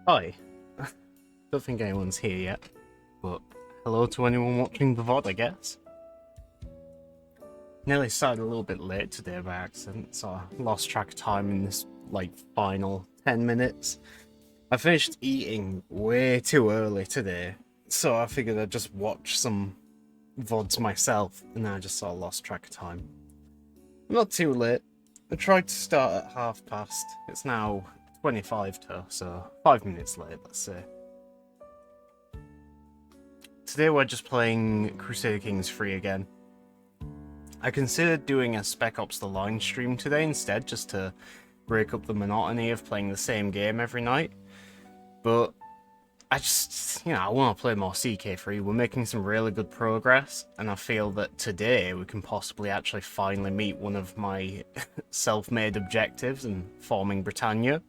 Hi. Don't think anyone's here yet, but hello to anyone watching the VOD, I guess. Nearly started a little bit late today by accident, so I lost track of time in this, final 10 minutes. I finished eating way too early today, so I figured I'd just watch some VODs myself, and then I just sort of lost track of time. I'm not too late. I tried to start at past. It's now 25 to, so 5 minutes late, let's say. Today we're just playing Crusader Kings 3 again. I considered doing a Spec Ops The Line stream today instead, just to break up the monotony of playing the same game every night. But I just, I want to play more CK3. We're making some really good progress, and I feel that today we can possibly actually finally meet one of my self-made objectives in forming Britannia.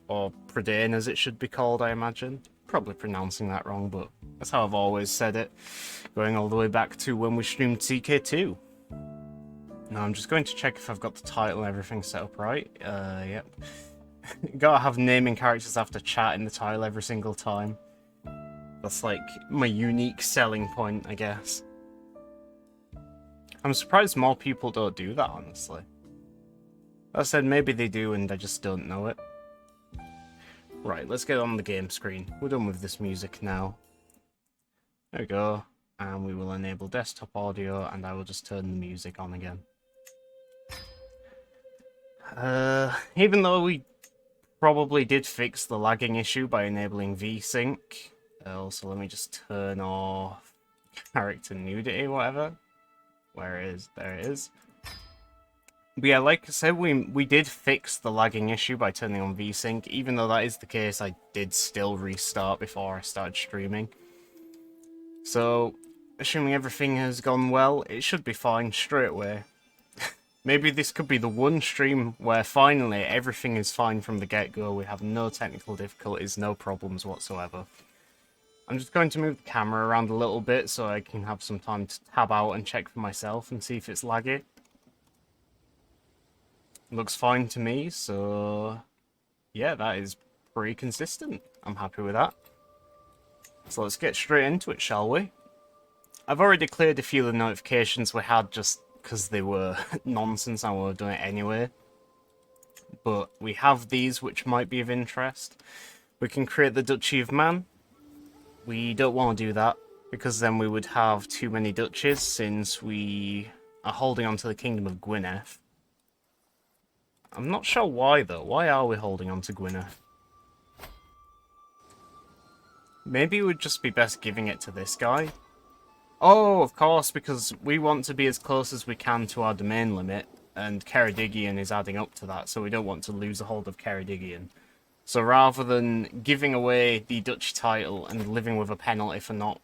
Or Prydain as it should be called, I imagine. Probably pronouncing that wrong, but that's how I've always said it, going all the way back to when we streamed CK2. Now I'm just going to check if I've got the title and everything set up right. Yep. Gotta have naming characters after chat in the title every single time. That's like my unique selling point, I guess. I'm surprised more people don't do that, honestly. That said, maybe they do and I just don't know it. Right, let's get on the game screen. We're done with this music now. There we go. And we will enable desktop audio, and I will just turn the music on again. Even though we probably did fix the lagging issue by enabling VSync, also let me just turn off character nudity, whatever. Where it is? There it is. But yeah, like I said, we did fix the lagging issue by turning on VSync. Even though that is the case, I did still restart before I started streaming. So, assuming everything has gone well, it should be fine straight away. Maybe this could be the one stream where finally everything is fine from the get-go. We have no technical difficulties, no problems whatsoever. I'm just going to move the camera around a little bit so I can have some time to tab out and check for myself and see if it's laggy. Looks fine to me, so yeah, that is pretty consistent. I'm happy with that. So let's get straight into it, shall we? I've already cleared a few of the notifications we had just because they were nonsense and I would have done it anyway. But we have these which might be of interest. We can create the Duchy of Man. We don't want to do that because then we would have too many duchies since we are holding on to the Kingdom of Gwynedd. I'm not sure why though. Why are we holding on to Gwynedd? Maybe it would just be best giving it to this guy. Oh, of course, because we want to be as close as we can to our domain limit, and Ceredigion is adding up to that, so we don't want to lose a hold of Ceredigion. So rather than giving away the duchy title and living with a penalty for not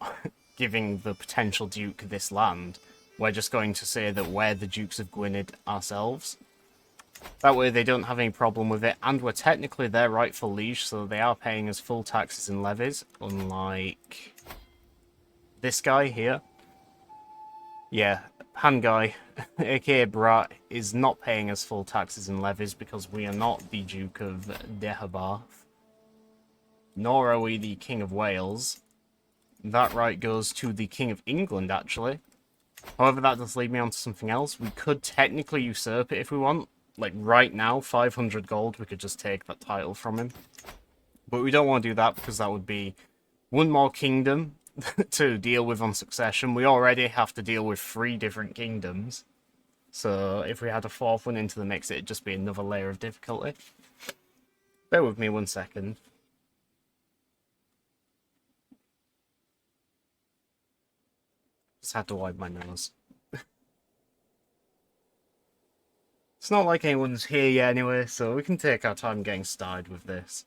giving the potential duke this land, we're just going to say that we're the Dukes of Gwynedd ourselves. That way they don't have any problem with it, and we're technically their rightful liege, so they are paying us full taxes and levies, unlike this guy here. Yeah, Han guy, aka Brat, is not paying us full taxes and levies because we are not the Duke of Deheubarth, nor are we the King of Wales. That right goes to the King of England, actually. However, that does lead me on to something else. We could technically usurp it if we want. Like, right now, 500 gold, we could just take that title from him. But we don't want to do that because that would be one more kingdom to deal with on succession. We already have to deal with 3 different kingdoms. So if we had a 4th one into the mix, it'd just be another layer of difficulty. Bear with me 1 second. Just had to wipe my nose. It's not like anyone's here yet anyway, so we can take our time getting started with this.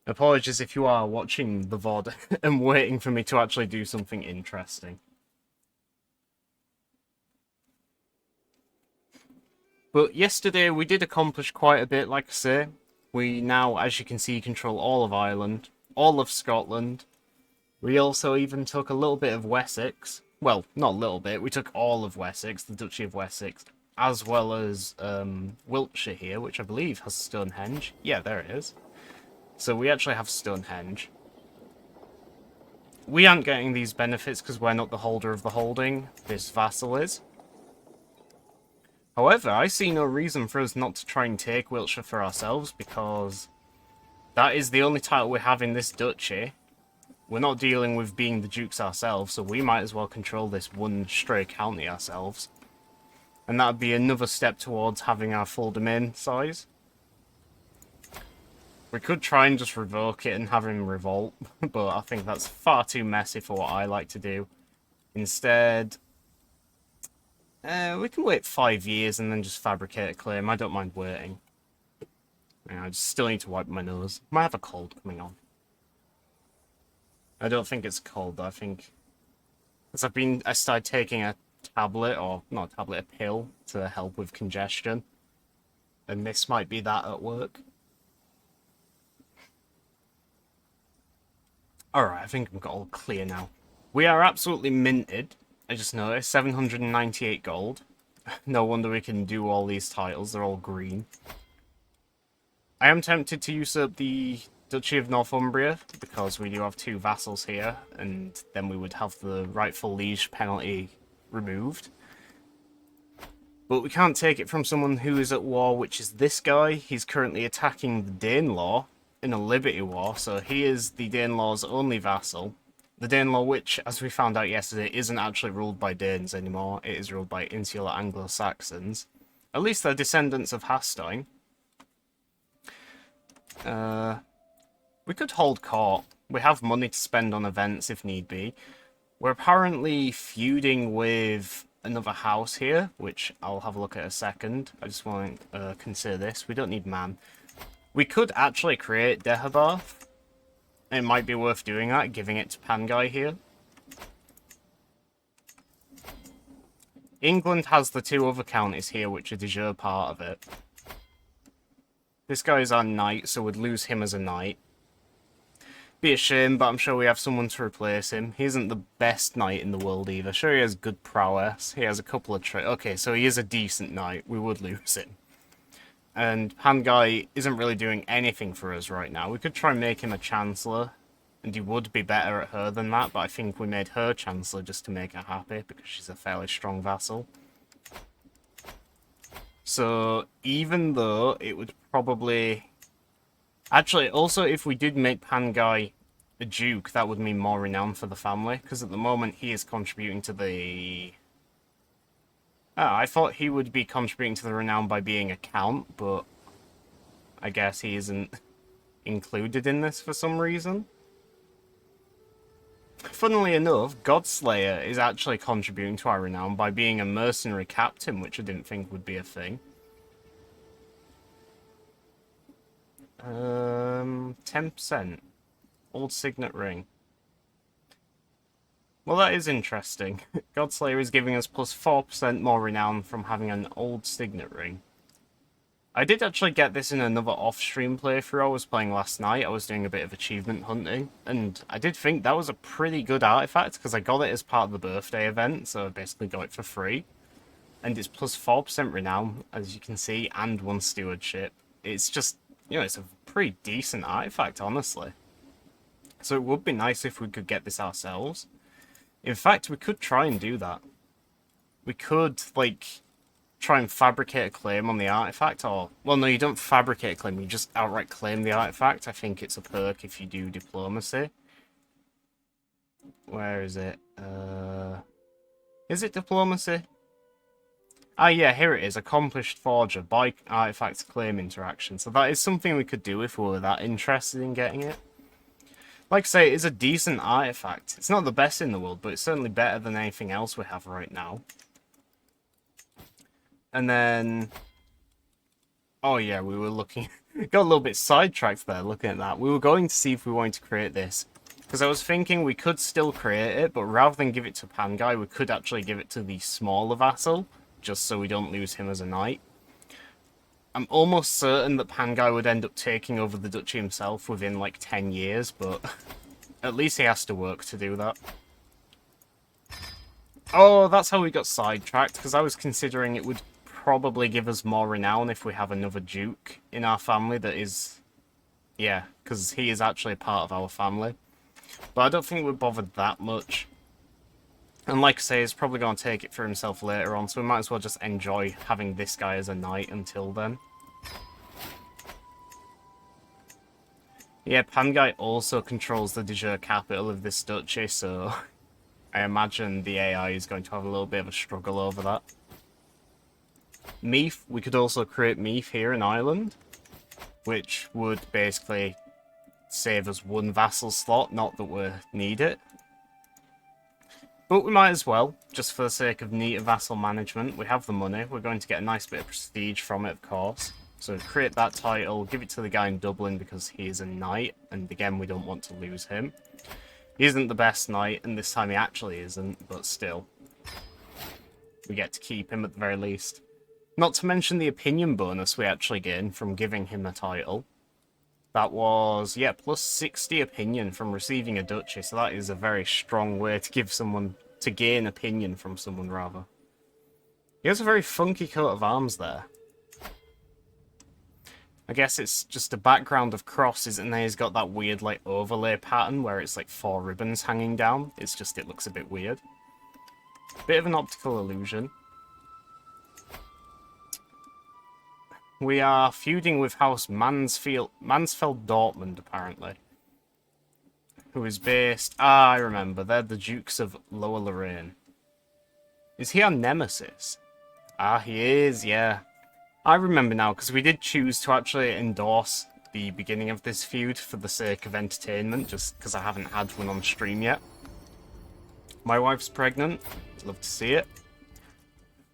Apologies if you are watching the VOD and waiting for me to actually do something interesting. But yesterday we did accomplish quite a bit, like I say. We now, as you can see, control all of Ireland, all of Scotland. We also even took a little bit of Wessex. Well, not a little bit, we took all of Wessex, the Duchy of Wessex, as well as Wiltshire here, which I believe has Stonehenge. Yeah, there it is. So we actually have Stonehenge. We aren't getting these benefits because we're not the holder of the holding. This vassal is. However, I see no reason for us not to try and take Wiltshire for ourselves, because that is the only title we have in this duchy. We're not dealing with being the dukes ourselves, so we might as well control this one stray county ourselves. And that would be another step towards having our full domain size. We could try and just revoke it and have him revolt, but I think that's far too messy for what I like to do. Instead, we can wait 5 years and then just fabricate a claim. I don't mind waiting. Yeah, I just still need to wipe my nose. Might have a cold coming on. I don't think it's cold, though. I think... Because I started taking a tablet, or not a tablet, a pill, to help with congestion. And this might be that at work. Alright, I think we've got all clear now. We are absolutely minted. I just noticed, 798 gold. No wonder we can do all these titles, they're all green. I am tempted to usurp the Duchy of Northumbria, because we do have 2 vassals here, and then we would have the rightful liege penalty removed. But we can't take it from someone who is at war, which is this guy. He's currently attacking the Danelaw in a liberty war, so he is the Danelaw's only vassal. The Danelaw, which, as we found out yesterday, isn't actually ruled by Danes anymore. It is ruled by insular Anglo-Saxons. At least they're descendants of Hastein. We could hold court. We have money to spend on events if need be. We're apparently feuding with another house here, which I'll have a look at a second. I just want to consider this. We don't need man. We could actually create Dehabarth. It might be worth doing that, giving it to Pangai here. England has the 2 other counties here, which are de jure part of it. This guy is our knight, so we'd lose him as a knight. Be a shame, but I'm sure we have someone to replace him. He isn't the best knight in the world either. Sure, he has good prowess. He has a couple of traits. Okay, so he is a decent knight. We would lose him. And Pangai isn't really doing anything for us right now. We could try and make him a chancellor, and he would be better at her than that, but I think we made her chancellor just to make her happy, because she's a fairly strong vassal. So, even though it would probably... Actually, also, if we did make Pangai a duke, that would mean more renown for the family, because at the moment he is contributing to the... Oh, I thought he would be contributing to the renown by being a count, but I guess he isn't included in this for some reason. Funnily enough, Godslayer is actually contributing to our renown by being a mercenary captain, which I didn't think would be a thing. 10%. Old signet ring. Well, that is interesting. Godslayer is giving us plus 4% more renown from having an old signet ring. I did actually get this in another off-stream playthrough I was playing last night. I was doing a bit of achievement hunting, and I did think that was a pretty good artifact, because I got it as part of the birthday event, so I basically got it for free. And it's plus 4% renown, as you can see, and 1 stewardship. It's just, you know, it's a pretty decent artifact, honestly. So it would be nice if we could get this ourselves. In fact, we could try and do that. We could, like, try and fabricate a claim on the artifact, or... Well, no, you don't fabricate a claim, you just outright claim the artifact. I think it's a perk if you do diplomacy. Where is it? Is it diplomacy? Ah, yeah, here it is. Accomplished Forger. Buy artifact claim interaction. So that is something we could do if we were that interested in getting it. Like I say, it is a decent artifact. It's not the best in the world, but it's certainly better than anything else we have right now. And then... Oh yeah, we were looking... Got a little bit sidetracked there looking at that. We were going to see if we wanted to create this. Because I was thinking we could still create it, but rather than give it to Pangai, we could actually give it to the smaller vassal, just so we don't lose him as a knight. I'm almost certain that Pangai would end up taking over the duchy himself within like 10 years, but at least he has to work to do that. Oh, that's how we got sidetracked, because I was considering it would probably give us more renown if we have another duke in our family that is Yeah, because he is actually part of our family. But I don't think we're bothered that much. And like I say, he's probably going to take it for himself later on, so we might as well just enjoy having this guy as a knight until then. Yeah, Pangai also controls the de jure capital of this duchy, so I imagine the AI is going to have a little bit of a struggle over that. Meath, we could also create Meath here in Ireland, which would basically save us one vassal slot, not that we need it. But we might as well, just for the sake of neater vassal management. We have the money, we're going to get a nice bit of prestige from it, of course. So create that title, give it to the guy in Dublin because he is a knight, and again, we don't want to lose him. He isn't the best knight, and this time he actually isn't, but still. We get to keep him at the very least. Not to mention the opinion bonus we actually gain from giving him a title. That was, yeah, plus 60 opinion from receiving a duchy, so that is a very strong way to give someone, to gain opinion from someone, rather. He has a very funky coat of arms there. I guess it's just a background of crosses, and then he's got that weird, like, overlay pattern where it's, like, 4 ribbons hanging down. It's just, it looks a bit weird. Bit of an optical illusion. We are feuding with House Mansfeld Dortmund, apparently. Who is based... Ah, I remember. They're the Dukes of Lower Lorraine. Is he our nemesis? Ah, he is, yeah. I remember now, because we did choose to actually endorse the beginning of this feud for the sake of entertainment, just because I haven't had one on stream yet. My wife's pregnant. Love to see it.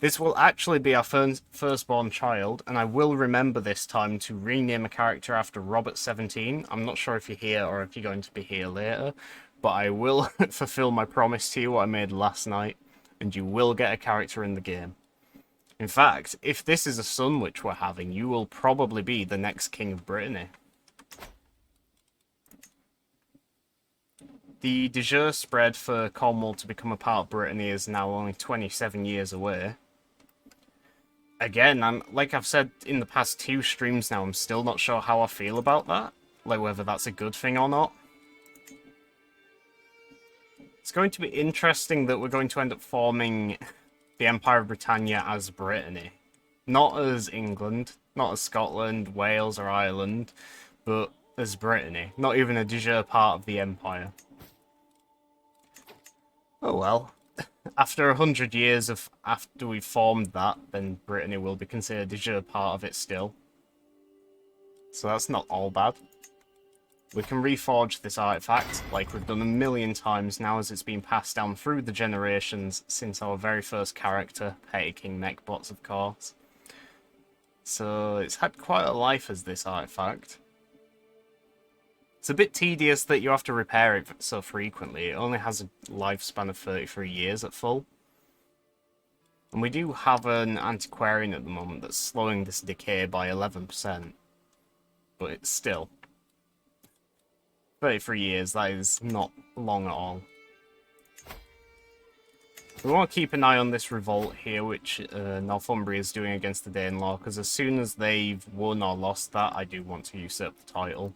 This will actually be our firstborn child, and I will remember this time to rename a character after Robert17. I'm not sure if you're here or if you're going to be here later, but I will fulfill my promise to you, what I made last night, and you will get a character in the game. In fact, if this is a son which we're having, you will probably be the next King of Brittany. The de jure spread for Cornwall to become a part of Brittany is now only 27 years away. Again, like I've said in the past 2 streams now, I'm still not sure how I feel about that. Like, whether that's a good thing or not. It's going to be interesting that we're going to end up forming the Empire of Britannia as Brittany. Not as England, not as Scotland, Wales, or Ireland, but as Brittany. Not even a de jure part of the Empire. Oh well. After 100 years of after we've formed that, then Brittany will be considered de jure part of it still. So that's not all bad. We can reforge this artifact, like we've done a million times now, as it's been passed down through the generations since our very first character, Petty King Mechbots, of course. So it's had quite a life as this artifact. It's a bit tedious that you have to repair it so frequently. It only has a lifespan of 33 years at full. And we do have an antiquarian at the moment that's slowing this decay by 11%. But it's still 33 years, that is not long at all. We want to keep an eye on this revolt here, which Northumbria is doing against the Danelaw, because as soon as they've won or lost that, I do want to usurp the title.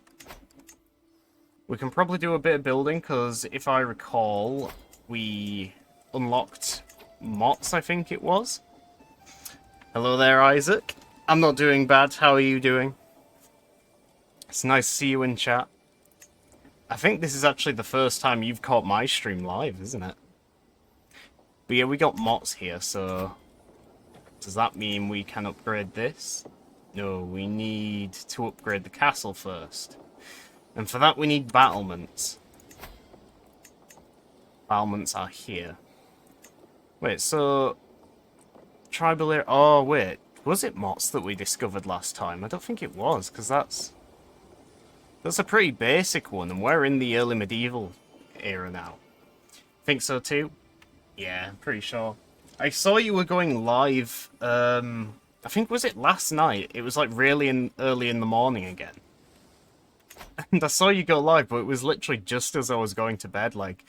We can probably do a bit of building, because if I recall, we unlocked Mott's, I think it was. Hello there, Isaac. I'm not doing bad, how are you doing? It's nice to see you in chat. I think this is actually the first time you've caught my stream live, isn't it? But yeah, we got Mott's here, so... Does that mean we can upgrade this? No, we need to upgrade the castle first. And for that we need battlements. Battlements are here. Wait, so... Tribal area... Oh, wait. Was it Mott's that we discovered last time? I don't think it was, because that's a pretty basic one, and we're in the early medieval era now. Think so too? Yeah, I'm pretty sure. I saw you were going live, I think, was it last night? It was like really early in the morning again. And I saw you go live, but it was literally just as I was going to bed. Like,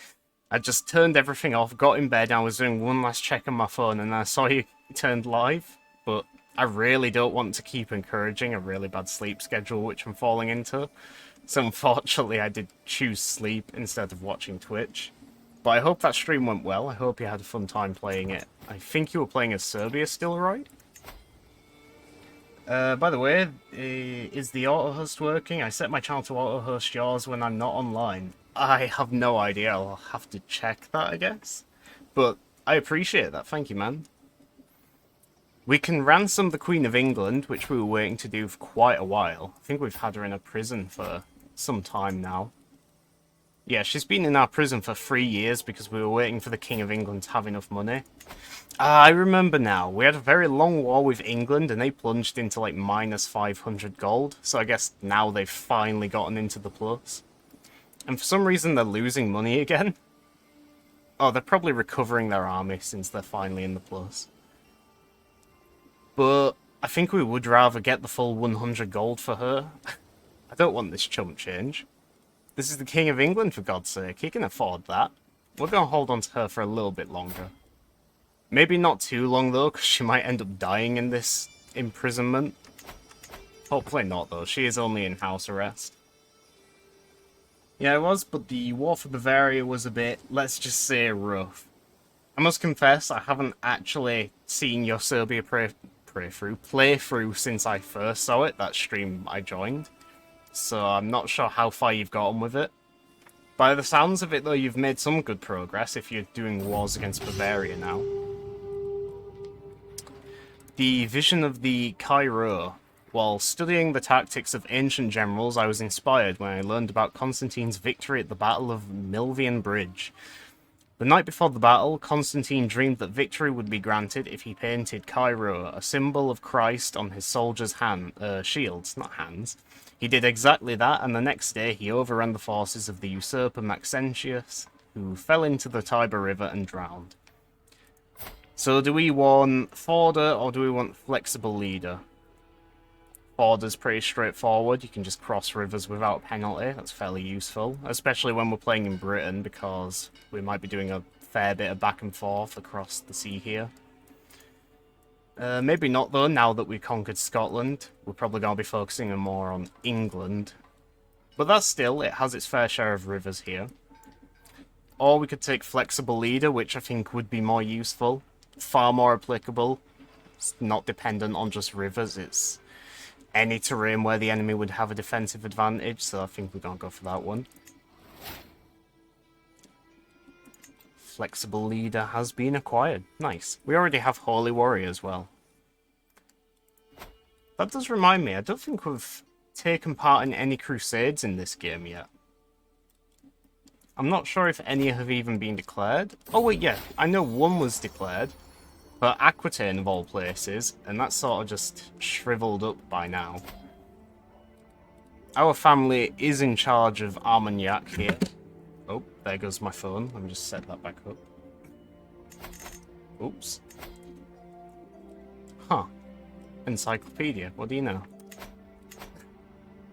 I just turned everything off, got in bed, and I was doing one last check on my phone, and I saw you turned live. But I really don't want to keep encouraging a really bad sleep schedule, which I'm falling into. So unfortunately I did choose sleep instead of watching Twitch. But I hope that stream went well. I hope you had a fun time playing it. I think you were playing as Serbia still, right? By the way, is the auto-host working? I set my channel to auto-host yours when I'm not online. I have no idea. I'll have to check that, I guess. But I appreciate that. Thank you, man. We can ransom the Queen of England, which we were waiting to do for quite a while. I think we've had her in a prison for some time now. Yeah, she's been in our prison for 3 years because we were waiting for the King of England to have enough money. I remember now. We had a very long war with England and they plunged into like minus 500 gold. So I guess now they've finally gotten into the plus. And for some reason they're losing money again. Oh, they're probably recovering their army since they're finally in the plus. But I think we would rather get the full 100 gold for her. I don't want this chump change. This is the King of England, for God's sake. He can afford that. We're going to hold on to her for a little bit longer. Maybe not too long, though, because she might end up dying in this imprisonment. Hopefully not, though. She is only in house arrest. Yeah, it was, but the war for Bavaria was a bit, let's just say, rough. I must confess, I haven't actually seen your Serbia playthrough since I first saw it, that stream I joined. So I'm not sure how far you've gotten with it. By the sounds of it, though, you've made some good progress if you're doing wars against Bavaria now. The vision of the Cairo. While studying the tactics of ancient generals, I was inspired when I learned about Constantine's victory at the Battle of Milvian Bridge. The night before the battle, Constantine dreamed that victory would be granted if he painted Cairo, a symbol of Christ, on his soldiers' shields, not hands. He did exactly that, and the next day he overran the forces of the usurper Maxentius, who fell into the Tiber River and drowned. So do we want Fodder or do we want Flexible Leader? Fodder's pretty straightforward. You can just cross rivers without penalty. That's fairly useful, especially when we're playing in Britain, because we might be doing a fair bit of back and forth across the sea here. Maybe not, though, now that we've conquered Scotland. We're probably going to be focusing more on England. But that's still, it has its fair share of rivers here. Or we could take Flexible Leader, which I think would be more useful. Far more applicable. It's not dependent on just rivers, it's any terrain where the enemy would have a defensive advantage, so I think we're going to go for that one. Flexible Leader has been acquired. Nice. We already have Holy Warrior as well. That does remind me, I don't think we've taken part in any crusades in this game yet. I'm not sure if any have even been declared. Oh wait, yeah, I know one was declared. But Aquitaine of all places, and that's sort of just shriveled up by now. Our family is in charge of Armagnac here. Oh, there goes my phone. Let me just set that back up. Oops. Huh. Encyclopedia, what do you know?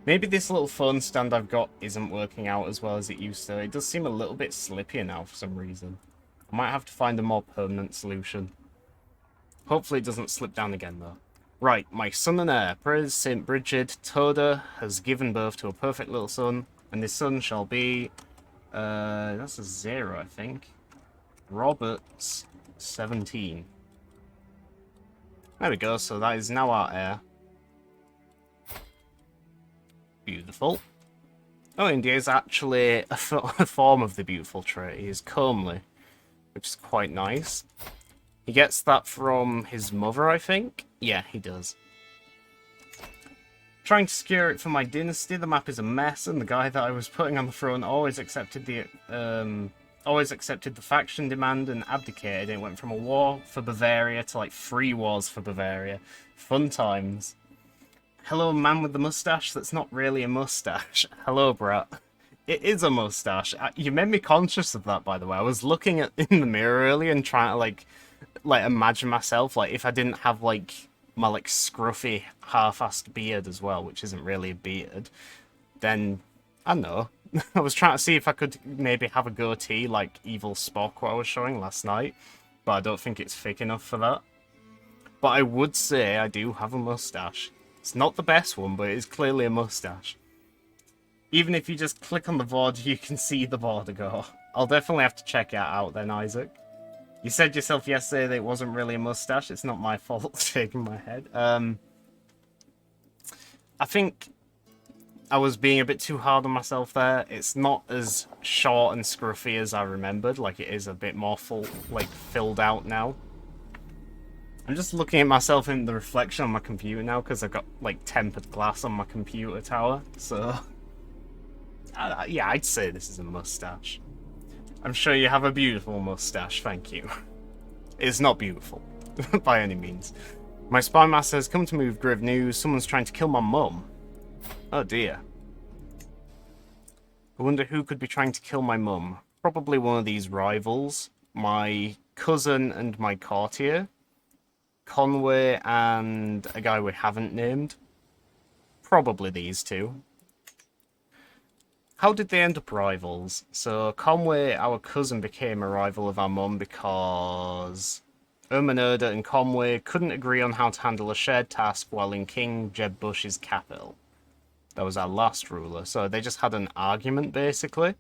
Maybe this little phone stand I've got isn't working out as well as it used to. It does seem a little bit slippier now for some reason. I might have to find a more permanent solution. Hopefully it doesn't slip down again, though. Right, my son and heir, praise St. Bridget, Toda, has given birth to a perfect little son, and this son shall be... that's a 0, I think. Robert's 17. There we go, so that is now our heir. Beautiful. Oh, and he is actually a form of the beautiful trait. He is comely, which is quite nice. He gets that from his mother, I think? Yeah, he does. Trying to secure it for my dynasty. The map is a mess, and the guy that I was putting on the throne always accepted the faction demand and abdicated. It went from a war for Bavaria to like 3 wars for Bavaria. Fun times. Hello, man with the mustache. That's not really a mustache. Hello, brat. It is a mustache. You made me conscious of that, by the way. I was looking in the mirror earlier and trying to like imagine myself like if I didn't have like my like scruffy half-assed beard as well, which isn't really a beard, then I don't know. I was trying to see if I could maybe have a goatee like Evil Spock what I was showing last night, but I don't think it's thick enough for that. But I would say I do have a mustache. It's not the best one, but it is clearly a mustache. Even if you just click on the border, you can see the border go. I'll definitely have to check it out then, Isaac. You said yourself yesterday that it wasn't really a mustache. It's not my fault shaking my head. I think I was being a bit too hard on myself there. It's not as short and scruffy as I remembered. Like, it is a bit more filled out now. I'm just looking at myself in the reflection on my computer now because I've got, like, tempered glass on my computer tower. So, yeah, I'd say this is a mustache. I'm sure you have a beautiful mustache, thank you. It's not beautiful, by any means. My spy master has come to me with grave news. Someone's trying to kill my mum. Oh dear. I wonder who could be trying to kill my mum. Probably one of these rivals. My cousin and my courtier. Conway and a guy we haven't named. Probably these two. How did they end up rivals? So Conway, our cousin, became a rival of our mum because Ermenerde and Conway couldn't agree on how to handle a shared task while in King Jeb Bush's capital. That was our last ruler. So they just had an argument, basically.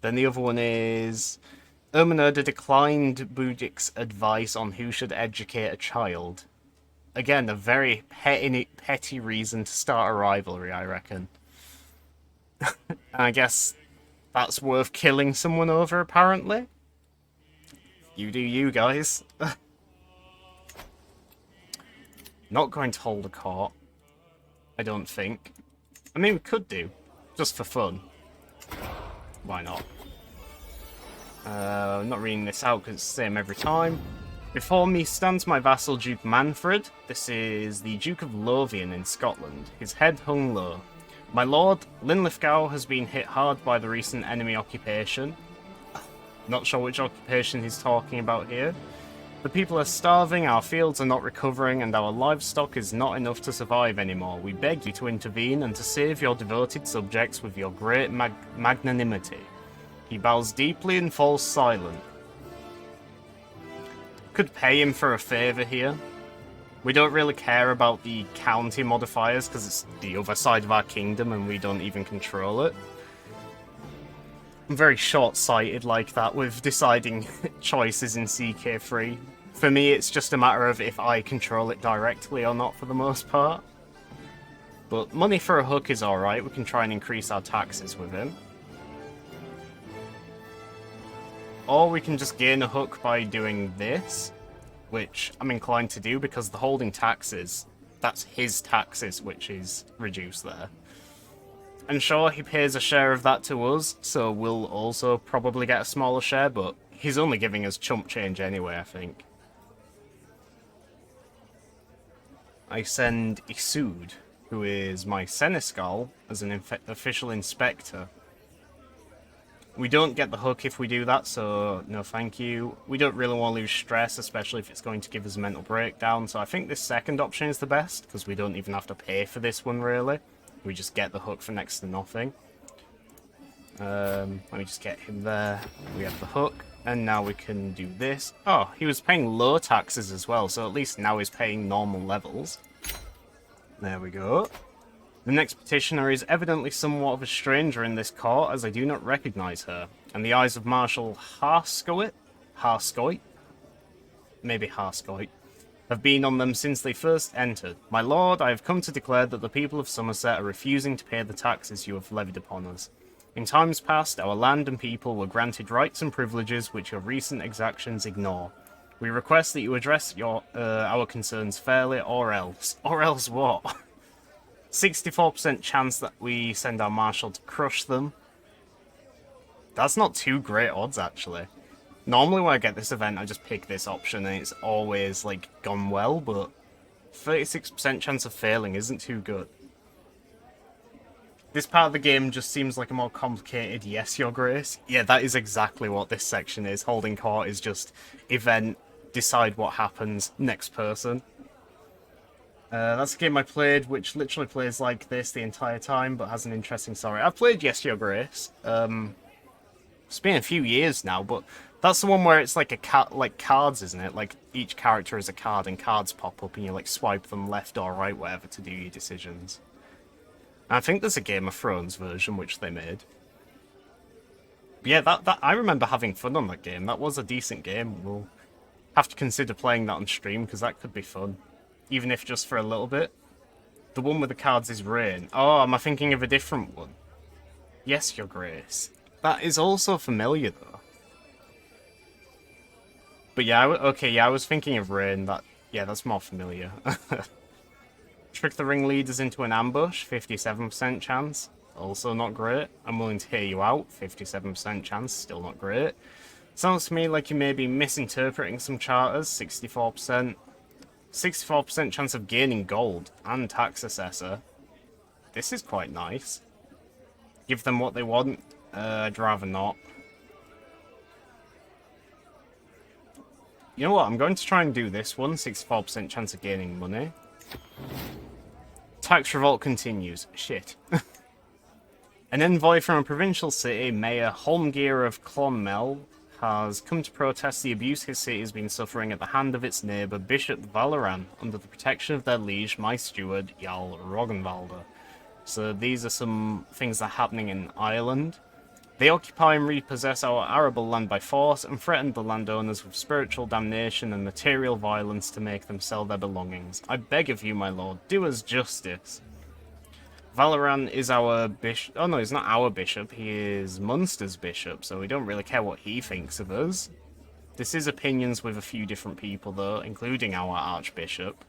Then the other one is Ermenerde declined Budik's advice on who should educate a child. Again, a very petty reason to start a rivalry, I reckon. And I guess that's worth killing someone over, apparently. You do you, guys. Not going to hold a court. I don't think. I mean, we could do. Just for fun. Why not? I'm not reading this out because it's the same every time. Before me stands my vassal Duke Manfred. This is the Duke of Lothian in Scotland. His head hung low. My lord, Linlithgow has been hit hard by the recent enemy occupation. Not sure which occupation he's talking about here. The people are starving, our fields are not recovering, and our livestock is not enough to survive anymore. We beg you to intervene and to save your devoted subjects with your great magnanimity. He bows deeply and falls silent. Could pay him for a favour here. We don't really care about the county modifiers because it's the other side of our kingdom and we don't even control it. I'm very short-sighted like that with deciding choices in CK3. For me, it's just a matter of if I control it directly or not for the most part. But money for a hook is alright. We can try and increase our taxes with him. Or we can just gain a hook by doing this, which I'm inclined to do because the holding taxes, that's his taxes which is reduced there. And sure, he pays a share of that to us, so we'll also probably get a smaller share, but he's only giving us chump change anyway, I think. I send Isoud, who is my seneschal, as an official inspector. We don't get the hook if we do that, so no thank you. We don't really want to lose stress, especially if it's going to give us a mental breakdown, so I think this second option is the best, because we don't even have to pay for this one, really. We just get the hook for next to nothing. Let me just get him there. We have the hook, and now we can do this. Oh, he was paying low taxes as well, so at least now he's paying normal levels. There we go. The next petitioner is evidently somewhat of a stranger in this court, as I do not recognise her, and the eyes of Marshal Harscoit, maybe Harscoit, have been on them since they first entered. My lord, I have come to declare that the people of Somerset are refusing to pay the taxes you have levied upon us. In times past, our land and people were granted rights and privileges which your recent exactions ignore. We request that you address our concerns fairly, or else. Or else what? 64% chance that we send our marshal to crush them. That's not too great odds, actually. Normally when I get this event, I just pick this option and it's always, like, gone well, but 36% chance of failing isn't too good. This part of the game just seems like a more complicated yes, your grace. Yeah, that is exactly what this section is. Holding court is just event, decide what happens, next person. That's a game I played, which literally plays like this the entire time, but has an interesting story. I've played Yes, Your Grace. It's been a few years now, but that's the one where it's like like cards, isn't it? Like each character is a card, and cards pop up, and you like swipe them left or right, whatever, to do your decisions. I think there's a Game of Thrones version which they made. But yeah, that I remember having fun on that game. That was a decent game. We'll have to consider playing that on stream because that could be fun, even if just for a little bit. The one with the cards is Rain. Oh, am I thinking of a different one? Yes, Your Grace. That is also familiar though. But yeah, okay, yeah, I was thinking of Rain. Yeah, that's more familiar. Trick the ringleaders into an ambush, 57% chance. Also not great. I'm willing to hear you out, 57% chance, still not great. Sounds to me like you may be misinterpreting some charters, 64%. 64% chance of gaining gold and tax assessor. This is quite nice. Give them what they want. I'd rather not. You know what? I'm going to try and do this one. 64% chance of gaining money. Tax revolt continues. Shit. An envoy from a provincial city, Mayor Holmgear of Clonmel, has come to protest the abuse his city has been suffering at the hand of its neighbour, Bishop Valoran, under the protection of their liege, my steward, Jarl Roggenwalder. So these are some things that are happening in Ireland. They occupy and repossess our arable land by force and threaten the landowners with spiritual damnation and material violence to make them sell their belongings. I beg of you, my lord, do us justice. Valoran is our bishop. Oh no, he's not our bishop. He is Munster's bishop, so we don't really care what he thinks of us. This is opinions with a few different people, though, including our archbishop,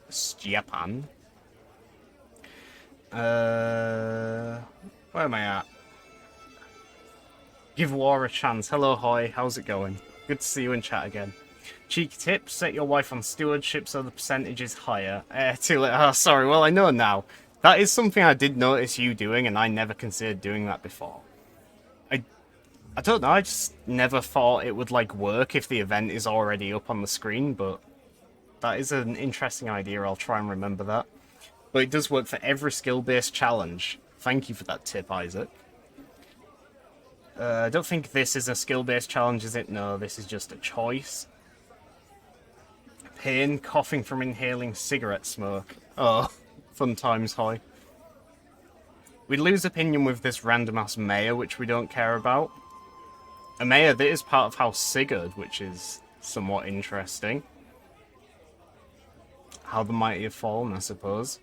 Stjepan. Where am I at? Give war a chance. Hello, Hoy. How's it going? Good to see you in chat again. Cheeky tip, set your wife on stewardship so the percentage is higher. Too late. Oh, sorry. Well, I know now. That is something I did notice you doing, and I never considered doing that before. I don't know, I just never thought it would, like, work if the event is already up on the screen, but that is an interesting idea. I'll try and remember that. But it does work for every skill-based challenge. Thank you for that tip, Isaac. I don't think this is a skill-based challenge, is it? No, this is just a choice. Pain, coughing from inhaling cigarette smoke. Oh, fun times, Hoy. We lose opinion with this random-ass mayor, which we don't care about. A mayor that is part of House Sigurd, which is somewhat interesting. How the mighty have fallen, I suppose.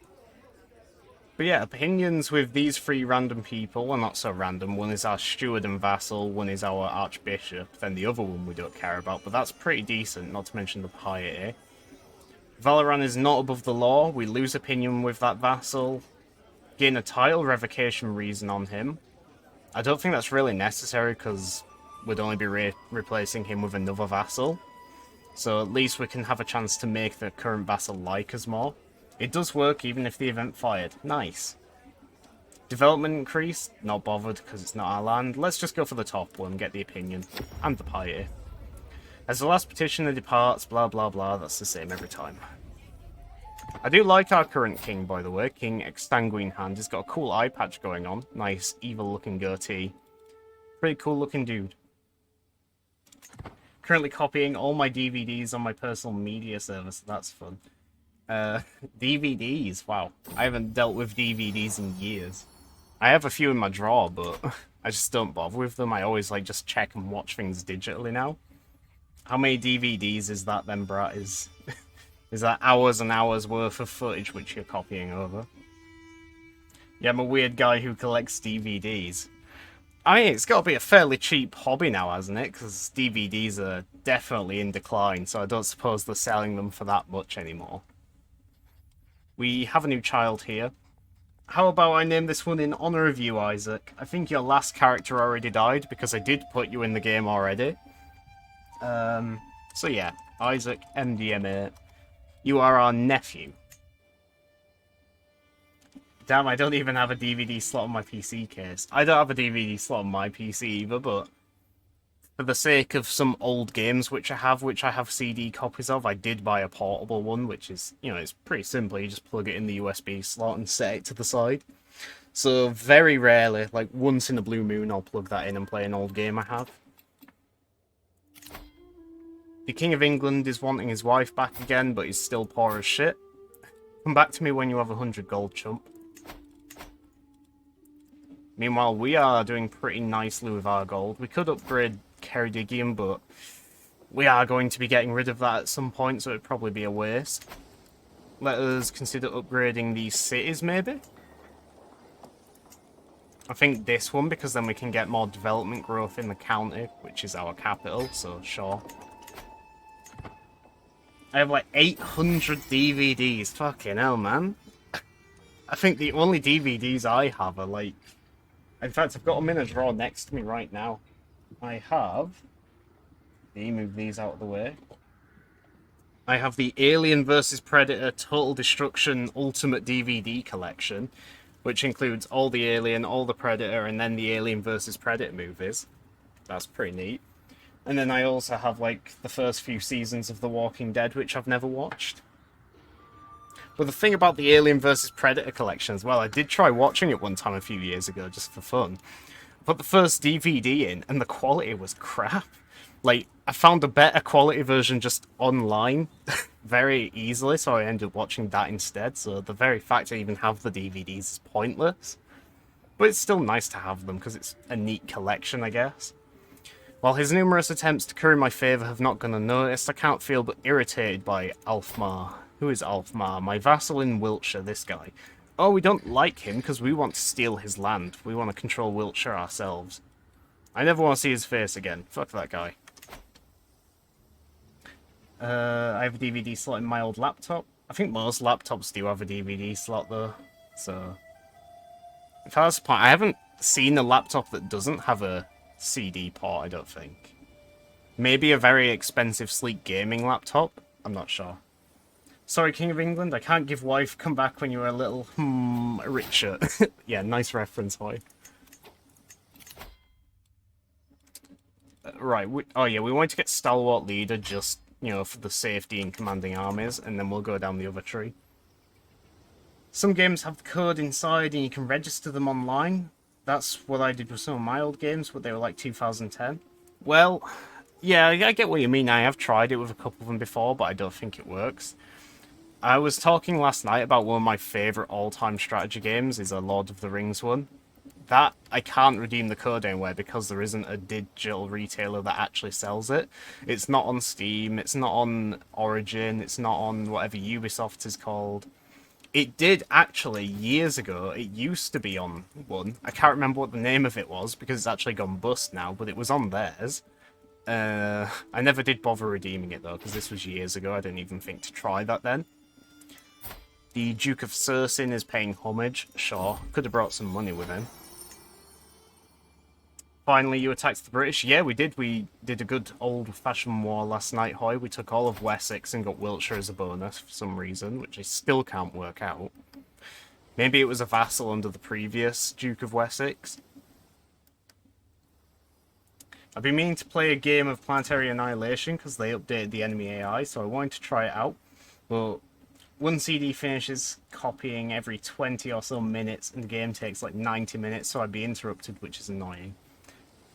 But yeah, opinions with these three random people are not so random. One is our steward and vassal, one is our archbishop, then the other one we don't care about, but that's pretty decent, not to mention the piety. Valoran is not above the law. We lose opinion with that vassal. Gain a title revocation reason on him. I don't think that's really necessary because we'd only be replacing him with another vassal. So at least we can have a chance to make the current vassal like us more. It does work even if the event fired. Nice. Development increase. Not bothered because it's not our land. Let's just go for the top one, get the opinion. And the piety. As the last petitioner departs, blah blah blah, that's the same every time. I do like our current king, by the way. King Exsanguine Hand. He's got a cool eye patch going on. Nice, evil-looking goatee. Pretty cool-looking dude. Currently copying all my DVDs on my personal media service. That's fun. DVDs. Wow. I haven't dealt with DVDs in years. I have a few in my drawer, but I just don't bother with them. I always, like, just check and watch things digitally now. How many DVDs is that then, Brat? Is that hours and hours worth of footage which you're copying over? Yeah, I'm a weird guy who collects DVDs. I mean, it's got to be a fairly cheap hobby now, hasn't it? Because DVDs are definitely in decline, so I don't suppose they're selling them for that much anymore. We have a new child here. How about I name this one in honor of you, Isaac? I think your last character already died, because I did put you in the game already. So yeah, Isaac, MDMA. You are our nephew. Damn, I don't even have a DVD slot on my PC case. I don't have a DVD slot on my PC either, but for the sake of some old games which I have CD copies of, I did buy a portable one, which is, you know, it's pretty simple. You just plug it in the USB slot and set it to the side. So very rarely, like once in a blue moon, I'll plug that in and play an old game I have. The King of England is wanting his wife back again, but he's still poor as shit. Come back to me when you have 100 gold, chump. Meanwhile, we are doing pretty nicely with our gold. We could upgrade Ceredigion, but we are going to be getting rid of that at some point, so it'd probably be a waste. Let us consider upgrading these cities, maybe? I think this one, because then we can get more development growth in the county, which is our capital, so sure. I have like 800 DVDs. Fucking hell, man. I think the only DVDs I have are like... In fact, I've got them in a drawer next to me right now. I have... Let me move these out of the way. I have the Alien vs. Predator Total Destruction Ultimate DVD collection, which includes all the Alien, all the Predator, and then the Alien vs. Predator movies. That's pretty neat. And then I also have, like, the first few seasons of The Walking Dead, which I've never watched. But the thing about the Alien vs. Predator collection as well, I did try watching it one time a few years ago, just for fun. I put the first DVD in, and the quality was crap. Like, I found a better quality version just online very easily, so I ended up watching that instead. So the very fact I even have the DVDs is pointless. But it's still nice to have them, because it's a neat collection, I guess. While his numerous attempts to curry my favour have not gone unnoticed, I can't feel but irritated by Alfmar. Who is Alfmar? My vassal in Wiltshire, this guy. Oh, we don't like him because we want to steal his land. We want to control Wiltshire ourselves. I never want to see his face again. Fuck that guy. I have a DVD slot in my old laptop. I think most laptops do have a DVD slot, though. So... If I was to point, I haven't seen a laptop that doesn't have a CD port, I don't think. Maybe a very expensive, sleek gaming laptop? I'm not sure. Sorry, King of England, I can't give wife come back when you were a little, richer. Yeah, nice reference, Hoy. Right, oh yeah, we want to get Stalwart Leader just, you know, for the safety in commanding armies, and then we'll go down the other tree. Some games have the code inside and you can register them online. That's what I did with some of my old games, but they were like 2010. Well, yeah, I get what you mean. I have tried it with a couple of them before, but I don't think it works. I was talking last night about one of my favourite all-time strategy games is a Lord of the Rings one. That, I can't redeem the code anywhere because there isn't a digital retailer that actually sells it. It's not on Steam, it's not on Origin, it's not on whatever Ubisoft is called. It did actually, years ago, it used to be on one. I can't remember what the name of it was, because it's actually gone bust now, but it was on theirs. I never did bother redeeming it, though, because this was years ago. I didn't even think to try that then. The Duke of Sursin is paying homage. Sure, could have brought some money with him. Finally, you attacked the British. Yeah, we did. We did a good old-fashioned war last night, Hoy. We took all of Wessex and got Wiltshire as a bonus for some reason, which I still can't work out. Maybe it was a vassal under the previous Duke of Wessex. I've been meaning to play a game of Planetary Annihilation because they updated the enemy AI, so I wanted to try it out. But one CD finishes copying every 20 or so minutes, and the game takes like 90 minutes, so I'd be interrupted, which is annoying.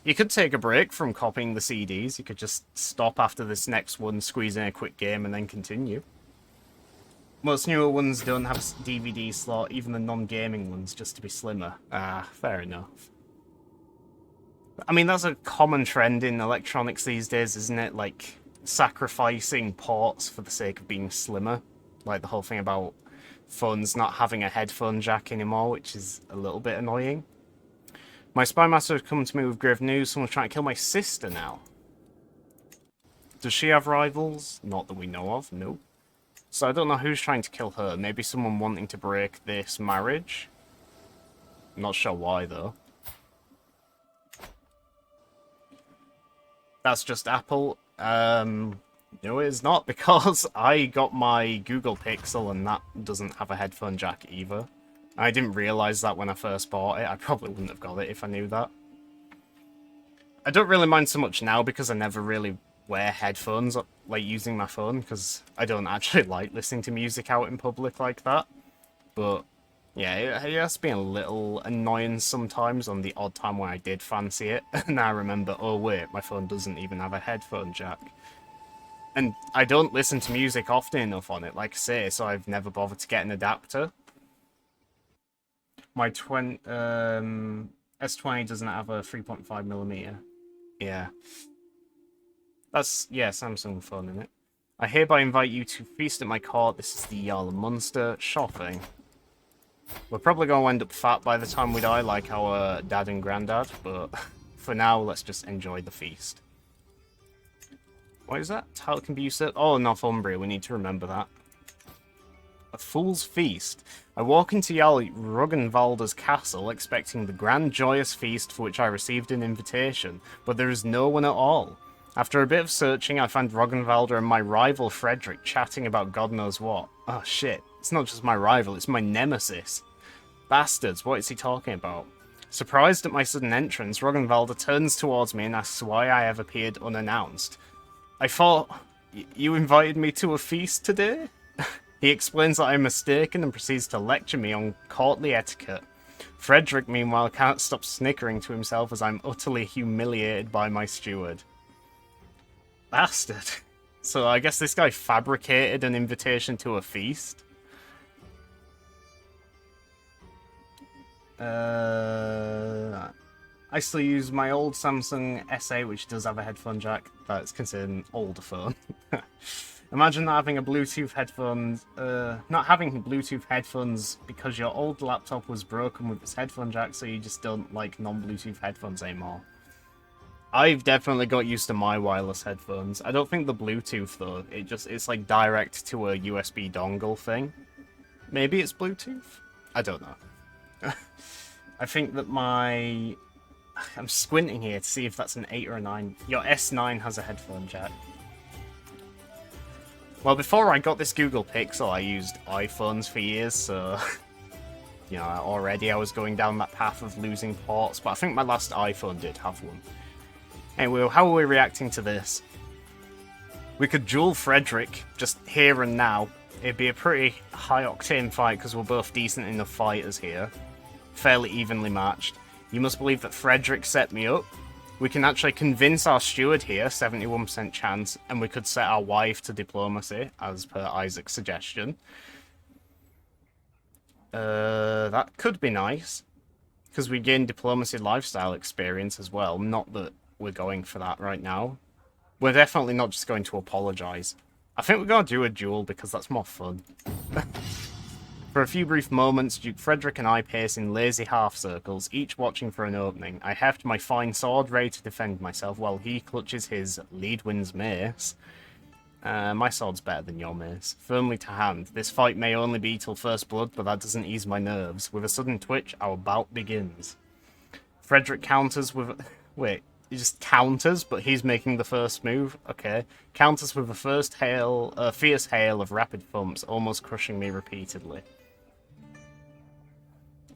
You could take a break from copying the CDs. You could just stop after this next one, squeeze in a quick game, and then continue. Most newer ones don't have DVD slot, even the non-gaming ones, just to be slimmer. Ah, fair enough. I mean, that's a common trend in electronics these days, isn't it? Like, sacrificing ports for the sake of being slimmer. Like the whole thing about phones not having a headphone jack anymore, which is a little bit annoying. My spy master has come to me with grave news. Someone's trying to kill my sister now. Does she have rivals? Not that we know of, no. So I don't know who's trying to kill her. Maybe someone wanting to break this marriage? I'm not sure why, though. That's just Apple. No, it's not, because I got my Google Pixel and that doesn't have a headphone jack either. I didn't realise that when I first bought it. I probably wouldn't have got it if I knew that. I don't really mind so much now because I never really wear headphones, like using my phone, because I don't actually like listening to music out in public like that. But yeah, it has been a little annoying sometimes on the odd time when I did fancy it. And I remember, oh wait, my phone doesn't even have a headphone jack. And I don't listen to music often enough on it, like I say, so I've never bothered to get an adapter. My S20 doesn't have a 3.5mm. Yeah. That's, yeah, Samsung phone, innit? I hereby invite you to feast at my court. This is the Jarl of Munster. Sure thing. We're probably going to end up fat by the time we die, like our dad and granddad, but for now, let's just enjoy the feast. What is that? How can be usurped? Oh, Northumbria, we need to remember that. A fool's feast. I walk into Jarl Ruggenwalder's castle, expecting the grand joyous feast for which I received an invitation, but there is no one at all. After a bit of searching, I find Ruggenwalder and my rival Frederick chatting about God knows what. Oh shit, it's not just my rival, it's my nemesis. Bastards, what is he talking about? Surprised at my sudden entrance, Ruggenwalder turns towards me and asks why I have appeared unannounced. I thought you invited me to a feast today? He explains that I'm mistaken and proceeds to lecture me on courtly etiquette. Frederick, meanwhile, can't stop snickering to himself as I'm utterly humiliated by my steward. Bastard. So I guess this guy fabricated an invitation to a feast? I still use my old Samsung S8, which does have a headphone jack. That's considered an older phone. Imagine not having a Bluetooth headphones, not having Bluetooth headphones because your old laptop was broken with its headphone jack, so you just don't like non-Bluetooth headphones anymore. I've definitely got used to my wireless headphones. I don't think the Bluetooth though. It's like direct to a USB dongle thing. Maybe it's Bluetooth? I don't know. I think that I'm squinting here to see if that's an 8 or a 9. Your S9 has a headphone jack. Well, before I got this Google Pixel, I used iPhones for years, so... you know, already I was going down that path of losing ports, but I think my last iPhone did have one. Anyway, how are we reacting to this? We could duel Frederick, just here and now. It'd be a pretty high-octane fight, because we're both decent enough fighters here. Fairly evenly matched. You must believe that Frederick set me up. We can actually convince our steward here, 71% chance, and we could set our wife to diplomacy, as per Isaac's suggestion. That could be nice, because we gain diplomacy lifestyle experience as well. Not that we're going for that right now. We're definitely not just going to apologise. I think we're going to do a duel, because that's more fun. For a few brief moments, Duke Frederick and I pace in lazy half-circles, each watching for an opening. I heft my fine sword, ready to defend myself, while he clutches his Leadwind's mace. My sword's better than your mace. Firmly to hand. This fight may only be till first blood, but that doesn't ease my nerves. With a sudden twitch, our bout begins. Frederick counters with... Wait, he just counters, but he's making the first move? Okay. Counters with a fierce hail of rapid thumps, almost crushing me repeatedly.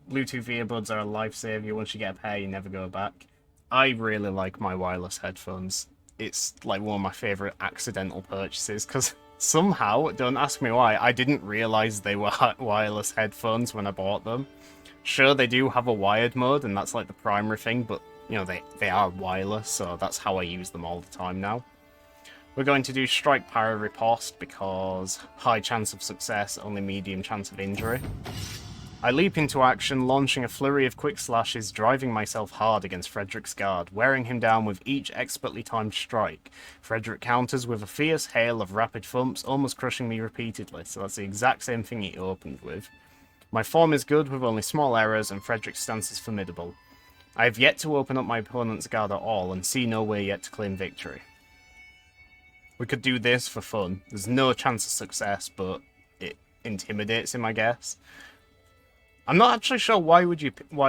Bluetooth earbuds are a lifesaver. Once you get a pair, you never go back. I really like my wireless headphones. It's like one of my favourite accidental purchases, because somehow, don't ask me why, I didn't realise they were wireless headphones when I bought them. Sure, they do have a wired mode, and that's like the primary thing, but, you know, they are wireless, so that's how I use them all the time now. We're going to do Strike Para Riposte, because high chance of success, only medium chance of injury. I leap into action, launching a flurry of quick slashes, driving myself hard against Frederick's guard, wearing him down with each expertly timed strike. Frederick counters with a fierce hail of rapid thumps, almost crushing me repeatedly, so that's the exact same thing he opened with. My form is good, with only small errors, and Frederick's stance is formidable. I have yet to open up my opponent's guard at all, and see no way yet to claim victory. We could do this for fun. There's no chance of success, but it intimidates him, I guess. I'm not actually sure why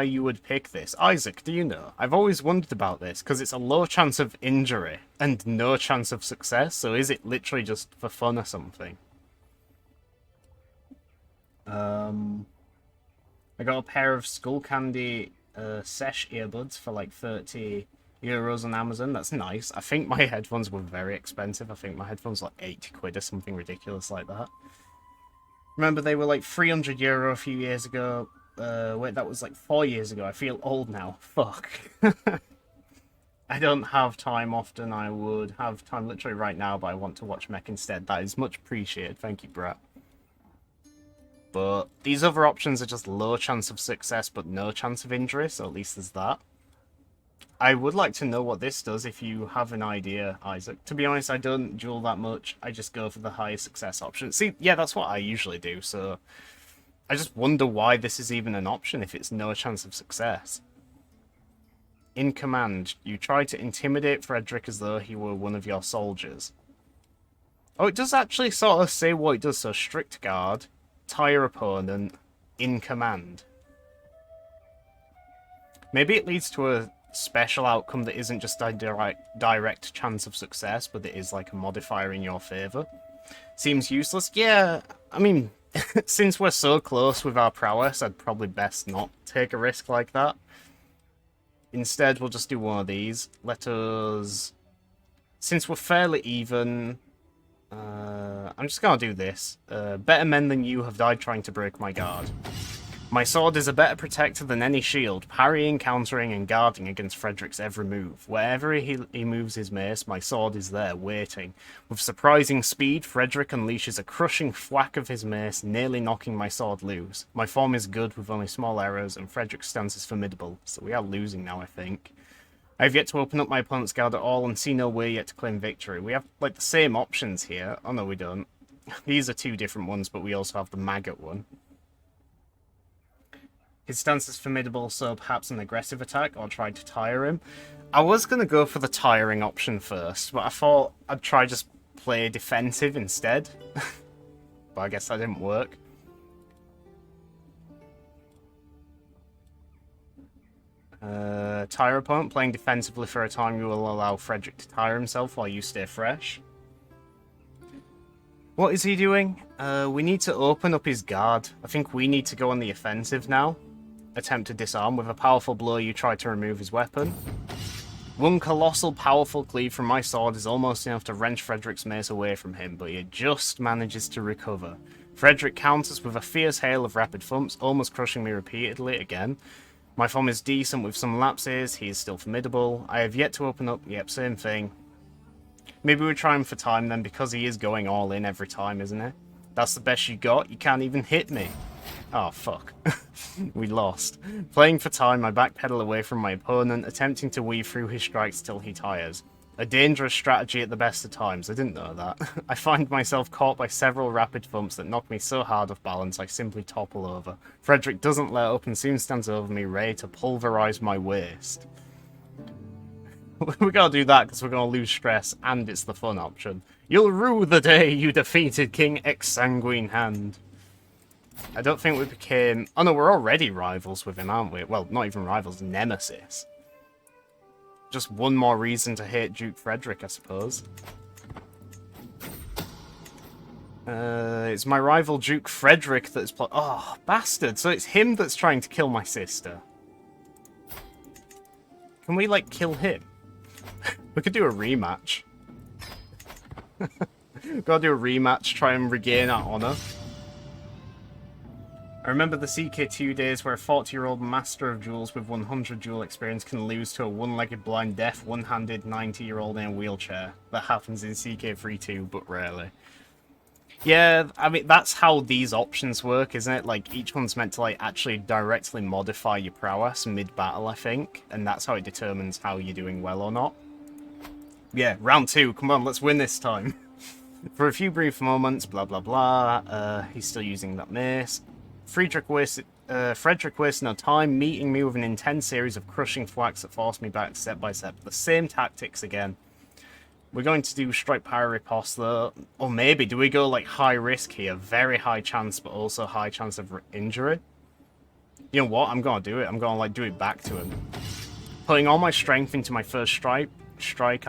you would pick this. Isaac, do you know? I've always wondered about this, because it's a low chance of injury and no chance of success, so is it literally just for fun or something? I got a pair of Skull Candy Sesh earbuds for like €30 on Amazon. That's nice. I think my headphones were very expensive. I think my headphones were like 80 quid or something ridiculous like that. Remember, they were like €300 a few years ago. Wait, that was like 4 years ago. I feel old now. Fuck. I don't have time often. I would have time literally right now, but I want to watch Mech instead. That is much appreciated. Thank you, Brett. But these other options are just low chance of success but no chance of injury, so at least there's that. I would like to know what this does if you have an idea, Isaac. To be honest, I don't duel that much. I just go for the highest success option. See, yeah, that's what I usually do, so I just wonder why this is even an option if it's no chance of success. In command, you try to intimidate Frederick as though he were one of your soldiers. Oh, it does actually sort of say what it does. So, strict guard, tire opponent, in command. Maybe it leads to a special outcome that isn't just a direct chance of success, but it is like a modifier in your favour. Seems useless? Yeah, I mean, since we're so close with our prowess, I'd probably best not take a risk like that. Instead, we'll just do one of these. Let us... Since we're fairly even... I'm just gonna do this. Better men than you have died trying to break my guard. My sword is a better protector than any shield, parrying, countering, and guarding against Frederick's every move. Wherever he moves his mace, my sword is there, waiting. With surprising speed, Frederick unleashes a crushing thwack of his mace, nearly knocking my sword loose. My form is good, with only small errors, and Frederick's stance is formidable. So we are losing now, I think. I have yet to open up my opponent's guard at all, and see no way yet to claim victory. We have, like, the same options here. Oh, no, we don't. These are two different ones, but we also have the maggot one. His stance is formidable, so perhaps an aggressive attack, or try to tire him. I was going to go for the tiring option first, but I thought I'd try just play defensive instead. But I guess that didn't work. Tire opponent. Playing defensively for a time, you will allow Frederick to tire himself while you stay fresh. What is he doing? We need to open up his guard. I think we need to go on the offensive now. Attempt to disarm. With a powerful blow, you try to remove his weapon. One colossal powerful cleave from my sword is almost enough to wrench Frederick's mace away from him, but he just manages to recover. Frederick counters with a fierce hail of rapid thumps, almost crushing me repeatedly again. My form is decent with some lapses. He is still formidable. I have yet to open up. Yep, same thing. Maybe we're trying for time then, because he is going all in every time, isn't it? That's the best you got? You can't even hit me. Oh, fuck. We lost. Playing for time, I backpedal away from my opponent, attempting to weave through his strikes till he tires. A dangerous strategy at the best of times. I didn't know that. I find myself caught by several rapid thumps that knock me so hard off balance I simply topple over. Frederick doesn't let up and soon stands over me, ready to pulverize my waist. We gotta do that because we're gonna lose stress, and it's the fun option. You'll rue the day you defeated King Exsanguine Hand. I don't think we became... Oh no, we're already rivals with him, aren't we? Well, not even rivals, nemesis. Just one more reason to hate Duke Frederick, I suppose. It's my rival Duke Frederick that's... Oh, bastard! So it's him that's trying to kill my sister. Can we, like, kill him? We could do a rematch. Gotta do a rematch, try and regain our honour. I remember the CK2 days where a 40-year-old master of duels with 100 duel experience can lose to a one-legged blind deaf, one-handed 90-year-old in a wheelchair. That happens in CK3 too, but rarely. Yeah, I mean, that's how these options work, isn't it? Like, each one's meant to, like, actually directly modify your prowess mid-battle, I think. And that's how it determines how you're doing well or not. Yeah, round 2, come on, let's win this time. For a few brief moments, blah blah blah, he's still using that mace. Frederick wasted no time, meeting me with an intense series of crushing thwacks that forced me back step by step. The same tactics again. We're going to do strike power riposte though. Or maybe, do we go like high risk here? Very high chance, but also high chance of injury? You know what? I'm going to do it. I'm going to like do it back to him. Putting all my strength into my first strike,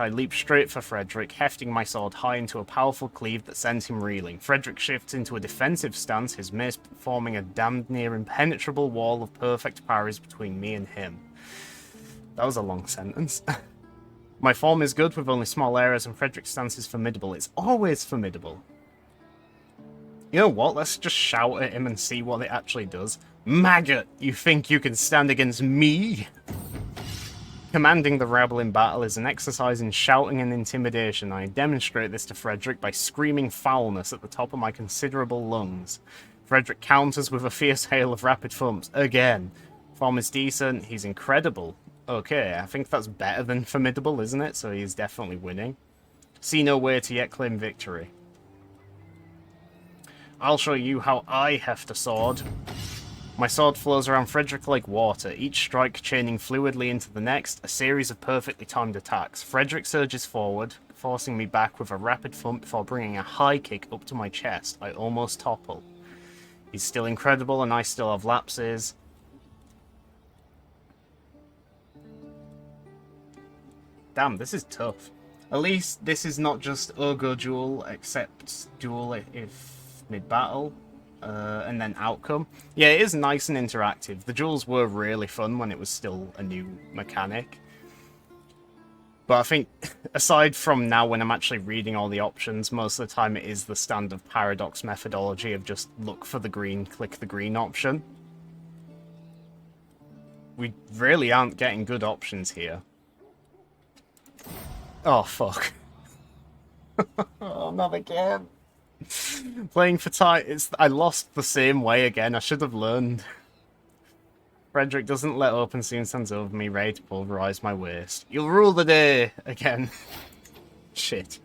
I leap straight for Frederick, hefting my sword high into a powerful cleave that sends him reeling. Frederick shifts into a defensive stance, his mace forming a damned near impenetrable wall of perfect parries between me and him. That was a long sentence. My form is good with only small errors, and Frederick's stance is formidable. It's always formidable. You know what? Let's just shout at him and see what it actually does. Maggot! You think you can stand against me? Commanding the rebel in battle is an exercise in shouting and intimidation. I demonstrate this to Frederick by screaming foulness at the top of my considerable lungs. Frederick counters with a fierce hail of rapid thumps. Again. Form is decent. He's incredible. Okay, I think that's better than formidable, isn't it? So he's definitely winning. See no way to yet claim victory. I'll show you how I heft a sword. My sword flows around Frederick like water, each strike chaining fluidly into the next, a series of perfectly timed attacks. Frederick surges forward, forcing me back with a rapid thump before bringing a high kick up to my chest. I almost topple. He's still incredible and I still have lapses. Damn, this is tough. At least this is not just Ogre duel, except duel if mid-battle, and then outcome. Yeah, it is nice and interactive. The duels were really fun when it was still a new mechanic. But I think, aside from now when I'm actually reading all the options, most of the time it is the standard paradox methodology of just look for the green, click the green option. We really aren't getting good options here. Oh, fuck. Oh, not again. Playing for time, I lost the same way again. I should have learned. Frederick doesn't let up and soon stands over me, ready to pulverize my waist. You'll rule the day again. Shit.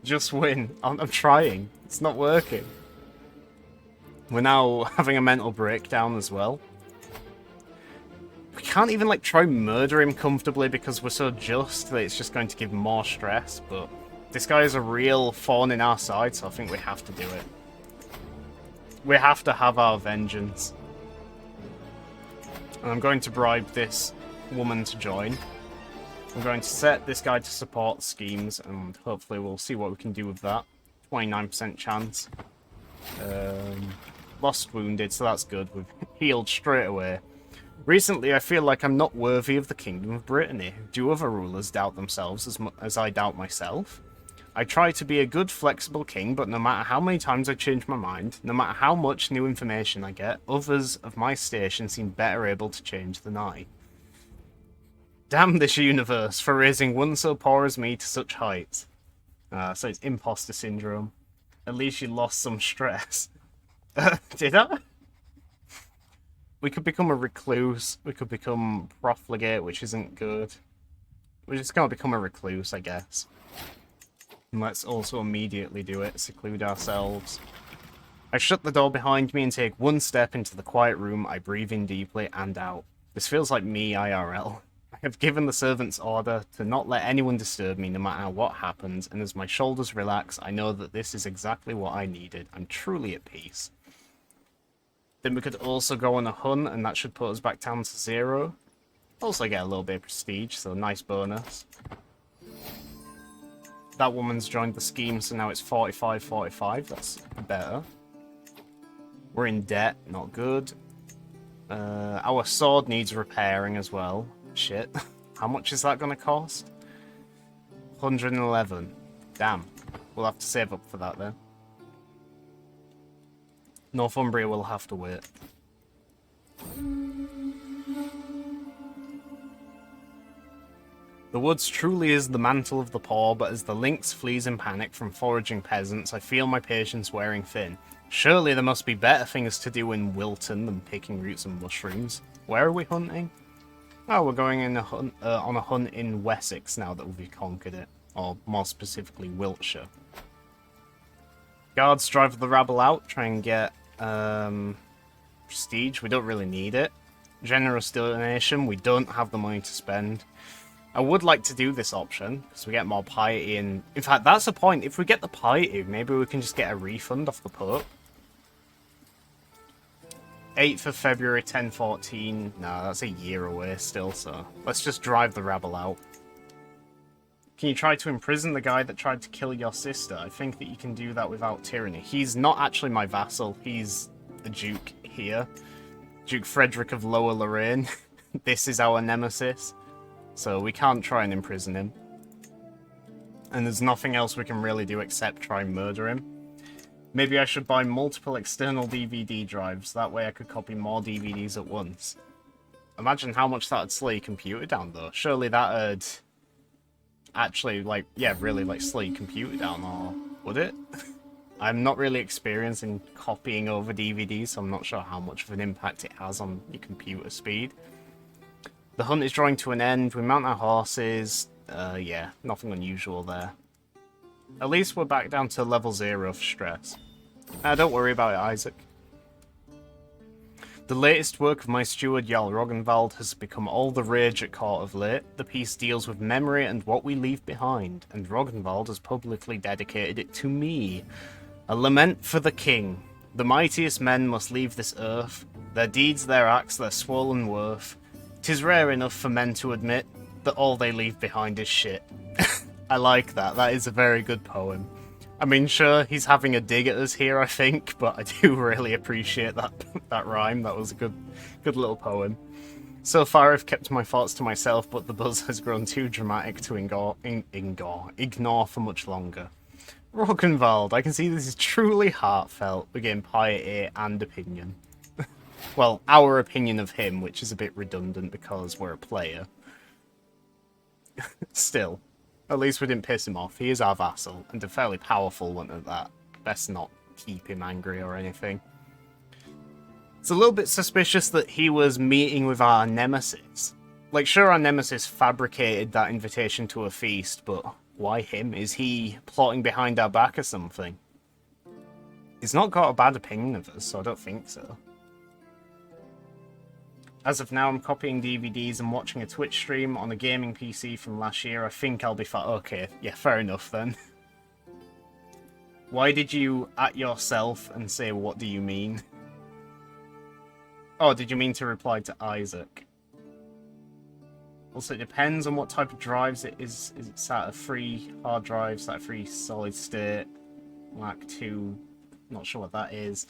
Just win. I'm trying. It's not working. We're now having a mental breakdown as well. We can't even, like, try murder him comfortably because we're so just that it's just going to give more stress, but this guy is a real thorn in our side, so I think we have to do it. We have to have our vengeance. And I'm going to bribe this woman to join. I'm going to set this guy to support schemes, and hopefully we'll see what we can do with that. 29% chance. Lost wounded, so that's good. We've healed straight away. Recently, I feel like I'm not worthy of the Kingdom of Brittany. Do other rulers doubt themselves as I doubt myself? I try to be a good, flexible king, but no matter how many times I change my mind, no matter how much new information I get, others of my station seem better able to change than I. Damn this universe for raising one so poor as me to such heights. So it's imposter syndrome. At least you lost some stress. Did I? We could become a recluse. We could become profligate, which isn't good. We're just going to become a recluse, I guess. And let's also immediately do it. Seclude ourselves. I shut the door behind me and take one step into the quiet room. I breathe in deeply and out. This feels like me IRL. I have given the servants order to not let anyone disturb me no matter what happens, and as my shoulders relax, I know that this is exactly what I needed. I'm truly at peace. Then we could also go on a hunt, and that should put us back down to 0. Also get a little bit of prestige, so nice bonus. That woman's joined the scheme, so now it's 45-45. That's better. We're in debt, not good. Our sword needs repairing as well. Shit. How much is that going to cost? 111. Damn. We'll have to save up for that then. Northumbria will have to wait. The woods truly is the mantle of the poor, but as the lynx flees in panic from foraging peasants, I feel my patience wearing thin. Surely there must be better things to do in Wilton than picking roots and mushrooms. Where are we hunting? Oh, we're going in on a hunt in Wessex now that we've conquered it. Or more specifically, Wiltshire. Guards drive the rabble out, try and get prestige. We don't really need it. Generous donation, we don't have the money to spend. I would like to do this option, because we get more piety, and in fact, that's the point. If we get the piety, maybe we can just get a refund off the Pope. 8th of February, 1014. No, that's a year away still, so let's just drive the rabble out. Can you try to imprison the guy that tried to kill your sister? I think that you can do that without tyranny. He's not actually my vassal. He's the Duke here. Duke Frederick of Lower Lorraine. This is our nemesis. So we can't try and imprison him. And there's nothing else we can really do except try and murder him. Maybe I should buy multiple external DVD drives. That way I could copy more DVDs at once. Imagine how much that'd slow your computer down, though. Surely that'd actually, like, yeah, really, like, slow your computer down, or would it? I'm not really experienced in copying over DVDs, so I'm not sure how much of an impact it has on your computer speed. The hunt is drawing to an end. We mount our horses. Yeah, nothing unusual there. At least we're back down to level 0 of stress. Don't worry about it, Isaac. The latest work of my steward Jarl Rognvald has become all the rage at court of late. The piece deals with memory and what we leave behind, and Rognvald has publicly dedicated it to me. A lament for the king. The mightiest men must leave this earth. Their deeds, their acts, their swollen worth. 'Tis rare enough for men to admit that all they leave behind is shit. I like that. That is a very good poem. I mean, sure, he's having a dig at us here, I think, but I do really appreciate that rhyme. That was a good little poem. So far, I've kept my thoughts to myself, but the buzz has grown too dramatic to ignore for much longer. Rognvald, I can see this is truly heartfelt. We're getting piety and opinion. Well, our opinion of him, which is a bit redundant because we're a player. Still. At least we didn't piss him off. He is our vassal, and a fairly powerful one at that. Best not keep him angry or anything. It's a little bit suspicious that he was meeting with our nemesis. Like, sure, our nemesis fabricated that invitation to a feast, but why him? Is he plotting behind our back or something? He's not got a bad opinion of us, so I don't think so. As of now, I'm copying DVDs and watching a Twitch stream on a gaming PC from last year. I think I'll be fine. Okay, yeah, fair enough then. Why did you at yourself and say, what do you mean? Oh, did you mean to reply to Isaac? Also, it depends on what type of drives it is. Is it SATA 3 hard drive, SATA 3 solid state, Mac 2? Not sure what that is.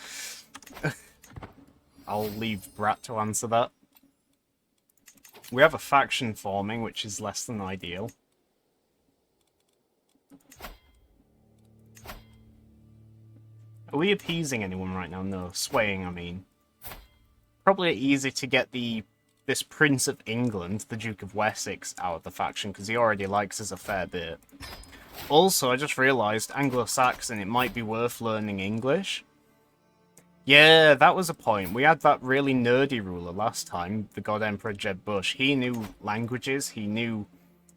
I'll leave Brat to answer that. We have a faction forming, which is less than ideal. Are we appeasing anyone right now? No, swaying, I mean. Probably easy to get this Prince of England, the Duke of Wessex, out of the faction, because he already likes us a fair bit. Also, I just realised, Anglo-Saxon, it might be worth learning English. Yeah, that was a point. We had that really nerdy ruler last time, the God Emperor Jeb Bush. He knew languages. He knew,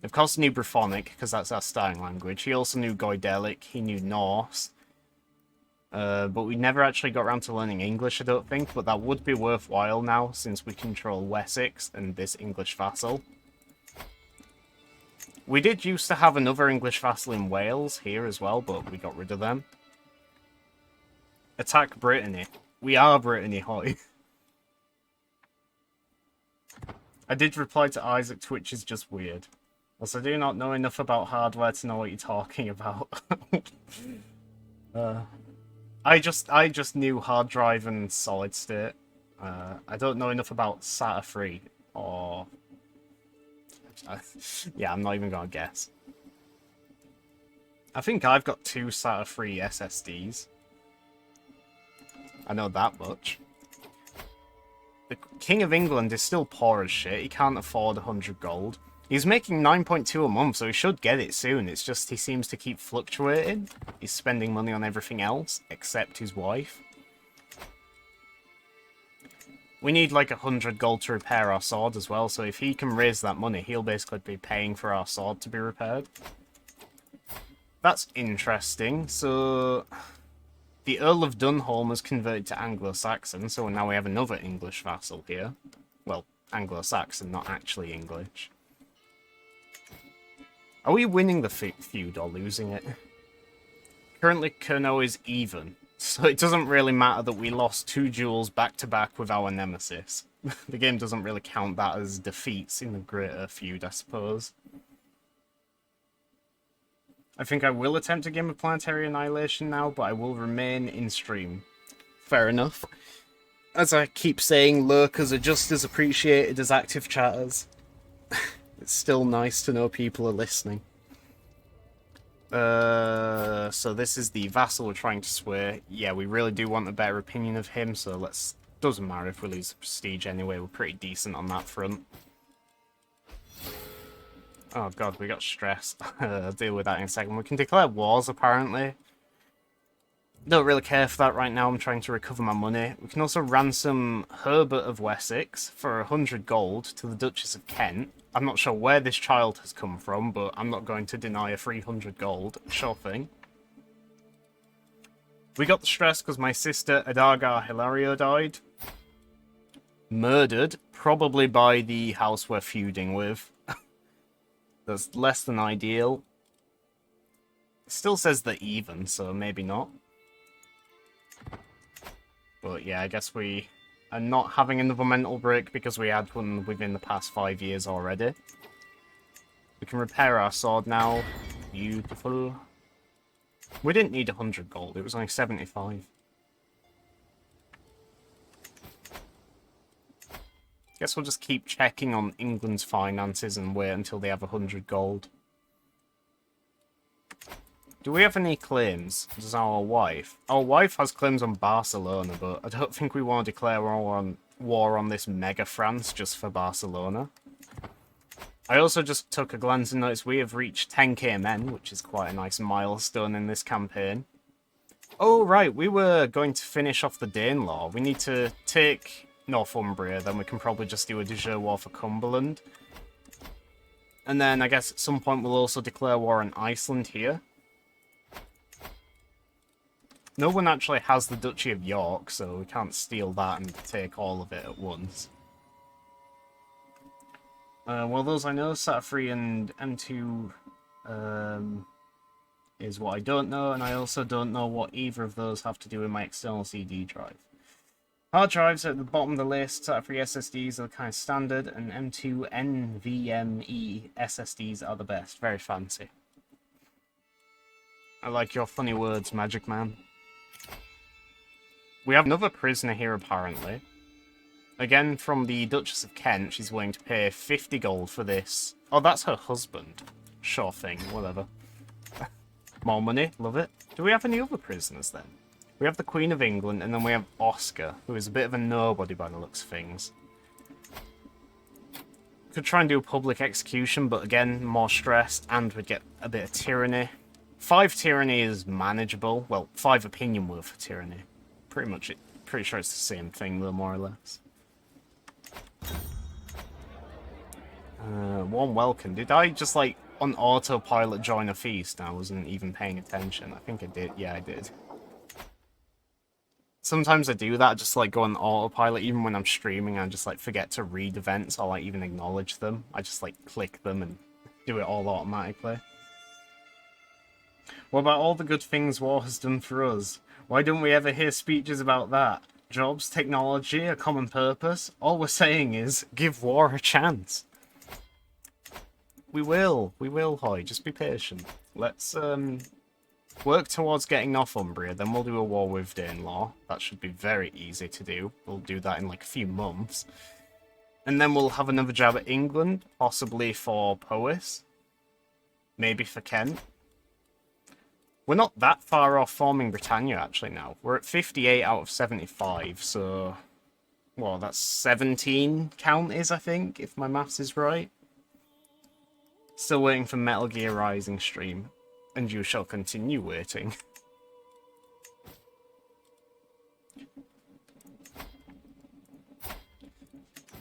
of course, he knew Brythonic, because that's our starting language. He also knew Goidelic. He knew Norse. But we never actually got around to learning English, I don't think. But that would be worthwhile now, since we control Wessex and this English vassal. We did used to have another English vassal in Wales here as well, but we got rid of them. Attack Brittany. We are Brittany, hoy. I did reply to Isaac, Twitch is just weird. Also, I do not know enough about hardware to know what you're talking about. I just knew hard drive and solid state. I don't know enough about SATA 3 or... yeah, I'm not even gonna guess. I think I've got 2 SATA 3 SSDs. I know that much. The King of England is still poor as shit. He can't afford 100 gold. He's making 9.2 a month, so he should get it soon. It's just he seems to keep fluctuating. He's spending money on everything else, except his wife. We need like 100 gold to repair our sword as well, so if he can raise that money, he'll basically be paying for our sword to be repaired. That's interesting. So... the Earl of Dunholm has converted to Anglo-Saxon, so now we have another English vassal here. Well, Anglo-Saxon, not actually English. Are we winning the feud or losing it? Currently, Kerno is even, so it doesn't really matter that we lost 2 duels back-to-back with our nemesis. The game doesn't really count that as defeats in the greater feud, I suppose. I think I will attempt a game of Planetary Annihilation now, but I will remain in stream. Fair enough. As I keep saying, lurkers are just as appreciated as active chatters. It's still nice to know people are listening. So this is the vassal we're trying to sway. Yeah, we really do want a better opinion of him, so let's... doesn't matter if we lose the prestige anyway, we're pretty decent on that front. Oh god, we got stress. I'll deal with that in a second. We can declare wars, apparently. Don't really care for that right now, I'm trying to recover my money. We can also ransom Herbert of Wessex for 100 gold to the Duchess of Kent. I'm not sure where this child has come from, but I'm not going to deny a 300 gold. Sure thing. We got the stress because my sister Adaga Hilario died. Murdered, probably by the house we're feuding with. That's less than ideal. It still says they're even, so maybe not. But yeah, I guess we are not having another mental break because we had one within the past 5 years already. We can repair our sword now. Beautiful. We didn't need 100 gold, it was only 75. Guess we'll just keep checking on England's finances and wait until they have 100 gold. Do we have any claims? Does our wife? Our wife has claims on Barcelona, but I don't think we want to declare war on this mega France just for Barcelona. I also just took a glance and noticed we have reached 10k men, which is quite a nice milestone in this campaign. Oh, right, we were going to finish off the Danelaw. We need to take Northumbria, then we can probably just do a de jure war for Cumberland. And then I guess at some point we'll also declare war on Iceland here. No one actually has the Duchy of York, so we can't steal that and take all of it at once. Well, those I know, SATA3 and M2 is what I don't know, and I also don't know what either of those have to do with my external CD drive. Hard drives are at the bottom of the list. SATA3 SSDs are kind of standard, and M2 NVMe SSDs are the best. Very fancy. I like your funny words, Magic Man. We have another prisoner here, apparently. Again, from the Duchess of Kent, she's willing to pay 50 gold for this. Oh, that's her husband. Sure thing, whatever. More money, love it. Do we have any other prisoners, then? We have the Queen of England, and then we have Oscar, who is a bit of a nobody by the looks of things. Could try and do a public execution, but again, more stress, and we'd get a bit of tyranny. 5 tyranny is manageable. Well, 5 opinion worth for tyranny. Pretty sure it's the same thing, though, more or less. Warm welcome. Did I just, like, on autopilot join a feast? I wasn't even paying attention. I think I did. Yeah, I did. Sometimes I do that, just, like, go on autopilot. Even when I'm streaming, I just, like, forget to read events or, like, even acknowledge them. I just, like, click them and do it all automatically. What about all the good things war has done for us? Why don't we ever hear speeches about that? Jobs, technology, a common purpose? All we're saying is, give war a chance. We will, Hoy. Just be patient. Let's, work towards getting Northumbria, then we'll do a war with Danelaw. That should be very easy to do. We'll do that in, like, a few months. And then we'll have another jab at England, possibly for Powys. Maybe for Kent. We're not that far off forming Britannia, actually, now. We're at 58 out of 75, so... Well, that's 17 counties, I think, if my maths is right. Still waiting for Metal Gear Rising stream. And you shall continue waiting.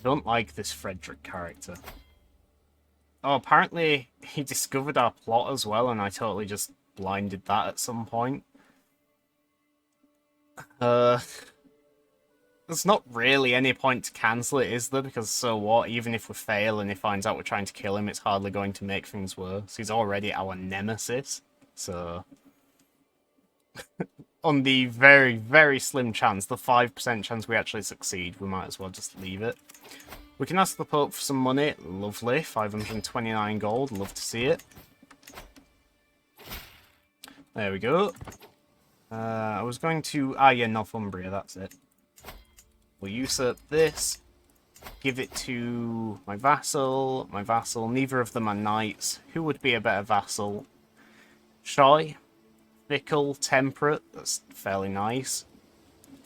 Don't like this Frederick character. Oh, apparently he discovered our plot as well, and I totally just blinded that at some point. There's not really any point to cancel it, is there? Because so what? Even if we fail and he finds out we're trying to kill him, it's hardly going to make things worse. He's already our nemesis, so... On the very, very slim chance, the 5% chance we actually succeed, we might as well just leave it. We can ask the Pope for some money. Lovely. 529 gold. Love to see it. There we go. I was going to... Ah, yeah, Northumbria, that's it. We'll usurp this. Give it to my vassal. My vassal. Neither of them are knights. Who would be a better vassal? Shy. Fickle. Temperate. That's fairly nice.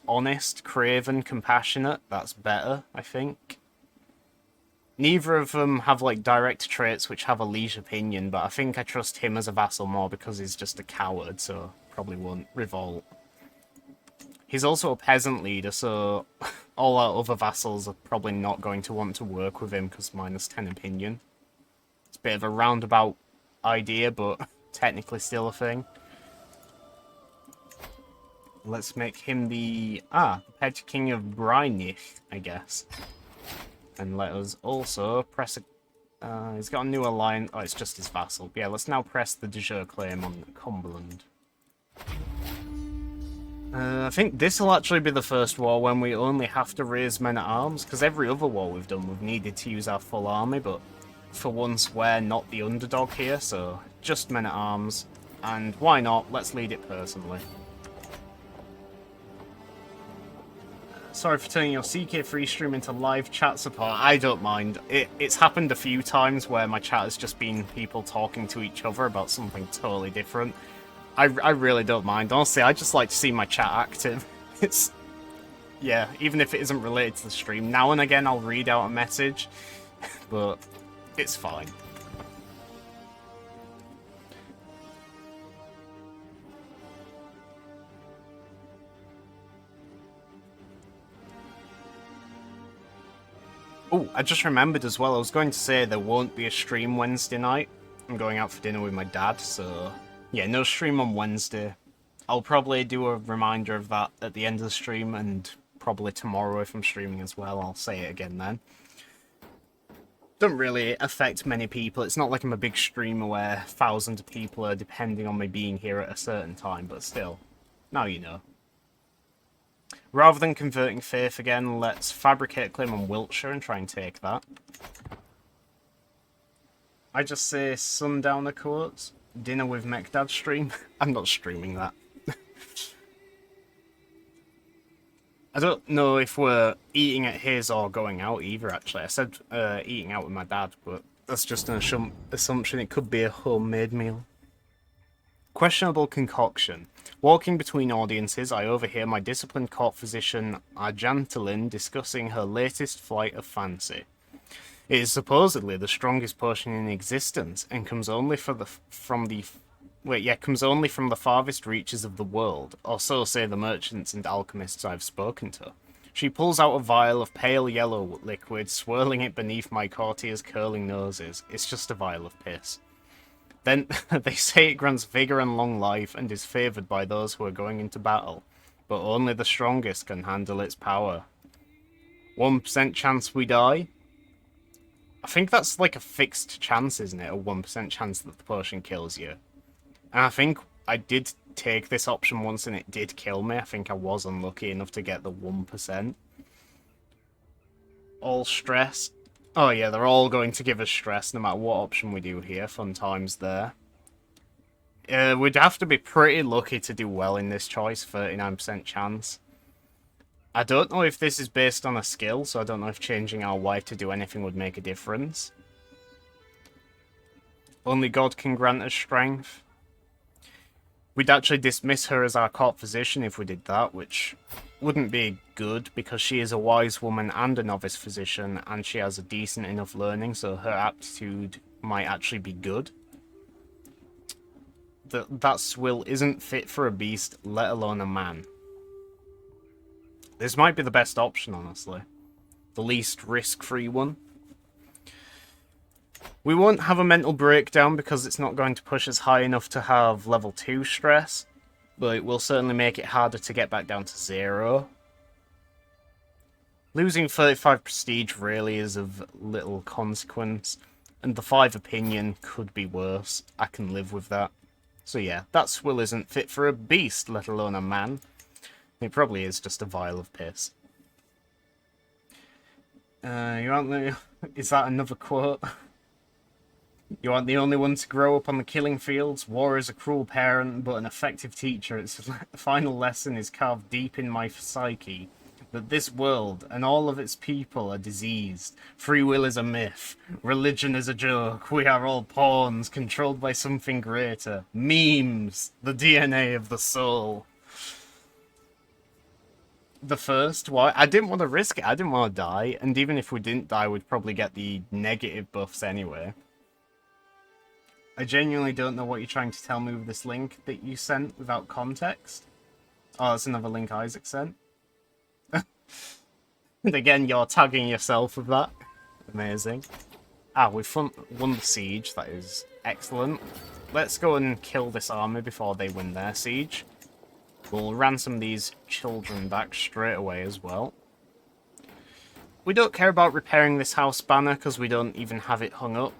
Honest. Craven. Compassionate. That's better, I think. Neither of them have, like, direct traits which have a liege opinion, but I think I trust him as a vassal more because he's just a coward, so probably won't revolt. He's also a peasant leader, so all our other vassals are probably not going to want to work with him because -10 opinion. It's a bit of a roundabout idea, but technically still a thing. Let's make him the Pet King of Brynich, I guess. And let us also press a... he's got a new alliance. Oh, it's just his vassal. Yeah, let's now press the de jure claim on Cumberland. I think this will actually be the first war when we only have to raise men-at-arms, because every other war we've done, we've needed to use our full army, but for once we're not the underdog here, so just men-at-arms. And why not? Let's lead it personally. Sorry for turning your CK3 stream into live chat support. I don't mind. It's happened a few times where my chat has just been people talking to each other about something totally different. I really don't mind. Honestly, I just like to see my chat active. It's... yeah, even if it isn't related to the stream. Now and again I'll read out a message, but it's fine. Oh, I just remembered as well, I was going to say there won't be a stream Wednesday night. I'm going out for dinner with my dad, so... yeah, no stream on Wednesday. I'll probably do a reminder of that at the end of the stream, and probably tomorrow if I'm streaming as well, I'll say it again then. Doesn't really affect many people. It's not like I'm a big streamer where thousands of people are depending on me being here at a certain time, but still, now you know. Rather than converting faith again, let's fabricate a claim on Wiltshire and try and take that. I just say sundowner quotes. Dinner with Mecdad stream. I'm not streaming that. I don't know if we're eating at his or going out either, actually. I said eating out with my dad, but that's just an assumption. It could be a homemade meal. Questionable concoction. Walking between audiences, I overhear my disciplined court physician Argentylin discussing her latest flight of fancy. It is supposedly the strongest potion in existence, and comes only from the farthest reaches of the world, or so say the merchants and alchemists I've spoken to. She pulls out a vial of pale yellow liquid, swirling it beneath my courtiers' curling noses. It's just a vial of piss. Then they say it grants vigor and long life, and is favoured by those who are going into battle, but only the strongest can handle its power. 1% chance we die? I think that's like a fixed chance, isn't it? A 1% chance that the potion kills you. And I think I did take this option once and it did kill me. I think I was unlucky enough to get the 1%. All stress. Oh yeah, they're all going to give us stress no matter what option we do here. Fun times there. We'd have to be pretty lucky to do well in this choice. 39% chance. I don't know if this is based on a skill, so I don't know if changing our wife to do anything would make a difference. Only God can grant us strength. We'd actually dismiss her as our court physician if we did that, which wouldn't be good, because she is a wise woman and a novice physician, and she has a decent enough learning, so her aptitude might actually be good. That swill isn't fit for a beast, let alone a man. This might be the best option, honestly. The least risk-free one. We won't have a mental breakdown because it's not going to push us high enough to have level 2 stress, but it will certainly make it harder to get back down to 0. Losing 35 prestige really is of little consequence, and the 5 opinion could be worse. I can live with that. So yeah, that swill isn't fit for a beast, let alone a man. It probably is just a vial of piss. You aren't the... Is that another quote? You aren't the only one to grow up on the killing fields. War is a cruel parent, but an effective teacher. Its final lesson is carved deep in my psyche. That this world and all of its people are diseased. Free will is a myth. Religion is a joke. We are all pawns, controlled by something greater. Memes. The DNA of the soul. The first, why? I didn't want to risk it. I didn't want to die. And even if we didn't die, we'd probably get the negative buffs anyway. I genuinely don't know what you're trying to tell me with this link that you sent without context. Oh, that's another link Isaac sent. And again, you're tagging yourself with that. Amazing. Ah, we've won the siege. That is excellent. Let's go and kill this army before they win their siege. We'll ransom these children back straight away as well. We don't care about repairing this house banner because we don't even have it hung up.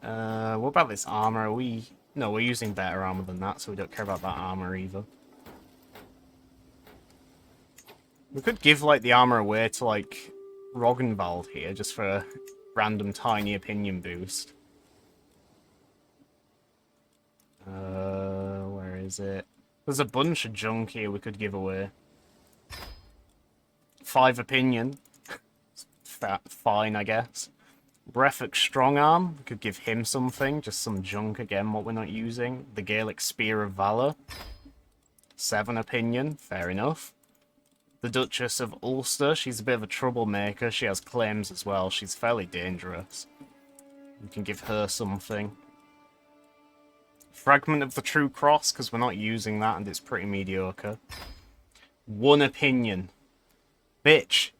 What about this armor? No, we're using better armor than that, so we don't care about that armor either. We could give, like, the armor away to, like, Roggenwald here, just for a random tiny opinion boost. Where is it? There's a bunch of junk here we could give away. 5 opinion. Fine, I guess. Breffic Strongarm, we could give him something, just some junk again, what we're not using. The Gaelic Spear of Valor. 7 opinion, fair enough. The Duchess of Ulster, she's a bit of a troublemaker, she has claims as well, she's fairly dangerous. We can give her something. Fragment of the True Cross, because we're not using that and it's pretty mediocre. 1 opinion. Bitch.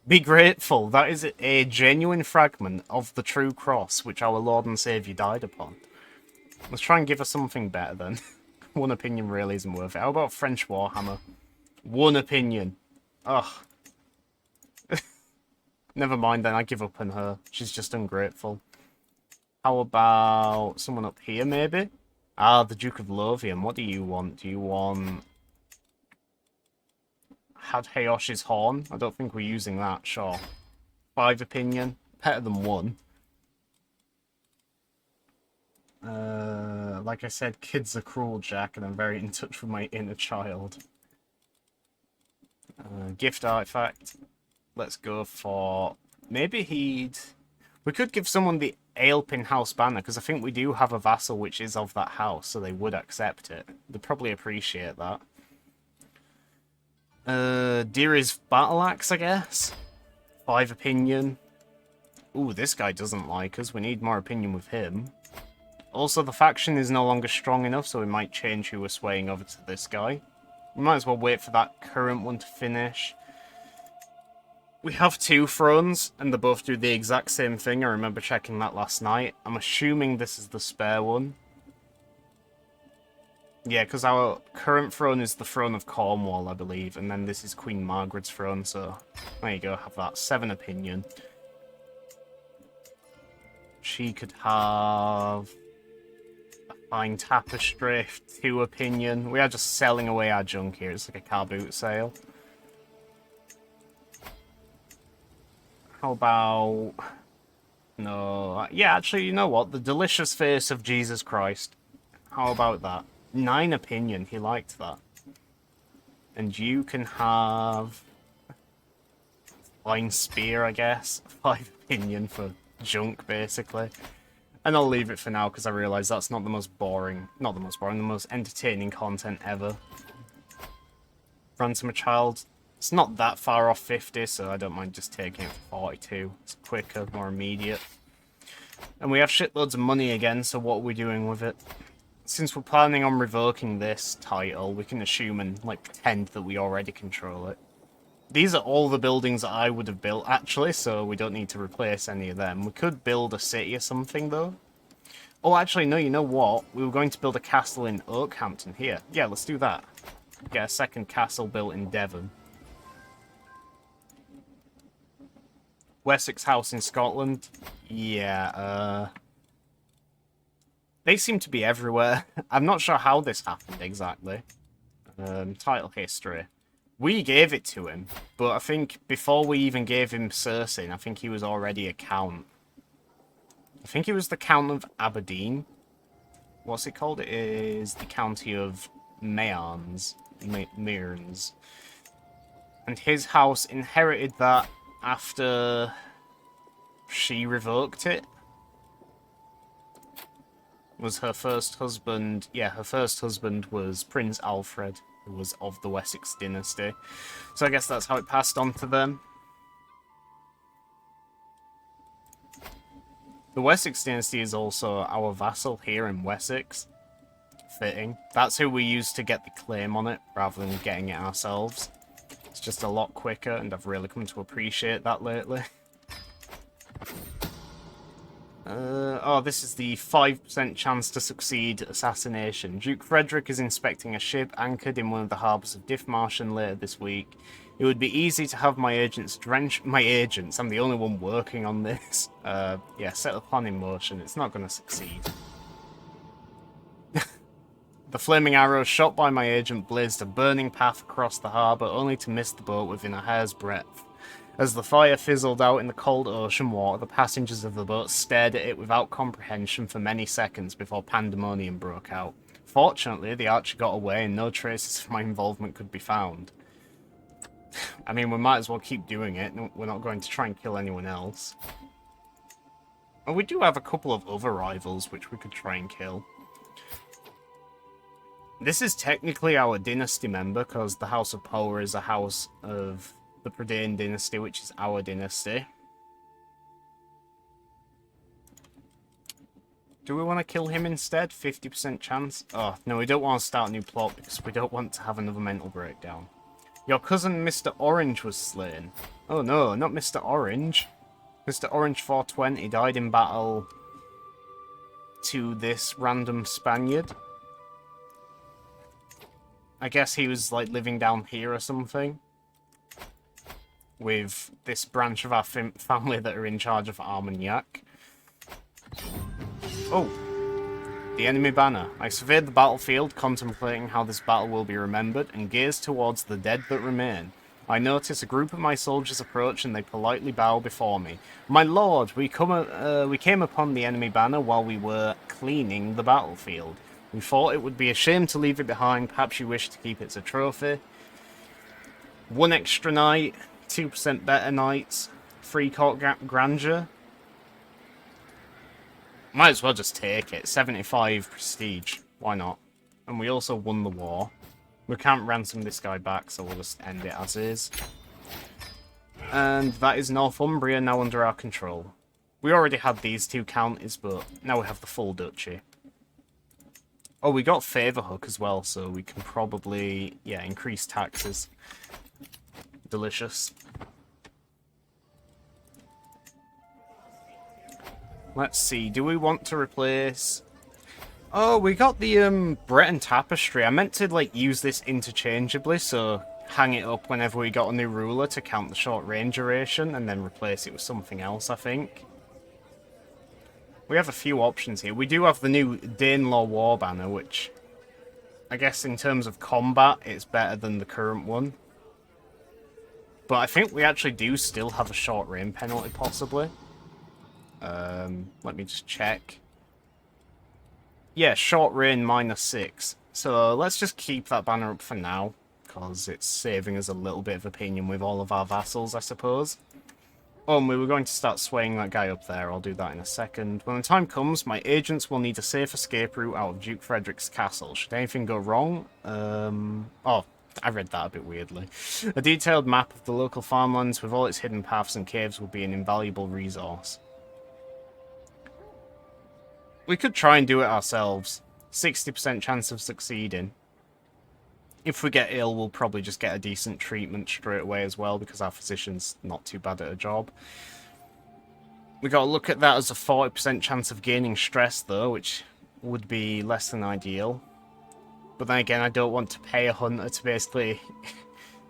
Be grateful. That is a genuine fragment of the True Cross, which our Lord and Saviour died upon. Let's try and give her something better then. 1 opinion really isn't worth it. How about French Warhammer? 1 opinion. Ugh. Never mind then, I give up on her. She's just ungrateful. How about someone up here, maybe? Ah, the Duke of Lothian. What do you want? Do you want... Hadhayoshi's Horn? I don't think we're using that, sure. 5 opinion. Better than 1. Like I said, kids are cruel, Jack, and I'm very in touch with my inner child. Gift artifact. Let's go for... Maybe he'd... We could give someone the Aelpin House banner, because I think we do have a vassal which is of that house, so they would accept it. They'd probably appreciate that. Deary's Battle Axe, I guess. 5 opinion. Ooh, this guy doesn't like us. We need more opinion with him. Also, the faction is no longer strong enough, so we might change who we're swaying over to this guy. We might as well wait for that current one to finish. We have 2 thrones, and they both do the exact same thing. I remember checking that last night. I'm assuming this is the spare one. Yeah, because our current throne is the throne of Cornwall, I believe, and then this is Queen Margaret's throne, so there you go, have that. 7 opinion. She could have a fine tapestry, 2 opinion. We are just selling away our junk here, it's like a car boot sale. How about... No, yeah, actually, you know what? The delicious face of Jesus Christ. How about that? 9 opinion, he liked that. And you can have... Fine spear, I guess. 5 opinion for junk, basically. And I'll leave it for now, because I realise that's not the most boring... Not the most boring, the most entertaining content ever. Ransom a child. It's not that far off 50, so I don't mind just taking it for 42. It's quicker, more immediate. And we have shitloads of money again, so what are we doing with it? Since we're planning on revoking this title, we can assume and, like, pretend that we already control it. These are all the buildings that I would have built, actually, so we don't need to replace any of them. We could build a city or something, though. Oh, actually, no, you know what? We were going to build a castle in Oakhampton here. Yeah, let's do that. Get a second castle built in Devon. Wessex House in Scotland. Yeah, they seem to be everywhere. I'm not sure how this happened exactly. Title history. We gave it to him, but I think before we even gave him Cersei, I think he was already a count. I think he was the Count of Aberdeen. What's it called? It is the County of Mearns. Mearns. And his house inherited that after she revoked it. Was her first husband... Yeah, her first husband was Prince Alfred, who was of the Wessex dynasty. So I guess that's how it passed on to them. The Wessex dynasty is also our vassal here in Wessex. fitting. That's who we use to get the claim on it, rather than getting it ourselves. It's just a lot quicker, and I've really come to appreciate that lately. Oh, this is the 5% chance to succeed assassination. Duke Frederick is inspecting a ship anchored in one of the harbours of Diffmartion later this week. It would be easy to have my agents drench... My agents? I'm the only one working on this. Yeah, set the plan in motion. It's not going to succeed. The flaming arrow shot by my agent blazed a burning path across the harbour, only to miss the boat within a hair's breadth. As the fire fizzled out in the cold ocean water, the passengers of the boat stared at it without comprehension for many seconds before pandemonium broke out. Fortunately, the archer got away and no traces of my involvement could be found. I mean, we might as well keep doing it. We're not going to try and kill anyone else. And we do have a couple of other rivals which we could try and kill. This is technically our dynasty member, because the House of Power is a house of the Prydain dynasty, which is our dynasty. Do we want to kill him instead? 50% chance? Oh, no, we don't want to start a new plot because we don't want to have another mental breakdown. Your cousin Mr. Orange was slain. Oh no, not Mr. Orange. Mr. Orange 420 died in battle to this random Spaniard. I guess he was like living down here or something. With this branch of our family that are in charge of Armagnac. Oh, the enemy banner. I surveyed the battlefield, contemplating how this battle will be remembered, and gazed towards the dead that remain. I notice a group of my soldiers approach, and they politely bow before me. My lord, we came upon the enemy banner while we were cleaning the battlefield. We thought it would be a shame to leave it behind. Perhaps you wish to keep it as a trophy. 1 extra night. 2% better nights, 3 court grandeur. Might as well just take it. 75 prestige. Why not? And we also won the war. We can't ransom this guy back, so we'll just end it as is. And that is Northumbria now under our control. We already had these 2 counties, but now we have the full duchy. Oh, we got Favour Hook as well, so we can probably, yeah, increase taxes. Delicious. Let's see, do we want to replace... Oh, we got the Breton Tapestry. I meant to like use this interchangeably, so hang it up whenever we got a new ruler to count the short range duration, and then replace it with something else, I think. We have a few options here. We do have the new Danelaw War Banner, which I guess in terms of combat, it's better than the current one. But I think we actually do still have a short range penalty, possibly. Let me just check. Yeah, short range -6. So let's just keep that banner up for now, because it's saving us a little bit of opinion with all of our vassals, I suppose. Oh, and we were going to start swaying that guy up there. I'll do that in a second. When the time comes, my agents will need a safe escape route out of Duke Frederick's castle. Should anything go wrong? Oh, I read that a bit weirdly. A detailed map of the local farmlands with all its hidden paths and caves will be an invaluable resource. We could try and do it ourselves. 60% chance of succeeding. If we get ill, we'll probably just get a decent treatment straight away as well, because our physician's not too bad at a job. We got to look at that as a 40% chance of gaining stress, though, which would be less than ideal. But then again, I don't want to pay a hunter to basically...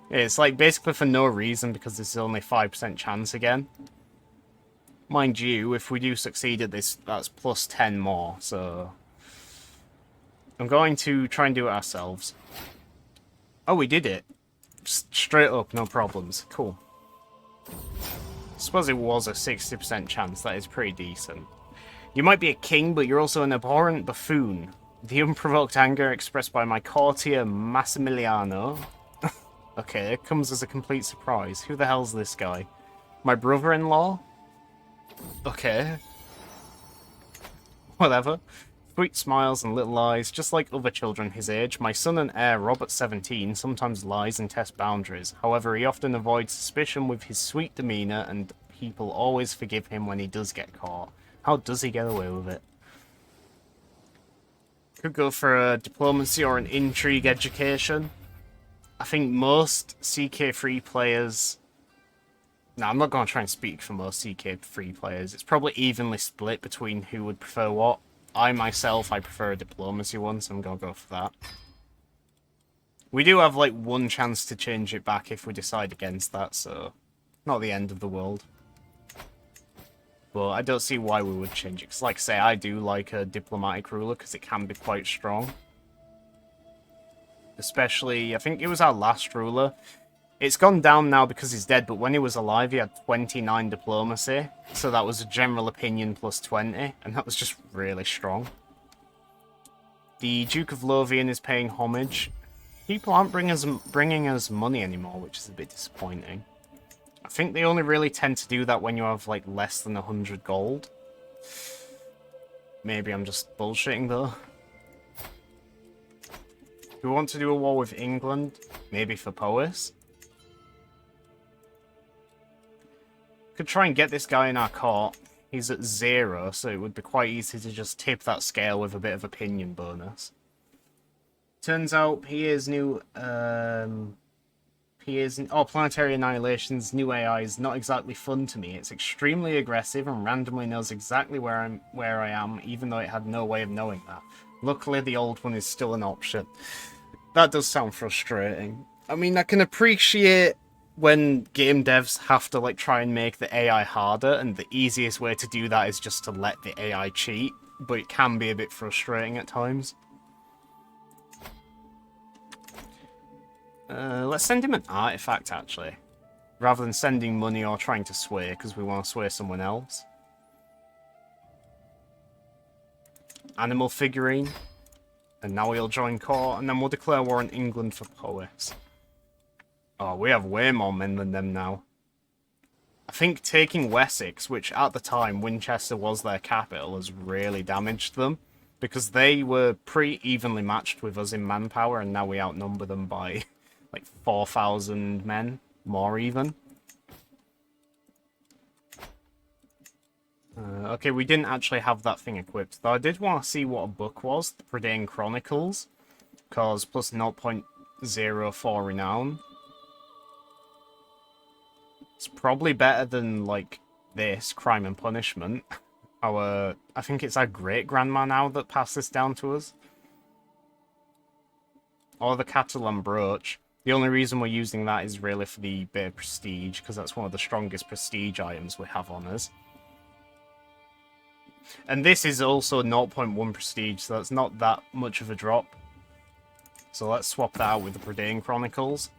It's like basically for no reason, because this is only 5% chance again. Mind you, if we do succeed at this, that's plus 10 more, so... I'm going to try and do it ourselves. Oh, we did it. Just straight up, no problems. Cool. Suppose it was a 60% chance. That is pretty decent. You might be a king, but you're also an abhorrent buffoon. The unprovoked anger expressed by my courtier Massimiliano. Okay, it comes as a complete surprise. Who the hell's this guy? My brother-in-law? Okay. Whatever. Sweet smiles and little eyes, just like other children his age. My son and heir, Robert 17, sometimes lies and tests boundaries. However, he often avoids suspicion with his sweet demeanour, and people always forgive him when he does get caught. How does he get away with it? Could go for a diplomacy or an intrigue education. I think most CK3 players... No, I'm not going to try and speak for most CK3 players. It's probably evenly split between who would prefer what. I prefer a diplomacy one, so I'm going to go for that. We do have, like, one chance to change it back if we decide against that, so... Not the end of the world. But I don't see why we would change it. Because, like I say, I do like a diplomatic ruler, because it can be quite strong. Especially, I think it was our last ruler. It's gone down now because he's dead, but when he was alive, he had 29 diplomacy. So that was a general opinion plus 20, and that was just really strong. The Duke of Lothian is paying homage. People aren't bringing us money anymore, which is a bit disappointing. I think they only really tend to do that when you have, like, less than 100 gold. Maybe I'm just bullshitting, though. Do we want to do a war with England? Maybe for Powys? Could try and get this guy in our court. He's at 0, so it would be quite easy to just tip that scale with a bit of opinion bonus. Turns out PA's new, Planetary Annihilation's new AI is not exactly fun to me. It's extremely aggressive and randomly knows exactly where I am, even though it had no way of knowing that. Luckily, the old one is still an option. That does sound frustrating. I mean, I can appreciate when game devs have to, like, try and make the AI harder, and the easiest way to do that is just to let the AI cheat, but it can be a bit frustrating at times. Let's send him an artifact, actually. Rather than sending money or trying to sway, because we want to sway someone else. Animal figurine. And now we'll join court, and then we'll declare war on England for Powys. Oh, we have way more men than them now. I think taking Wessex, which at the time Winchester was their capital, has really damaged them. Because they were pretty evenly matched with us in manpower, and now we outnumber them by like 4,000 men, more even. Okay, we didn't actually have that thing equipped, though I did want to see what a book was, the Prydain Chronicles, because plus 0.04 renown. It's probably better than, like, this, Crime and Punishment. I think it's our great-grandma now that passed this down to us. Or the Catalan Brooch. The only reason we're using that is really for the bit of prestige, because that's one of the strongest prestige items we have on us. And this is also 0.1 prestige, so that's not that much of a drop. So let's swap that out with the Prydain Chronicles.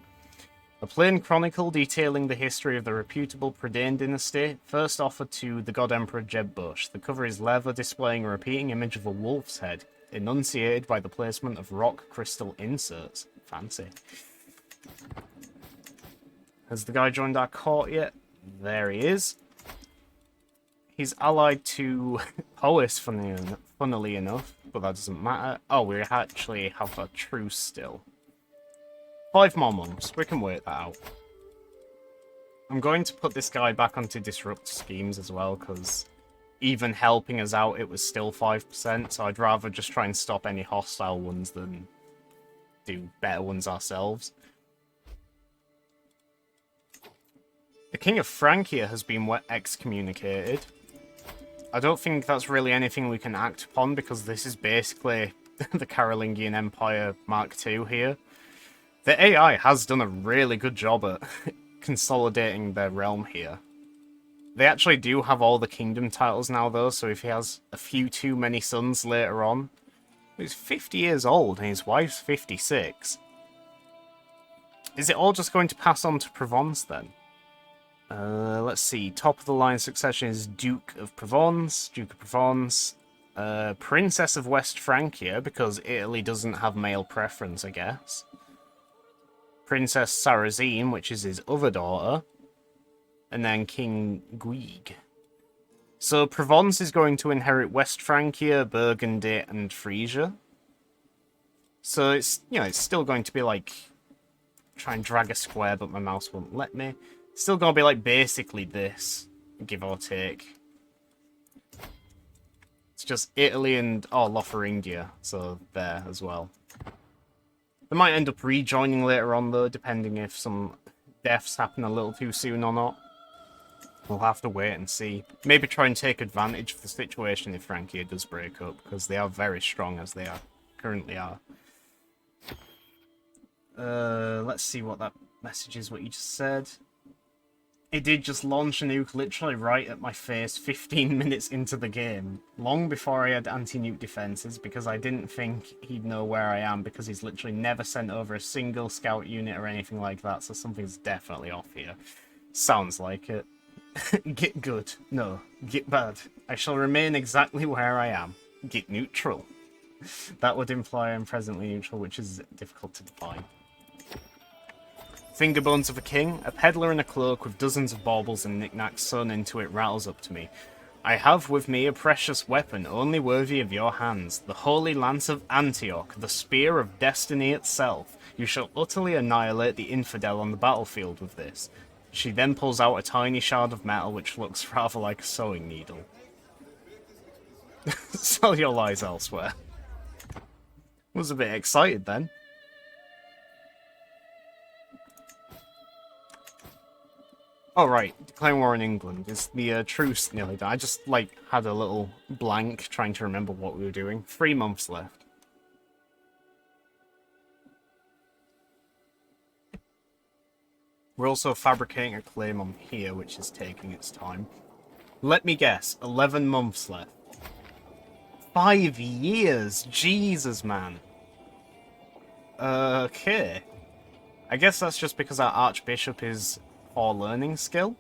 A plain chronicle detailing the history of the reputable Prydain dynasty, first offered to the God Emperor Jeb Bush. The cover is leather, displaying a repeating image of a wolf's head, enunciated by the placement of rock crystal inserts. Fancy. Has the guy joined our court yet? There he is. He's allied to Powys, funnily enough, but that doesn't matter. Oh, we actually have a truce still. 5 more months. We can work that out. I'm going to put this guy back onto disrupt schemes as well, because even helping us out, it was still 5%, so I'd rather just try and stop any hostile ones than do better ones ourselves. The King of Francia has been excommunicated. I don't think that's really anything we can act upon, because this is basically the Carolingian Empire Mark II here. The AI has done a really good job at consolidating their realm here. They actually do have all the kingdom titles now, though, so if he has a few too many sons later on... He's 50 years old, and his wife's 56. Is it all just going to pass on to Provence, then? Let's see. Top of the line succession is Duke of Provence, Princess of West Francia, because Italy doesn't have male preference, I guess. Princess Sarrazine, which is his other daughter, and then King Guig. So Provence is going to inherit West Francia, Burgundy, and Frisia. So it's, you know, it's still going to be like, try and drag a square, but my mouse won't let me. It's still going to be like basically this, give or take. It's just Italy and, oh, Lotharingia, so there as well. They might end up rejoining later on, though, depending if some deaths happen a little too soon or not. We'll have to wait and see. Maybe try and take advantage of the situation if Francia does break up, because they are very strong as they currently are. Let's see what that message is, what you just said. It did just launch a nuke literally right at my face 15 minutes into the game. Long before I had anti-nuke defenses, because I didn't think he'd know where I am, because he's literally never sent over a single scout unit or anything like that, so something's definitely off here. Sounds like it. Get good. No. Get bad. I shall remain exactly where I am. Get neutral. That would imply I'm presently neutral, which is difficult to define. Fingerbones of a king, a peddler in a cloak with dozens of baubles and knickknacks sewn into it rattles up to me. I have with me a precious weapon only worthy of your hands, the holy lance of Antioch, the spear of destiny itself. You shall utterly annihilate the infidel on the battlefield with this. She then pulls out a tiny shard of metal which looks rather like a sewing needle. Sell your lies elsewhere. Was a bit excited then. Oh right, declaring war in England. Is the truce nearly done? I just, had a little blank trying to remember what we were doing. 3 months left. We're also fabricating a claim on here, which is taking its time. Let me guess, 11 months left. 5 years! Jesus, man. Okay. I guess that's just because our Archbishop is for learning skill.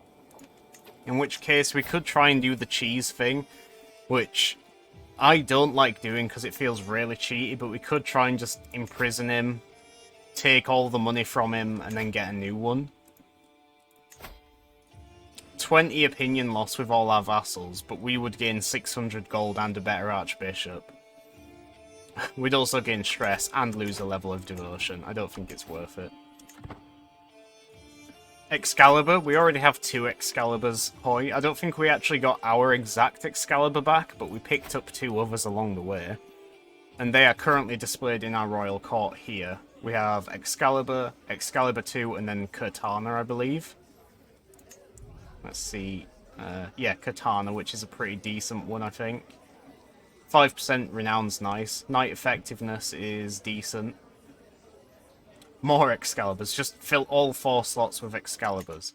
In which case, we could try and do the cheese thing, which I don't like doing because it feels really cheaty, but we could try and just imprison him, take all the money from him, and then get a new one. 20 opinion loss with all our vassals, but we would gain 600 gold and a better Archbishop. We'd also gain stress and lose a level of devotion. I don't think it's worth it. Excalibur, we already have 2 Excaliburs. Hoi. I don't think we actually got our exact Excalibur back, but we picked up 2 others along the way. And they are currently displayed in our royal court here. We have Excalibur, Excalibur 2, and then Katana, I believe. Let's see. Yeah, Katana, which is a pretty decent one, I think. 5% renown's nice. Knight effectiveness is decent. More Excaliburs. Just fill all 4 slots with Excaliburs.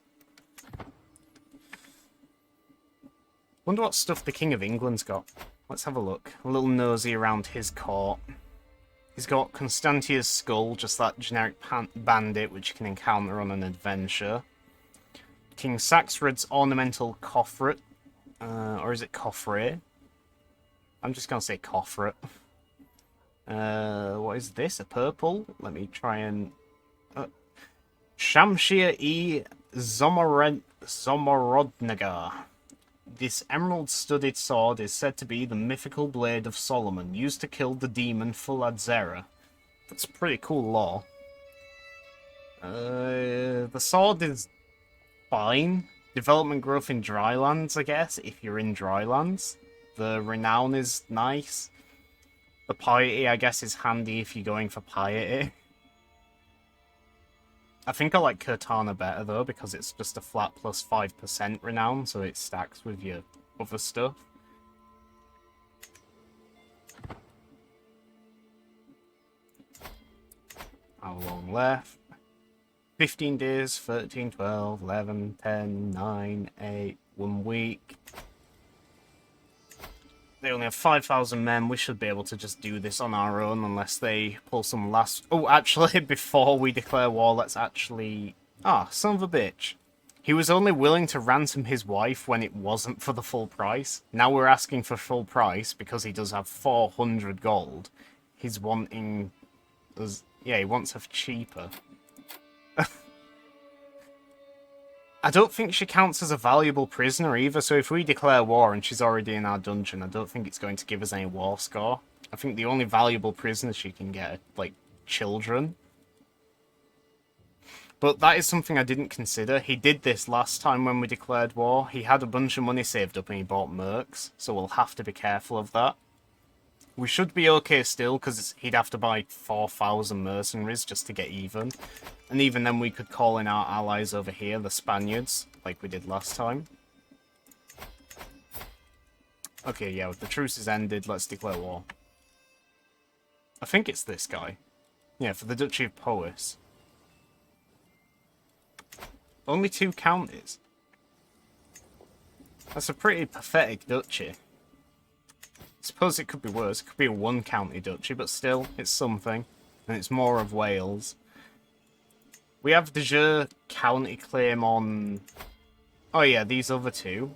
Wonder what stuff the King of England's got. Let's have a look. A little nosy around his court. He's got Constantia's skull, just that generic bandit which you can encounter on an adventure. King Saxred's ornamental coffret. Or is it coffret? I'm just going to say coffret. What is this? A purple? Let me try and... Shamshir-e Zomorodnagar. This emerald-studded sword is said to be the mythical blade of Solomon, used to kill the demon Fuladzera. That's a pretty cool lore. The sword is fine. Development growth in drylands, I guess, if you're in drylands. The renown is nice. The piety, I guess, is handy if you're going for piety. I think I like Katana better, though, because it's just a flat plus 5% renown, so it stacks with your other stuff. How long left? 15 days, 13, 12, 11, 10, 9, 8, 1 week. They only have 5,000 men. We should be able to just do this on our own unless they pull some last... Oh, actually, before we declare war, let's actually... Ah, son of a bitch. He was only willing to ransom his wife when it wasn't for the full price. Now we're asking for full price because he does have 400 gold. He's wanting... Yeah, he wants her cheaper. I don't think she counts as a valuable prisoner either, so if we declare war and she's already in our dungeon, I don't think it's going to give us any war score. I think the only valuable prisoners she can get are, like, children. But that is something I didn't consider. He did this last time when we declared war. He had a bunch of money saved up and he bought mercs, so we'll have to be careful of that. We should be okay still, because he'd have to buy 4,000 mercenaries just to get even. And even then we could call in our allies over here, the Spaniards, like we did last time. Okay, yeah, the truce is ended, let's declare war. I think it's this guy. Yeah, for the Duchy of Powys. Only 2 counties. That's a pretty pathetic duchy. I suppose it could be worse. It could be a 1-county duchy, but still, it's something. And it's more of Wales. We have de jure county claim on... Oh yeah, these other 2.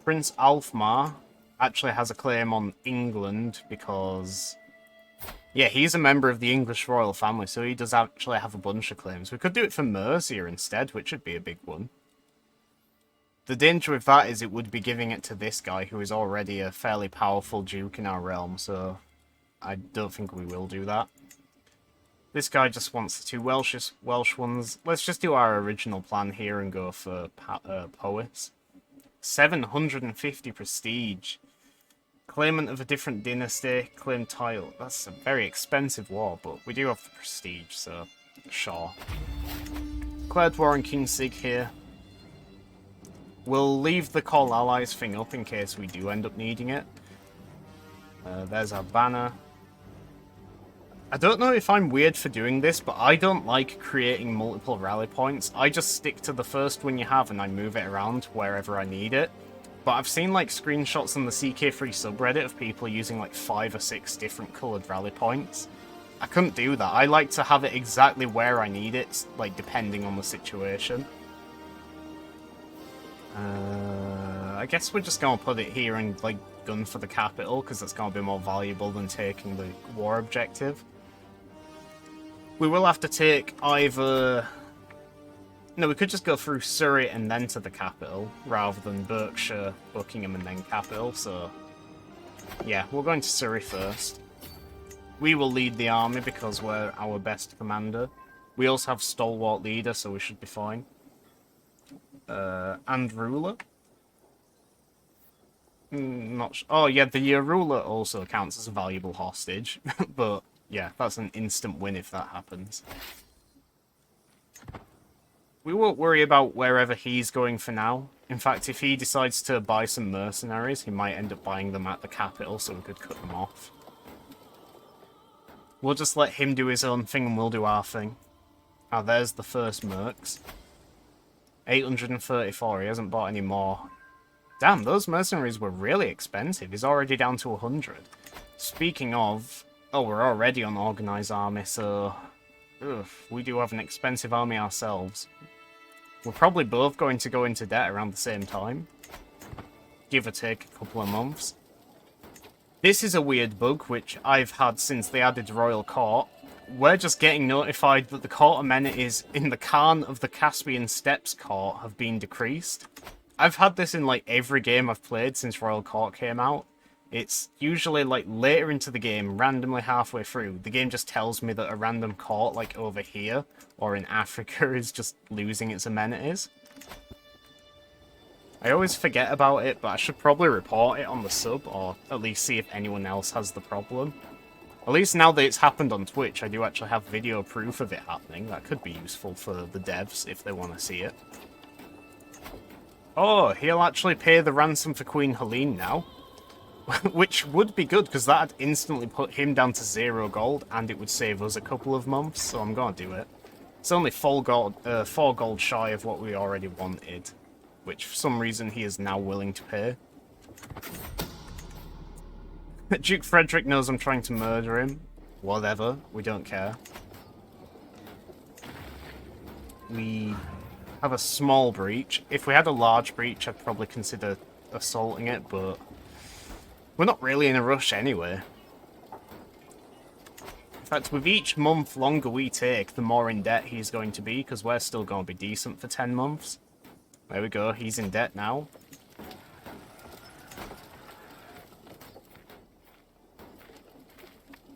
Prince Alfmar actually has a claim on England because... Yeah, he's a member of the English royal family, so he does actually have a bunch of claims. We could do it for Mercia instead, which would be a big one. The danger with that is it would be giving it to this guy, who is already a fairly powerful duke in our realm, so I don't think we will do that. This guy just wants the 2 Welsh ones. Let's just do our original plan here and go for Powys. 750 prestige. Claimant of a different dynasty, claim title. That's a very expensive war, but we do have the prestige, so sure. Declared war on King Sig here. We'll leave the call allies thing up in case we do end up needing it. There's our banner. I don't know if I'm weird for doing this, but I don't like creating multiple rally points. I just stick to the first one you have and I move it around wherever I need it. But I've seen like screenshots on the CK3 subreddit of people using like 5 or 6 different coloured rally points. I couldn't do that. I like to have it exactly where I need it, like depending on the situation. I guess we're just going to put it here and like gun for the capital, because that's going to be more valuable than taking the war objective. We will have to take either... No, we could just go through Surrey and then to the capital, rather than Berkshire, Buckingham and then capital, so... Yeah, we're going to Surrey first. We will lead the army because we're our best commander. We also have stalwart leader, so we should be fine. And ruler? Oh yeah, the ruler also counts as a valuable hostage, but yeah, that's an instant win if that happens. We won't worry about wherever he's going for now. In fact, if he decides to buy some mercenaries, he might end up buying them at the capital, so we could cut them off. We'll just let him do his own thing and we'll do our thing. Ah, there's the first mercs. 834, he hasn't bought any more. Damn, those mercenaries were really expensive. He's already down to 100. Speaking of... Oh, we're already on organised army, so... Ugh, we do have an expensive army ourselves. We're probably both going to go into debt around the same time. Give or take a couple of months. This is a weird bug, which I've had since they added Royal Court. We're just getting notified that the court amenities in the Khan of the Caspian Steppes Court have been decreased. I've had this in like every game I've played since Royal Court came out. It's usually like later into the game, randomly halfway through, the game just tells me that a random court like over here or in Africa is just losing its amenities. I always forget about it, but I should probably report it on the sub, or at least see if anyone else has the problem. At least now that it's happened on Twitch, I do actually have video proof of it happening. That could be useful for the devs if they want to see it. Oh, he'll actually pay the ransom for Queen Helene now. Which would be good, because that'd instantly put him down to 0 gold, and it would save us a couple of months, so I'm going to do it. It's only 4 gold shy of what we already wanted, which for some reason he is now willing to pay. Duke Frederick knows I'm trying to murder him. Whatever, we don't care. We have a small breach. If we had a large breach, I'd probably consider assaulting it, but we're not really in a rush anyway. In fact, with each month longer we take, the more in debt he's going to be, because we're still going to be decent for 10 months. There we go, he's in debt now.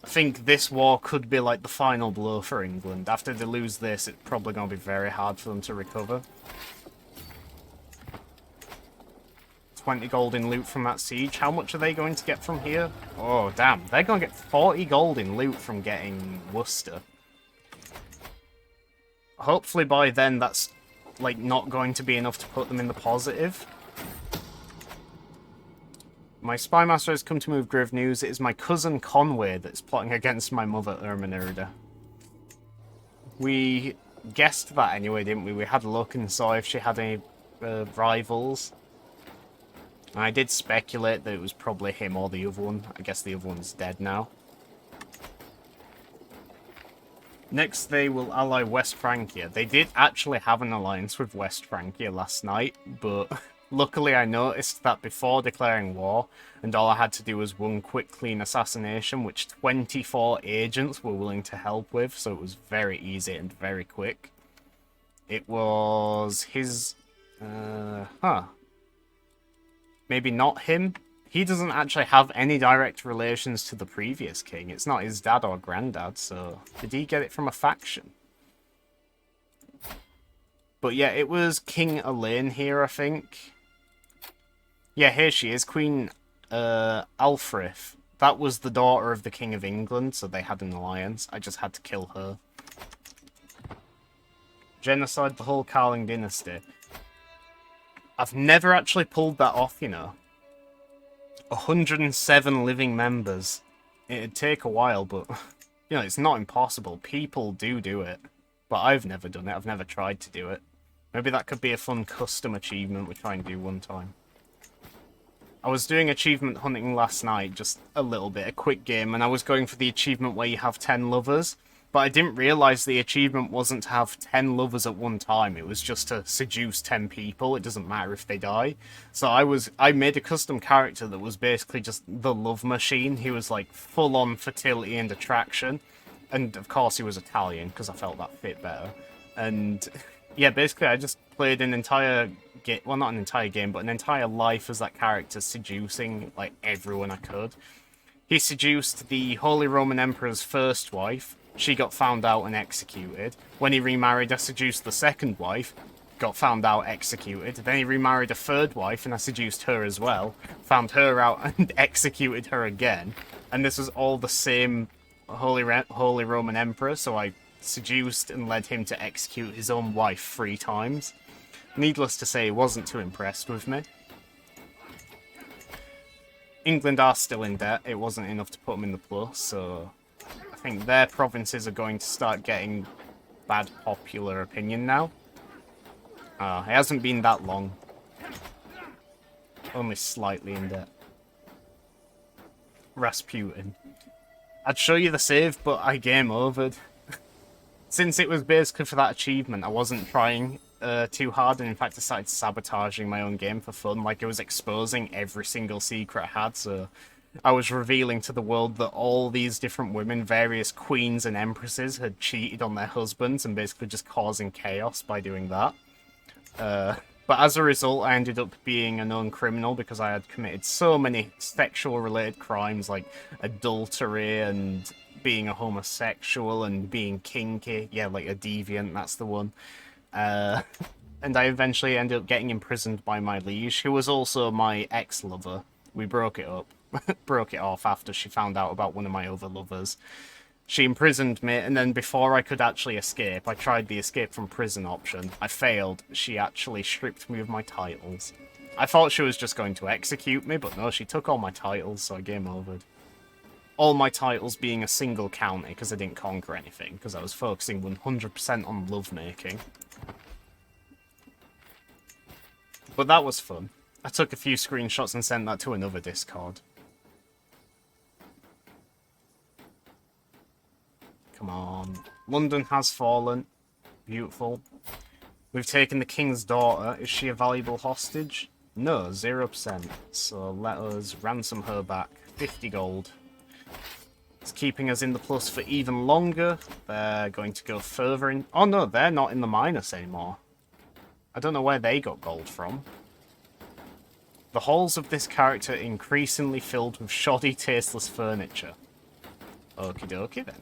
I think this war could be like the final blow for England. After they lose this, it's probably going to be very hard for them to recover. 20 gold in loot from that siege. How much are they going to get from here? Oh, damn. They're going to get 40 gold in loot from getting Worcester. Hopefully by then that's, like, not going to be enough to put them in the positive. My spy master has come to move grave news. It is my cousin Conway that's plotting against my mother, Ermenrida. We guessed that anyway, didn't we? We had a look and saw if she had any rivals. I did speculate that it was probably him or the other one. I guess the other one's dead now. Next, they will ally West Francia. They did actually have an alliance with West Francia last night, but luckily I noticed that before declaring war, and all I had to do was one quick clean assassination, which 24 agents were willing to help with, so it was very easy and very quick. It was his... Maybe not him. He doesn't actually have any direct relations to the previous king. It's not his dad or granddad, so... Did he get it from a faction? But yeah, it was King Elaine here, I think. Yeah, here she is, Queen Alfrith. That was the daughter of the King of England, so they had an alliance. I just had to kill her. Genocide the whole Carling dynasty. I've never actually pulled that off, you know. 107 living members. It'd take a while, but, you know, it's not impossible. People do it. But I've never done it. I've never tried to do it. Maybe that could be a fun custom achievement we try and do one time. I was doing achievement hunting last night, just a little bit, a quick game, and I was going for the achievement where you have 10 lovers. But I didn't realise the achievement wasn't to have 10 lovers at one time. It was just to seduce 10 people. It doesn't matter if they die. So I made a custom character that was basically just the love machine. He was like full-on fertility and attraction. And of course he was Italian, because I felt that fit better. And yeah, basically I just played an entire game, well, not an entire game, but an entire life as that character, seducing like everyone I could. He seduced the Holy Roman Emperor's first wife. She got found out and executed. When he remarried, I seduced the second wife. Got found out, executed. Then he remarried a third wife, and I seduced her as well. Found her out and executed her again. And this was all the same Holy Roman Emperor, so I seduced and led him to execute his own wife 3 times. Needless to say, he wasn't too impressed with me. England are still in debt. It wasn't enough to put them in the plus, so... I think their provinces are going to start getting bad popular opinion now. It hasn't been that long. Only slightly in debt. Rasputin. I'd show you the save, but I game overed. Since it was basically for that achievement, I wasn't trying too hard, and in fact I started sabotaging my own game for fun. Like, it was exposing every single secret I had, so... I was revealing to the world that all these different women, various queens and empresses, had cheated on their husbands and basically just causing chaos by doing that. But as a result, I ended up being a known criminal because I had committed so many sexual-related crimes like adultery and being a homosexual and being kinky. Yeah, like a deviant, that's the one. And I eventually ended up getting imprisoned by my liege, who was also my ex-lover. We broke it up. Broke it off after she found out about one of my other lovers. She imprisoned me, and then before I could actually escape, I tried the escape from prison option. I failed. She actually stripped me of my titles. I thought she was just going to execute me, but no, she took all my titles, so I game overed. All my titles being a single county, because I didn't conquer anything, because I was focusing 100% on lovemaking. But that was fun. I took a few screenshots and sent that to another Discord. Come on. London has fallen. Beautiful. We've taken the king's daughter. Is she a valuable hostage? No, 0%. So let us ransom her back. 50 gold. It's keeping us in the plus for even longer. They're going to go further in... Oh no, they're not in the minus anymore. I don't know where they got gold from. The halls of this character increasingly filled with shoddy, tasteless furniture. Okie dokie then.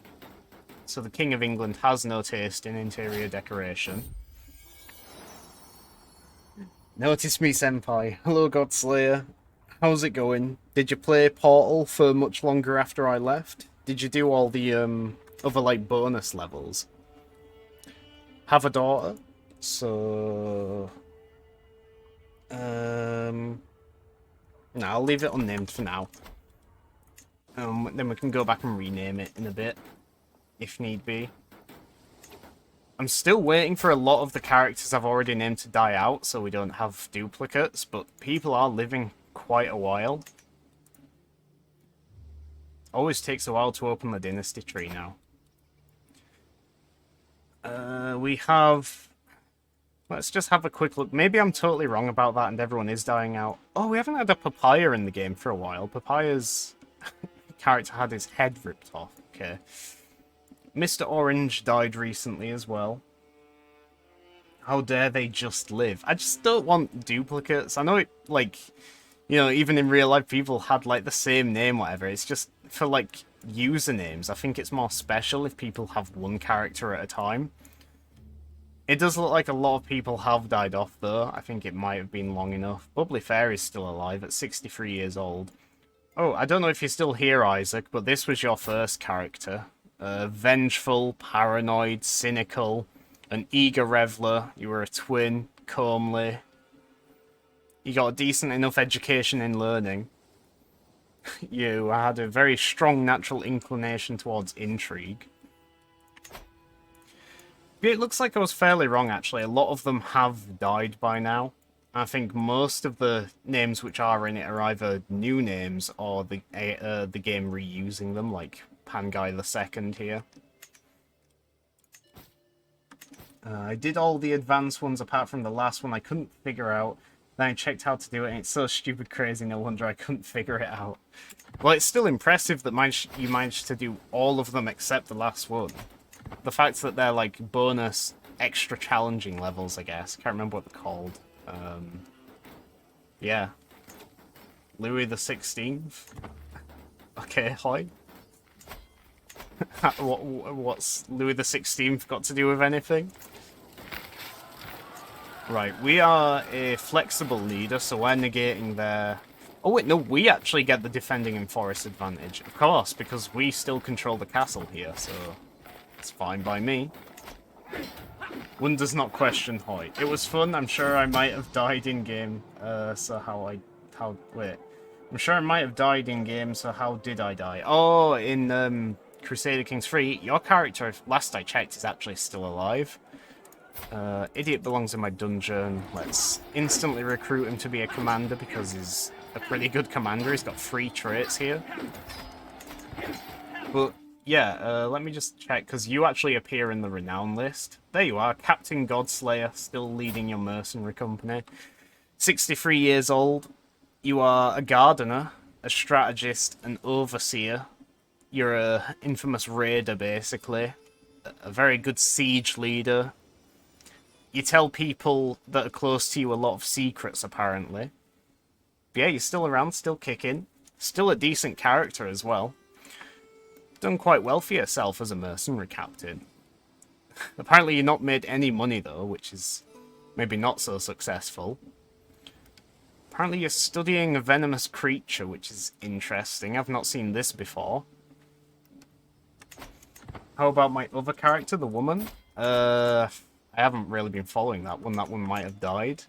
So the King of England has no taste in interior decoration. Notice me, senpai. Hello, Godslayer. How's it going? Did you play Portal for much longer after I left? Did you do all the other like bonus levels? Have a daughter, so no, I'll leave it unnamed for now. Then we can go back and rename it in a bit, if need be. I'm still waiting for a lot of the characters I've already named to die out, so we don't have duplicates, but people are living quite a while. Always takes a while to open the dynasty tree now. We have... Let's just have a quick look. Maybe I'm totally wrong about that and everyone is dying out. Oh, we haven't had a Papaya in the game for a while. Papaya's character had his head ripped off. Okay. Mr. Orange died recently as well. How dare they just live? I just don't want duplicates. I know it, like, you know, even in real life people had, like, the same name, whatever. It's just for, like, usernames. I think it's more special if people have one character at a time. It does look like a lot of people have died off, though. I think it might have been long enough. Bubbly Fairy's still alive at 63 years old. Oh, I don't know if you're still here, Isaac, but this was your first character. Vengeful, paranoid, cynical, an eager reveler. You were a twin, comely. You got a decent enough education in learning. You had a very strong natural inclination towards intrigue. It looks like I was fairly wrong, actually. A lot of them have died by now. I think most of the names which are in it are either new names or the game reusing them, like Pangai II here. I did all the advanced ones apart from the last one I couldn't figure out. Then I checked how to do it and it's so stupid crazy, no wonder I couldn't figure it out. Well, it's still impressive that you managed to do all of them except the last one. The fact that they're like bonus extra challenging levels, I guess. Can't remember what they're called. Yeah. Louis the 16th. Okay, hi. What's Louis the 16th got to do with anything? Right, we are a flexible leader, so we're negating their... Oh wait, no, we actually get the defending and forest advantage. Of course, because we still control the castle here, so it's fine by me. One does not question Hoy. It was fun, I'm sure I might have died in-game, wait. I'm sure I might have died in-game, so how did I die? Oh, in, Crusader Kings 3, your character, last I checked, is actually still alive. Idiot belongs in my dungeon. Let's instantly recruit him to be a commander because he's a pretty good commander. He's got 3 traits here. But, yeah, let me just check, because you actually appear in the renown list. There you are, Captain Godslayer, still leading your mercenary company. 63 years old. You are a gardener, a strategist, an overseer. You're a infamous raider, basically. A very good siege leader. You tell people that are close to you a lot of secrets, apparently. But yeah, you're still around, still kicking. Still a decent character as well. Done quite well for yourself as a mercenary captain. Apparently you've not made any money, though, which is maybe not so successful. Apparently you're studying a venomous creature, which is interesting. I've not seen this before. How about my other character, the woman? I haven't really been following that one. That one might have died.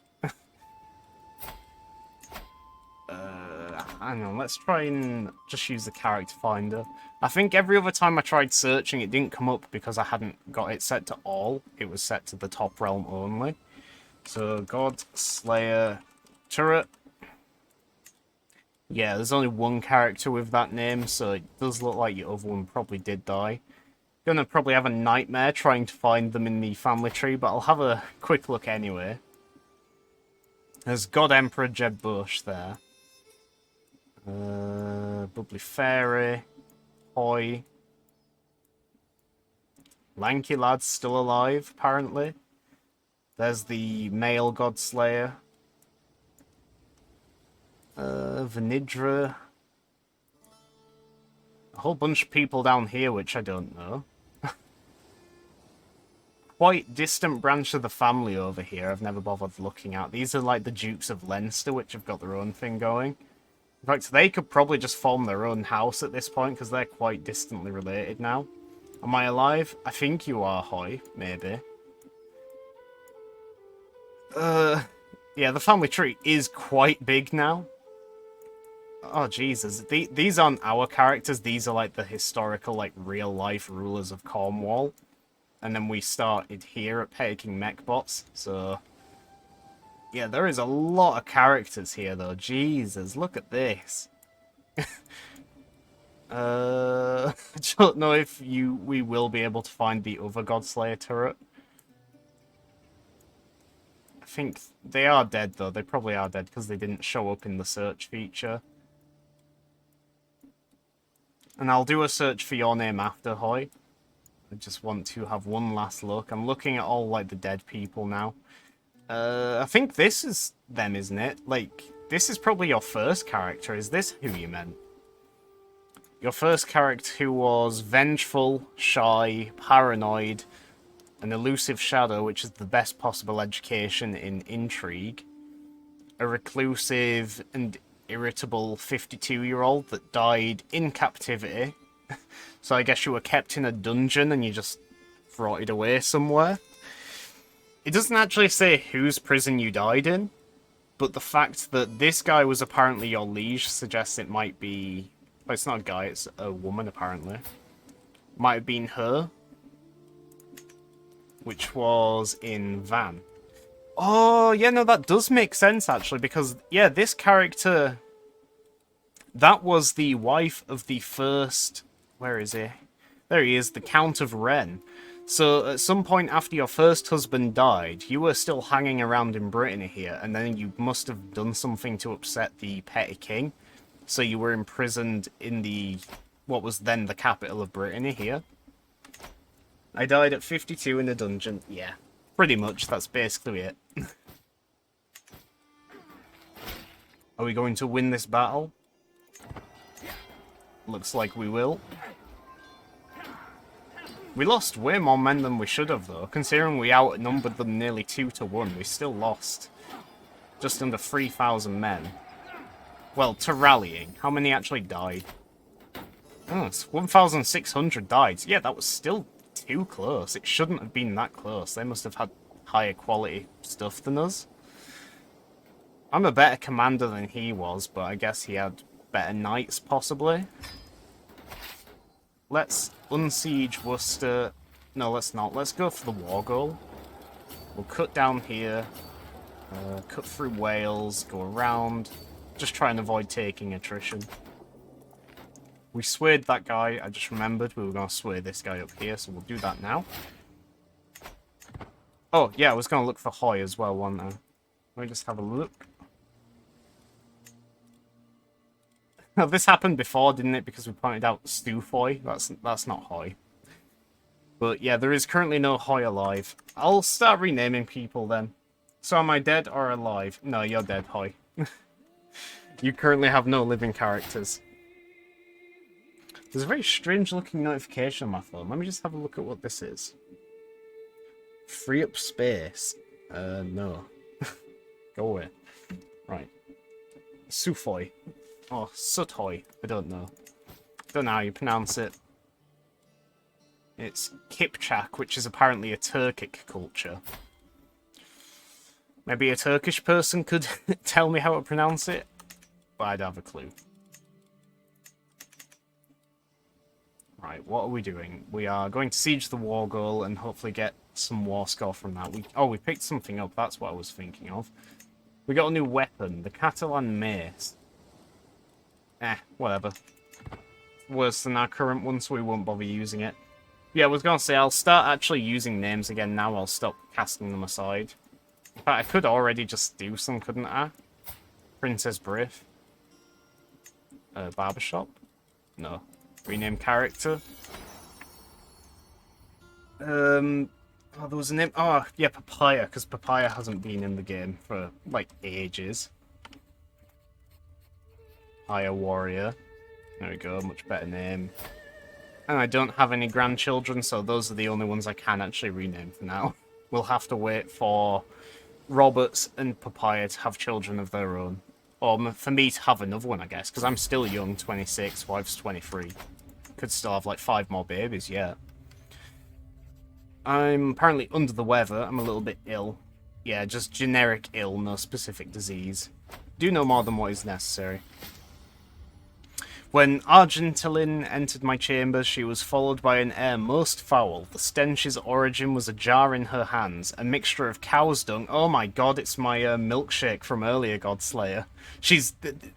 Hang on, let's try and just use the character finder. I think every other time I tried searching, it didn't come up because I hadn't got it set to all. It was set to the top realm only. So, God Slayer Turret. Yeah, there's only one character with that name, so it does look like your other one probably did die. Gonna probably have a nightmare trying to find them in the family tree, but I'll have a quick look anyway. There's God Emperor Jeb Bush there. Bubbly Fairy. Hoy. Lanky Lad's still alive, apparently. There's the male God Slayer. Vanidra. A whole bunch of people down here, which I don't know. Quite distant branch of the family over here I've never bothered looking at. These are like the Dukes of Leinster, which have got their own thing going. In fact, they could probably just form their own house at this point, because they're quite distantly related now. Am I alive? I think you are, Hoy. Maybe. Yeah, the family tree is quite big now. Oh, Jesus. These aren't our characters. These are, like, the historical, like, real-life rulers of Cornwall. And then we started here at Petty King Mechbots, so... Yeah, there is a lot of characters here, though. Jesus, look at this. I don't know if we will be able to find the other Godslayer turret. I think they are dead, though. They probably are dead, because they didn't show up in the search feature. And I'll do a search for your name after, Hoy. I just want to have one last look. I'm looking at all, like, the dead people now. I think this is them, isn't it? Like, this is probably your first character. Is this who you meant? Your first character who was vengeful, shy, paranoid, an elusive shadow, which is the best possible education in intrigue, a reclusive and irritable 52-year-old that died in captivity. So I guess you were kept in a dungeon and you just rotted away somewhere. It doesn't actually say whose prison you died in, but the fact that this guy was apparently your liege suggests it might be... Well, it's not a guy, it's a woman, apparently. Might have been her, which was in Van. Oh, yeah, no, that does make sense, actually, because, yeah, this character... That was the wife of the first... Where is he? There he is, the Count of Wren. So, at some point after your first husband died, you were still hanging around in Brittany here, and then you must have done something to upset the Petty King. So you were imprisoned in the... what was then the capital of Brittany here. I died at 52 in a dungeon. Yeah, pretty much, that's basically it. Are we going to win this battle? Looks like we will. We lost way more men than we should have, though. Considering we outnumbered them nearly 2-1, we still lost just under 3,000 men. Well, to rallying. How many actually died? Oh, it's 1,600 died. Yeah, that was still too close. It shouldn't have been that close. They must have had higher quality stuff than us. I'm a better commander than he was, but I guess he had better knights, possibly. Let's unsiege Worcester. No, let's not. Let's go for the war goal. We'll cut down here. Cut through Wales. Go around. Just try and avoid taking attrition. We swayed that guy. I just remembered we were going to sway this guy up here, so we'll do that now. Oh, yeah, I was going to look for Hoy as well, wasn't I? Let me just have a look. This happened before, didn't it? Because we pointed out Stufoy. That's not Hoy. But yeah, there is currently no Hoy alive. I'll start renaming people then. So am I dead or alive? No, you're dead, Hoy. You currently have no living characters. There's a very strange looking notification on my phone. Let me just have a look at what this is. Free up space. No. Go away. Right. Sufoy. Or Suthoy. I don't know. Don't know how you pronounce it. It's Kipchak, which is apparently a Turkic culture. Maybe a Turkish person could tell me how to pronounce it, but I'd have a clue. Right, what are we doing? We are going to siege the war goal and hopefully get some war score from that. We picked something up, that's what I was thinking of. We got a new weapon, the Catalan Mace. Whatever. Worse than our current one, so we won't bother using it. Yeah, I was going to say, I'll start actually using names again now. I'll stop casting them aside. In fact, I could already just do some, couldn't I? Princess Briff. Barbershop? No. Rename character. Oh, there was a name. Oh, yeah, Papaya, because Papaya hasn't been in the game for, like, ages. Papaya Warrior. There we go, much better name. And I don't have any grandchildren, so those are the only ones I can actually rename for now. We'll have to wait for Roberts and Papaya to have children of their own. Or for me to have another one, I guess, because I'm still young, 26, wife's 23. Could still have like 5 more babies, yeah. I'm apparently under the weather. I'm a little bit ill. Yeah, just generic ill, no specific disease. Do no more than what is necessary. When Argenteline entered my chamber, she was followed by an air most foul. The stench's origin was a jar in her hands, a mixture of cow's dung. Oh my god, it's my milkshake from earlier, Godslayer.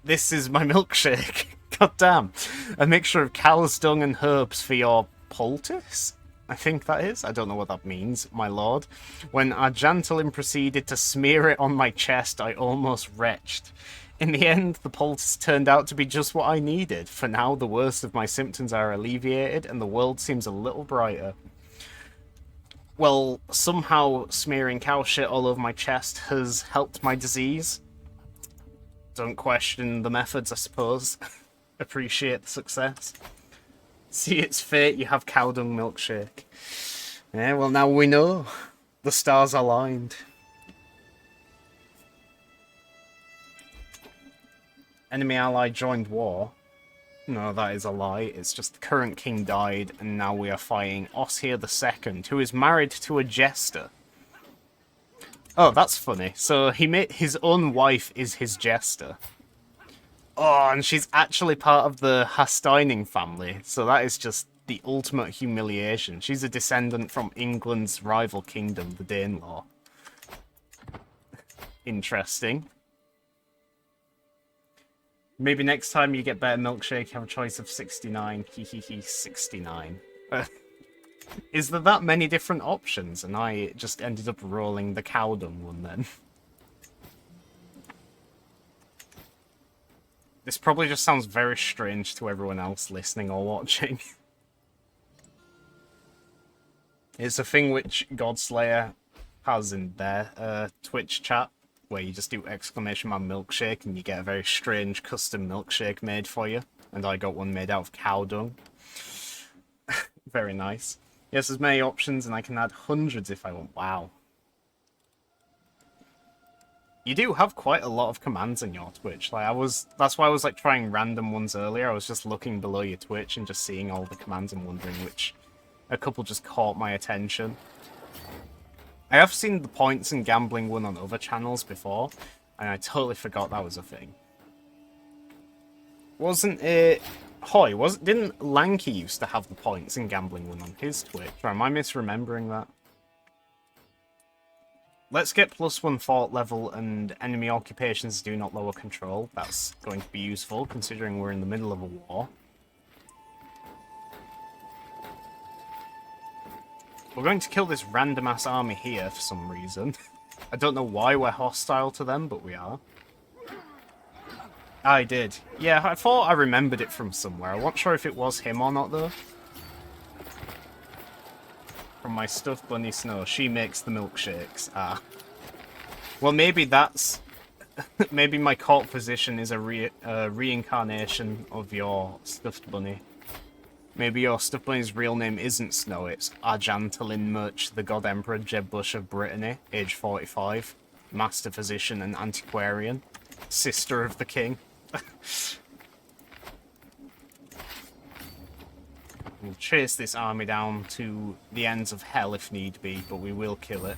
This is my milkshake. God damn. A mixture of cow's dung and herbs for your poultice? I think that is. I don't know what that means, my lord. When Argenteline proceeded to smear it on my chest, I almost retched. In the end, the poultice turned out to be just what I needed. For now, the worst of my symptoms are alleviated, and the world seems a little brighter. Well, somehow smearing cow shit all over my chest has helped my disease. Don't question the methods, I suppose. Appreciate the success. See its fate, you have cow dung milkshake. Yeah, well now we know. The stars aligned. Enemy ally joined war. No, that is a lie. It's just the current king died, and now we are fighting Ossier II, who is married to a jester. Oh, that's funny. So he made his own wife is his jester. Oh, and she's actually part of the Hasteining family, so that is just the ultimate humiliation. She's a descendant from England's rival kingdom, the Danelaw. Interesting. Maybe next time you get better milkshake, you have a choice of 69. Hehehe, 69. Is there that many different options? And I just ended up rolling the cow dung one then. This probably just sounds very strange to everyone else listening or watching. It's a thing which Godslayer has in their Twitch chat, where you just do exclamation mark milkshake and you get a very strange custom milkshake made for you. And I got one made out of cow dung. Very nice. Yes, there's many options and I can add hundreds if I want. Wow. You do have quite a lot of commands in your Twitch. That's why I was like trying random ones earlier. I was just looking below your Twitch and just seeing all the commands and wondering which a couple just caught my attention. I have seen the points and gambling one on other channels before, and I totally forgot that was a thing. Wasn't it... Hoy, didn't Lanky used to have the points and gambling one on his Twitch? Or am I misremembering that? Let's get +1 fort level and enemy occupations do not lower control. That's going to be useful, considering we're in the middle of a war. We're going to kill this random-ass army here for some reason. I don't know why we're hostile to them, but we are. I did. Yeah, I thought I remembered it from somewhere. I wasn't sure if it was him or not, though. From my stuffed bunny Snow. She makes the milkshakes. Ah. Well, maybe that's... maybe my court position is a reincarnation of your stuffed bunny. Maybe your stuffed bunny's real name isn't Snow, it's Argenteline Murch, the God Emperor Jeb Bush of Brittany, age 45, master physician and antiquarian, sister of the king. We'll chase this army down to the ends of hell if need be, but we will kill it.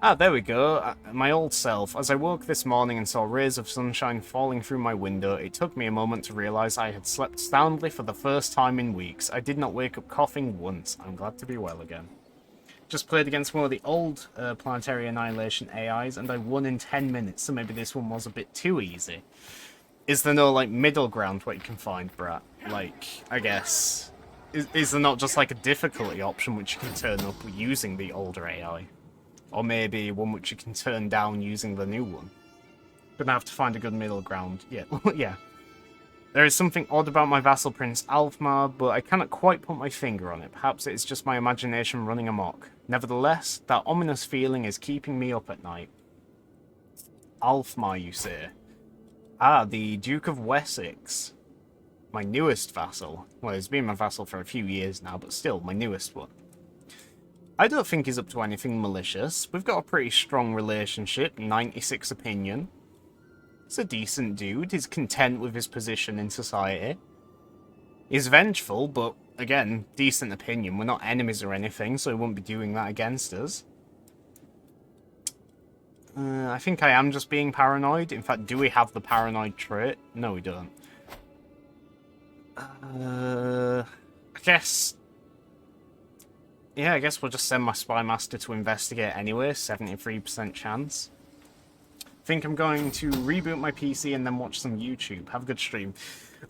Ah, there we go. My old self. As I woke this morning and saw rays of sunshine falling through my window, it took me a moment to realise I had slept soundly for the first time in weeks. I did not wake up coughing once. I'm glad to be well again. Just played against one of the old Planetary Annihilation AIs, and I won in 10 minutes, so maybe this one was a bit too easy. Is there no, like, middle ground where you can find, Brat? Like, I guess... Is there not just, like, a difficulty option which you can turn up using the older AI? Or maybe one which you can turn down using the new one? Gonna have to find a good middle ground. Yeah, yeah. There is something odd about my vassal Prince Alfmar, but I cannot quite put my finger on it. Perhaps it's just my imagination running amok. Nevertheless, that ominous feeling is keeping me up at night. Alfmar, you say? Ah, the Duke of Wessex. My newest vassal. Well, he's been my vassal for a few years now, but still, my newest one. I don't think he's up to anything malicious. We've got a pretty strong relationship, 96 opinion. He's a decent dude. He's content with his position in society. He's vengeful, but again, decent opinion. We're not enemies or anything, so he won't be doing that against us. I think I am just being paranoid. In fact, do we have the paranoid trait? No, we don't. I guess... Yeah, I guess we'll just send my spy master to investigate anyway. 73% chance. I think I'm going to reboot my PC and then watch some YouTube. Have a good stream.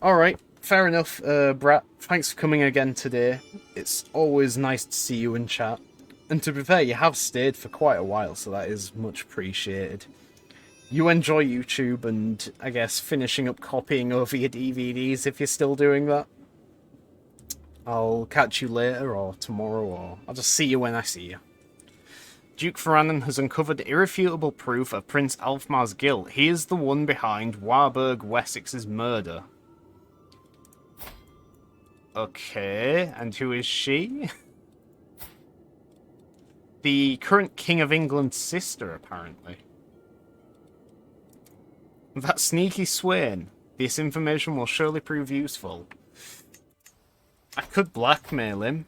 Alright, fair enough, Brat. Thanks for coming again today. It's always nice to see you in chat. And to be fair, you have stayed for quite a while, so that is much appreciated. You enjoy YouTube and, I guess, finishing up copying over your DVDs if you're still doing that. I'll catch you later, or tomorrow, or I'll just see you when I see you. Duke Ferranen has uncovered irrefutable proof of Prince Alfmar's guilt. He is the one behind Warburg Wessex's murder. Okay, and who is she? The current King of England's sister, apparently. That sneaky Swain. This information will surely prove useful. I could blackmail him.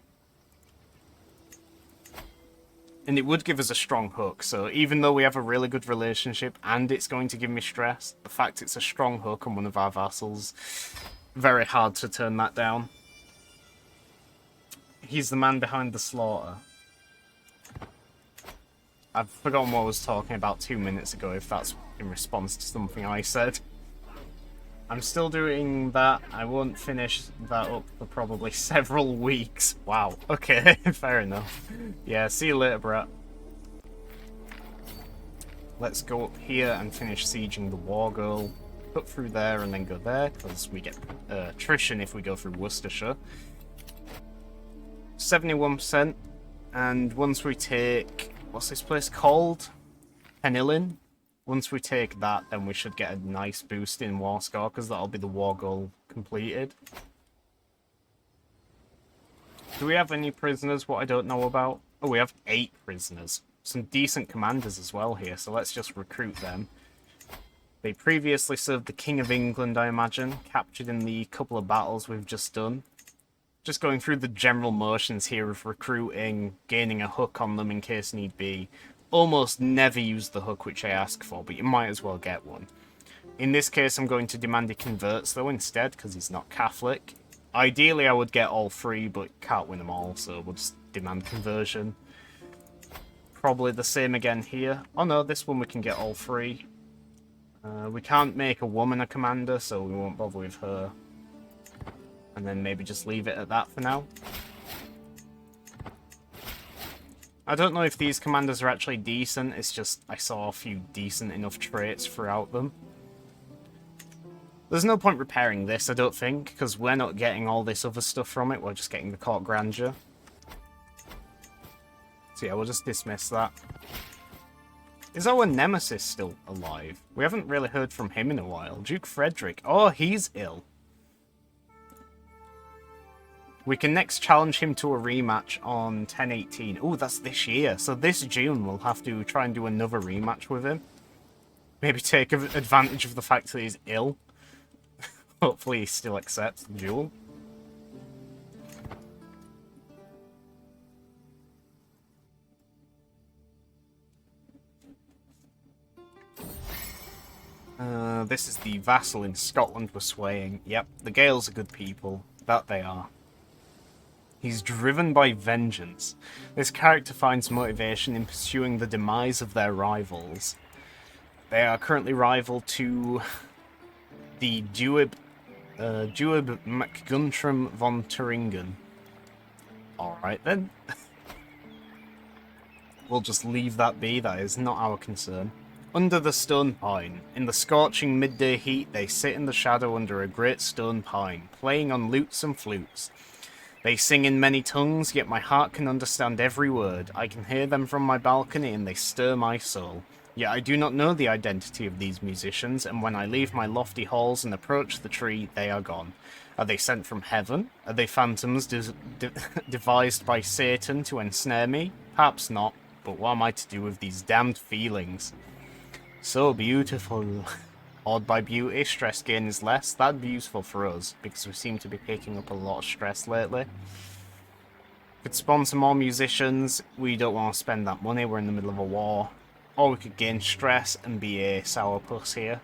And it would give us a strong hook, so even though we have a really good relationship and it's going to give me stress, the fact it's a strong hook on one of our vassals, very hard to turn that down. He's the man behind the slaughter. I've forgotten what I was talking about 2 minutes ago, if that's in response to something I said. I'm still doing that. I won't finish that up for probably several weeks. Wow. Okay, fair enough. Yeah, see you later, Brat. Let's go up here and finish sieging the War Girl. Cut through there and then go there, because we get attrition if we go through Worcestershire. 71%. And once we take... What's this place called? Penillin. Once we take that, then we should get a nice boost in war score, because that'll be the war goal completed. Do we have any prisoners, what I don't know about? Oh, we have 8 prisoners. Some decent commanders as well here, so let's just recruit them. They previously served the King of England, I imagine, captured in the couple of battles we've just done. Just going through the general motions here of recruiting, gaining a hook on them in case need be. Almost never use the hook which I ask for, but you might as well get one. In this case, I'm going to demand he converts, though, instead, because he's not Catholic. Ideally, I would get all 3, but can't win them all, so we'll just demand conversion. Probably the same again here. Oh no, this one we can get all 3. We can't make a woman a commander, so we won't bother with her. And then maybe just leave it at that for now. I don't know if these commanders are actually decent, it's just I saw a few decent enough traits throughout them. There's no point repairing this, I don't think, because we're not getting all this other stuff from it, we're just getting the court grandeur. So yeah, we'll just dismiss that. Is our nemesis still alive? We haven't really heard from him in a while. Duke Frederick. Oh, he's ill. We can next challenge him to a rematch on 10/18. Oh, that's this year. So this June we'll have to try and do another rematch with him. Maybe take advantage of the fact that he's ill. Hopefully he still accepts the duel. This is the vassal in Scotland we're swaying. Yep, the Gaels are good people. That they are. He's driven by vengeance. This character finds motivation in pursuing the demise of their rivals. They are currently rival to the Duib MacGuntram von Thuringen. Alright then. We'll just leave that be, that is not our concern. Under the stone pine. In the scorching midday heat, they sit in the shadow under a great stone pine, playing on lutes and flutes. They sing in many tongues, yet my heart can understand every word. I can hear them from my balcony, and they stir my soul. Yet I do not know the identity of these musicians, and when I leave my lofty halls and approach the tree, they are gone. Are they sent from heaven? Are they phantoms devised by Satan to ensnare me? Perhaps not, but what am I to do with these damned feelings? So beautiful. Awed by beauty, stress gain is less. That'd be useful for us, because we seem to be picking up a lot of stress lately. Could sponsor more musicians. We don't want to spend that money, we're in the middle of a war. Or we could gain stress and be a sourpuss here.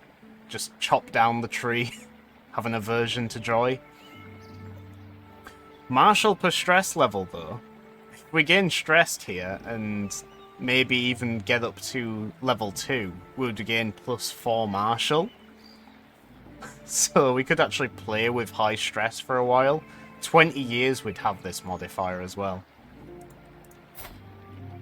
Just chop down the tree. Have an aversion to joy. Martial per stress level, though. If we gain stressed here, and maybe even get up to level 2, we would gain +4 martial. So we could actually play with high stress for a while. 20 years we'd have this modifier as well.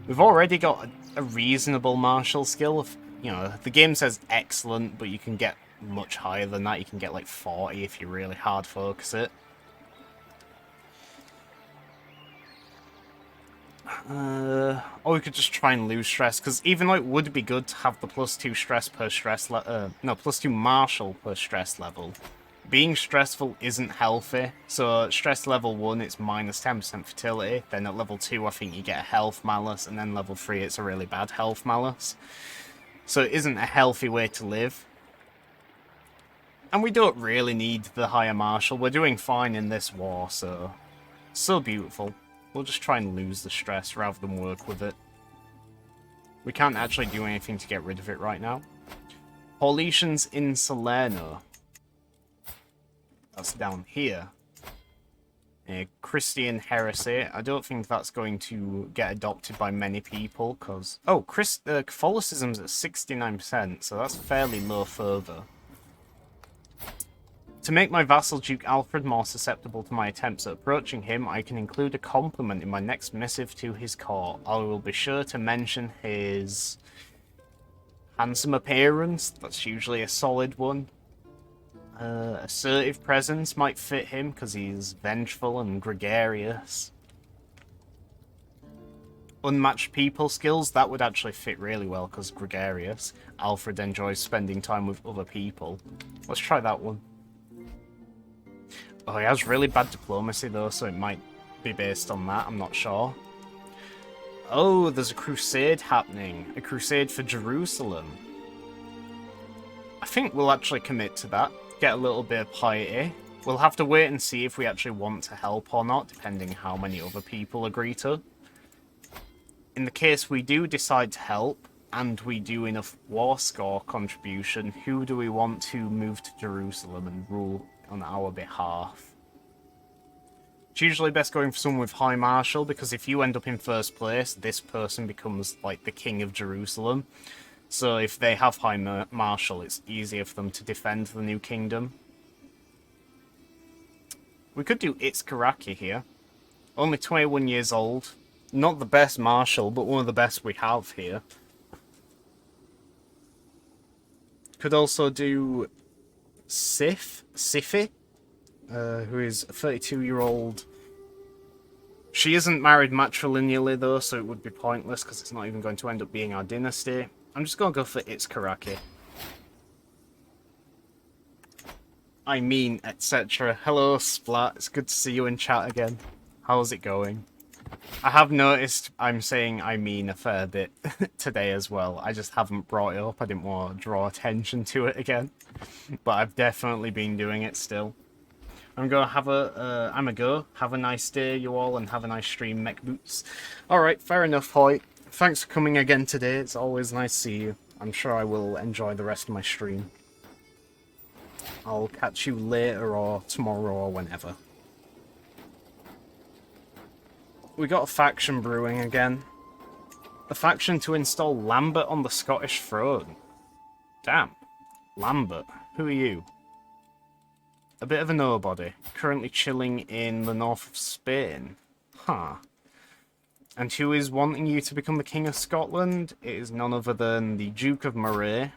We've already got a reasonable martial skill. You know, the game says excellent, but you can get much higher than that. You can get like 40 if you really hard focus it. Or we could just try and lose stress, because even though it would be good to have the +2 stress per stress +2 martial per stress level, being stressful isn't healthy. So stress level 1, it's -10% fertility. Then at level 2, I think you get a health malus, and then level 3, it's a really bad health malus. So it isn't a healthy way to live. And we don't really need the higher martial. We're doing fine in this war, so beautiful. We'll just try and lose the stress rather than work with it. We can't actually do anything to get rid of it right now. Paulicians in Salerno. That's down here. Christian heresy. I don't think that's going to get adopted by many people, because... Oh, Catholicism's at 69%, so that's fairly low further. To make my vassal Duke Alfred more susceptible to my attempts at approaching him, I can include a compliment in my next missive to his court. I will be sure to mention his handsome appearance. That's usually a solid one. Assertive presence might fit him, because he's vengeful and gregarious. Unmatched people skills, that would actually fit really well, because gregarious. Alfred enjoys spending time with other people. Let's try that one. Oh, he has really bad diplomacy, though, so it might be based on that. I'm not sure. Oh, there's a crusade happening. A crusade for Jerusalem. I think we'll actually commit to that. Get a little bit of piety. We'll have to wait and see if we actually want to help or not, depending how many other people agree to. In the case we do decide to help, and we do enough war score contribution, who do we want to move to Jerusalem and rule on our behalf? It's usually best going for someone with high martial, because if you end up in first place, this person becomes like the king of Jerusalem. So if they have high martial, it's easier for them to defend the new kingdom. We could do Itzkaraki here. Only 21 years old. Not the best martial, but one of the best we have here. Could also do Sifi, who is a 32-year-old. She isn't married matrilineally, though, so it would be pointless, because it's not even going to end up being our dynasty. I'm just going to go for Itzkaraki. I mean, etc. Hello, Splat. It's good to see you in chat again. How's it going? I have noticed I'm saying I mean a fair bit today as well. I just haven't brought it up. I didn't want to draw attention to it again. But I've definitely been doing it still. I'm going to have have a nice day, you all, and have a nice stream, Mech Boots. Alright, fair enough, Hoyt. Thanks for coming again today. It's always nice to see you. I'm sure I will enjoy the rest of my stream. I'll catch you later or tomorrow or whenever. We got a faction brewing again. A faction to install Lambert on the Scottish throne. Damn. Lambert. Who are you? A bit of a nobody. Currently chilling in the north of Spain. Huh. And who is wanting you to become the King of Scotland? It is none other than the Duke of Moray.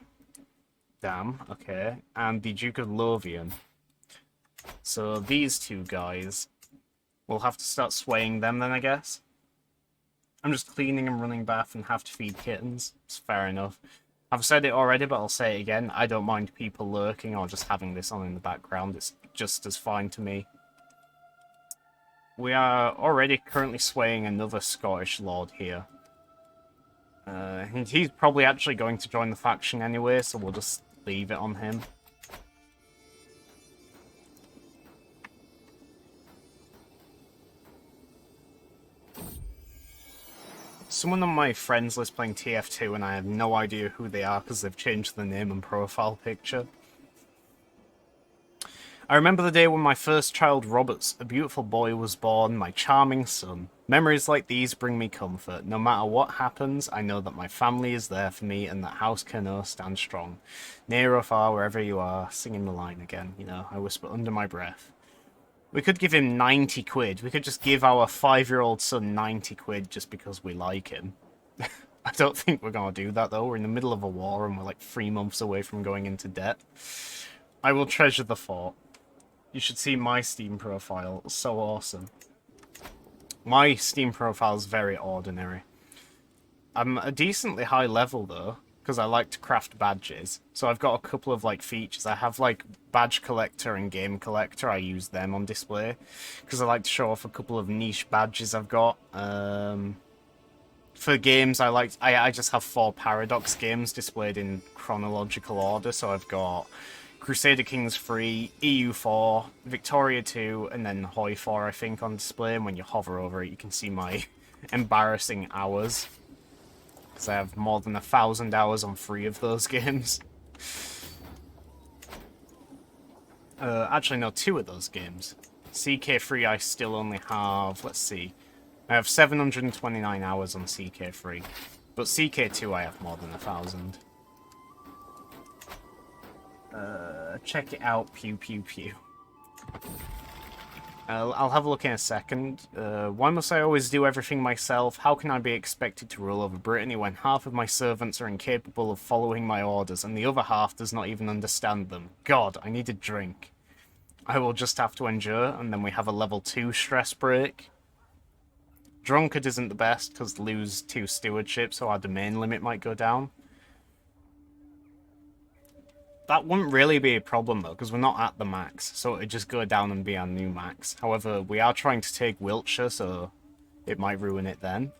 Damn, okay. And the Duke of Lothian. So these two guys. We'll have to start swaying them then, I guess. I'm just cleaning and running bath and have to feed kittens. It's fair enough. I've said it already, but I'll say it again. I don't mind people lurking or just having this on in the background. It's just as fine to me. We are already currently swaying another Scottish lord here. He's probably actually going to join the faction anyway, so we'll just leave it on him. Someone on my friends list playing TF2 and I have no idea who they are because they've changed the name and profile picture. I remember the day when my first child, Robert, a beautiful boy, was born, my charming son. Memories like these bring me comfort. No matter what happens, I know that my family is there for me and that House Kernow stands strong. Near or far, wherever you are, singing the line again, you know, I whisper under my breath. We could give him 90 quid. We could just give our 5-year-old son 90 quid just because we like him. I don't think we're going to do that, though. We're in the middle of a war and we're like 3 months away from going into debt. I will treasure the thought. You should see my Steam profile. It's so awesome. My Steam profile is very ordinary. I'm a decently high level, though, because I like to craft badges. So I've got a couple of, like, features. I have, like, badge collector and game collector. I use them on display because I like to show off a couple of niche badges I've got. For games, I just have 4 Paradox games displayed in chronological order. So I've got Crusader Kings 3, EU 4, Victoria 2, and then Hoi 4, I think, on display. And when you hover over it, you can see my embarrassing hours. Because I have more than 1,000 hours on 3 of those games. Actually, no, 2 of those games. CK3 I still only have, let's see. I have 729 hours on CK3. But CK2 I have more than 1,000. Check it out, pew pew pew. I'll have a look in a second. Why must I always do everything myself? How can I be expected to rule over Brittany when half of my servants are incapable of following my orders and the other half does not even understand them? God, I need a drink. I will just have to endure, and then we have a level 2 stress break. Drunkard isn't the best, because lose 2 stewardship, so our domain limit might go down. That wouldn't really be a problem, though, because we're not at the max, so it would just go down and be our new max. However, we are trying to take Wiltshire, so it might ruin it then.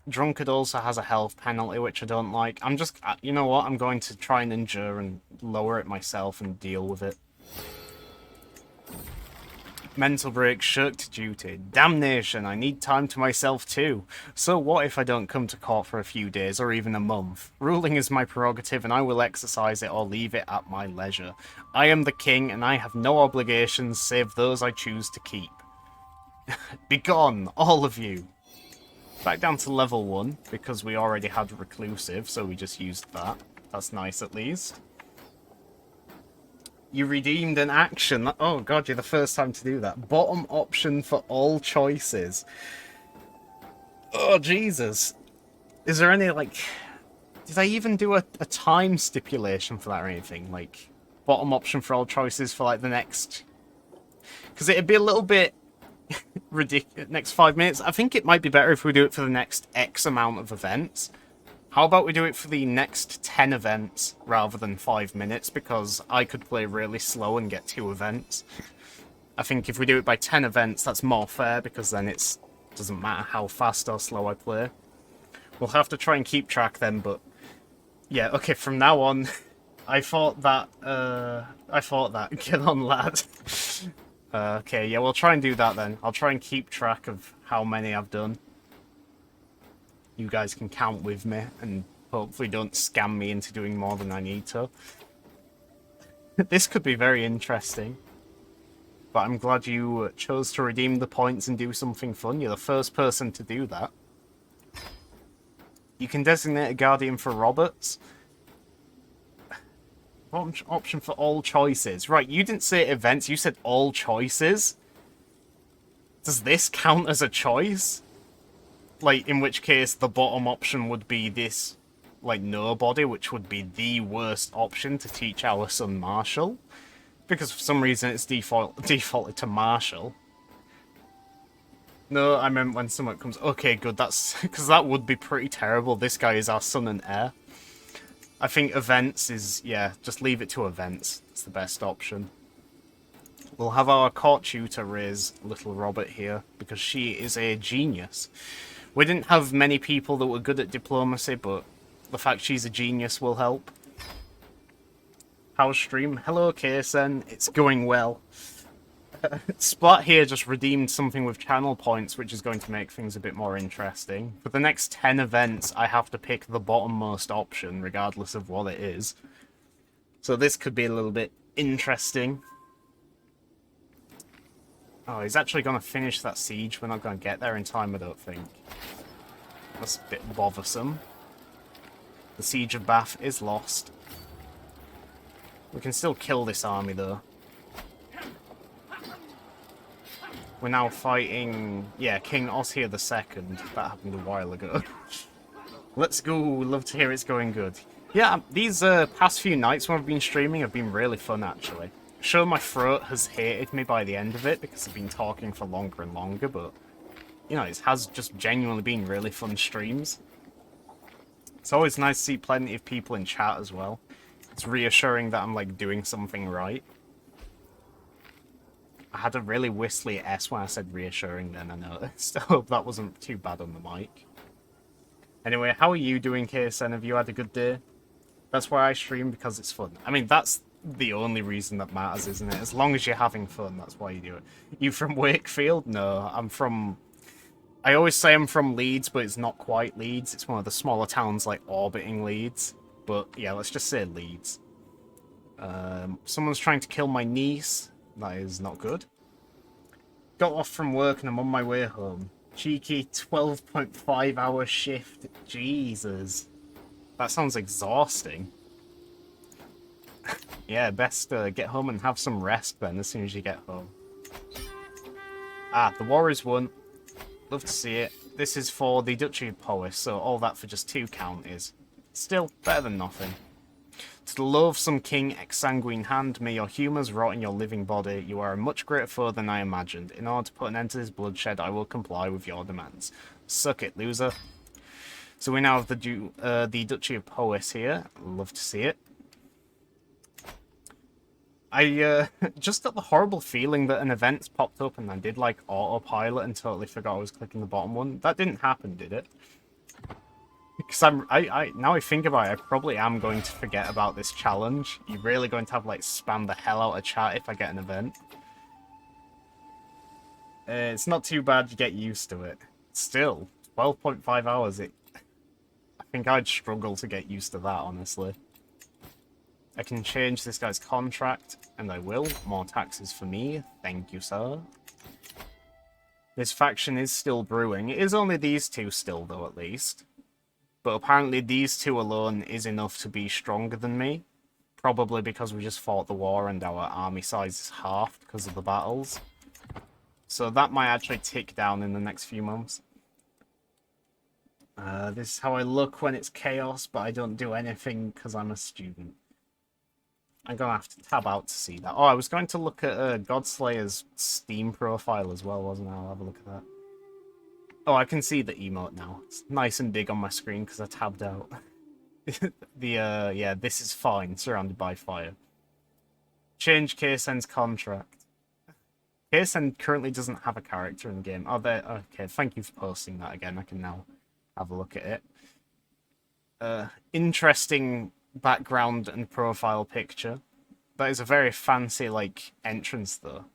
Drunkard also has a health penalty, which I don't like. I'm just, you know what, I'm going to try and endure and lower it myself and deal with it. Mental break, shirked duty. Damnation, I need time to myself too. So what if I don't come to court for a few days or even a month? Ruling is my prerogative and I will exercise it or leave it at my leisure. I am the king and I have no obligations save those I choose to keep. Begone, all of you. Back down to level 1, because we already had reclusive, so we just used that. That's nice at least. You redeemed an action. Oh god, you're the first time to do that. Bottom option for all choices. Oh, Jesus. Is there any, like... Did I even do a time stipulation for that or anything? Like, bottom option for all choices for, like, the next... Because it'd be a little bit... ridiculous. Next 5 minutes. I think it might be better if we do it for the next X amount of events. How about we do it for the next 10 events rather than 5 minutes, because I could play really slow and get 2 events. I think if we do it by 10 events, that's more fair, because then it doesn't matter how fast or slow I play. We'll have to try and keep track then, but yeah, okay, from now on, I thought that, get on, lad. Okay, yeah, we'll try and do that then. I'll try and keep track of how many I've done. You guys can count with me, and hopefully don't scam me into doing more than I need to. This could be very interesting. But I'm glad you chose to redeem the points and do something fun. You're the first person to do that. You can designate a guardian for Roberts. Option for all choices. Right, you didn't say events, you said all choices. Does this count as a choice? Like, in which case the bottom option would be this, like, nobody, which would be the worst option to teach our son Marshall. Because for some reason it's defaulted to Marshall. No, I meant when someone comes... Okay, good, that's... Because that would be pretty terrible. This guy is our son and heir. I think events is... Yeah, just leave it to events. It's the best option. We'll have our court tutor raise little Robert here, because she is a genius. We didn't have many people that were good at diplomacy, but the fact she's a genius will help. How's stream? Hello, KSN. It's going well. Splat here just redeemed something with channel points, which is going to make things a bit more interesting. For the next 10 events, I have to pick the bottommost option, regardless of what it is. So this could be a little bit interesting. Oh, he's actually going to finish that siege. We're not going to get there in time, I don't think. That's a bit bothersome. The siege of Bath is lost. We can still kill this army, though. We're now fighting, yeah, King Ossier II. That happened a while ago. Let's go. Love to hear it's going good. Yeah, these past few nights when I've been streaming have been really fun, actually. Sure, my throat has hated me by the end of it because I've been talking for longer and longer, but, you know, it has just genuinely been really fun streams. It's always nice to see plenty of people in chat as well. It's reassuring that I'm, like, doing something right. I had a really whistly S when I said reassuring then, I noticed. I hope that wasn't too bad on the mic. Anyway, how are you doing, KSN? Have you had a good day? That's why I stream, because it's fun. I mean, that's the only reason that matters, isn't it? As long as you're having fun, that's why you do it. You from Wakefield? No, I'm from... I always say I'm from Leeds, but it's not quite Leeds. It's one of the smaller towns, like, orbiting Leeds. But, yeah, let's just say Leeds. Someone's trying to kill my niece. That is not good. Got off from work and I'm on my way home. Cheeky 12.5 hour shift. Jesus. That sounds exhausting. Yeah, best get home and have some rest then as soon as you get home. Ah, the war is won. Love to see it. This is for the Duchy of Powys, so all that for just 2 counties. Still, better than nothing. To the loathsome king, exsanguine hand, may your humours rot in your living body. You are a much greater foe than I imagined. In order to put an end to this bloodshed, I will comply with your demands. Suck it, loser. So we now have the Duchy of Powys here. Love to see it. I just got the horrible feeling that an event's popped up and I did like autopilot and totally forgot I was clicking the bottom one. That didn't happen, did it? Because now I think about it, I probably am going to forget about this challenge. You're really going to have, like, spam the hell out of chat if I get an event. It's not too bad, you get used to it. Still, 12.5 hours, I think I'd struggle to get used to that, honestly. I can change this guy's contract, and I will. More taxes for me. Thank you, sir. This faction is still brewing. It is only these two still, though, at least. But apparently these two alone is enough to be stronger than me. Probably because we just fought the war and our army size is halved because of the battles. So that might actually tick down in the next few months. This is how I look when it's chaos, but I don't do anything because I'm a student. I'm going to have to tab out to see that. Oh, I was going to look at Godslayer's Steam profile as well, wasn't I? I'll have a look at that. Oh, I can see the emote now. It's nice and big on my screen because I tabbed out. Yeah, this is fine, surrounded by fire. Change KSN's contract. KSN currently doesn't have a character in the game. Oh, there. Okay, thank you for posting that again. I can now have a look at it. Interesting background and profile picture. That is a very fancy, like, entrance, though.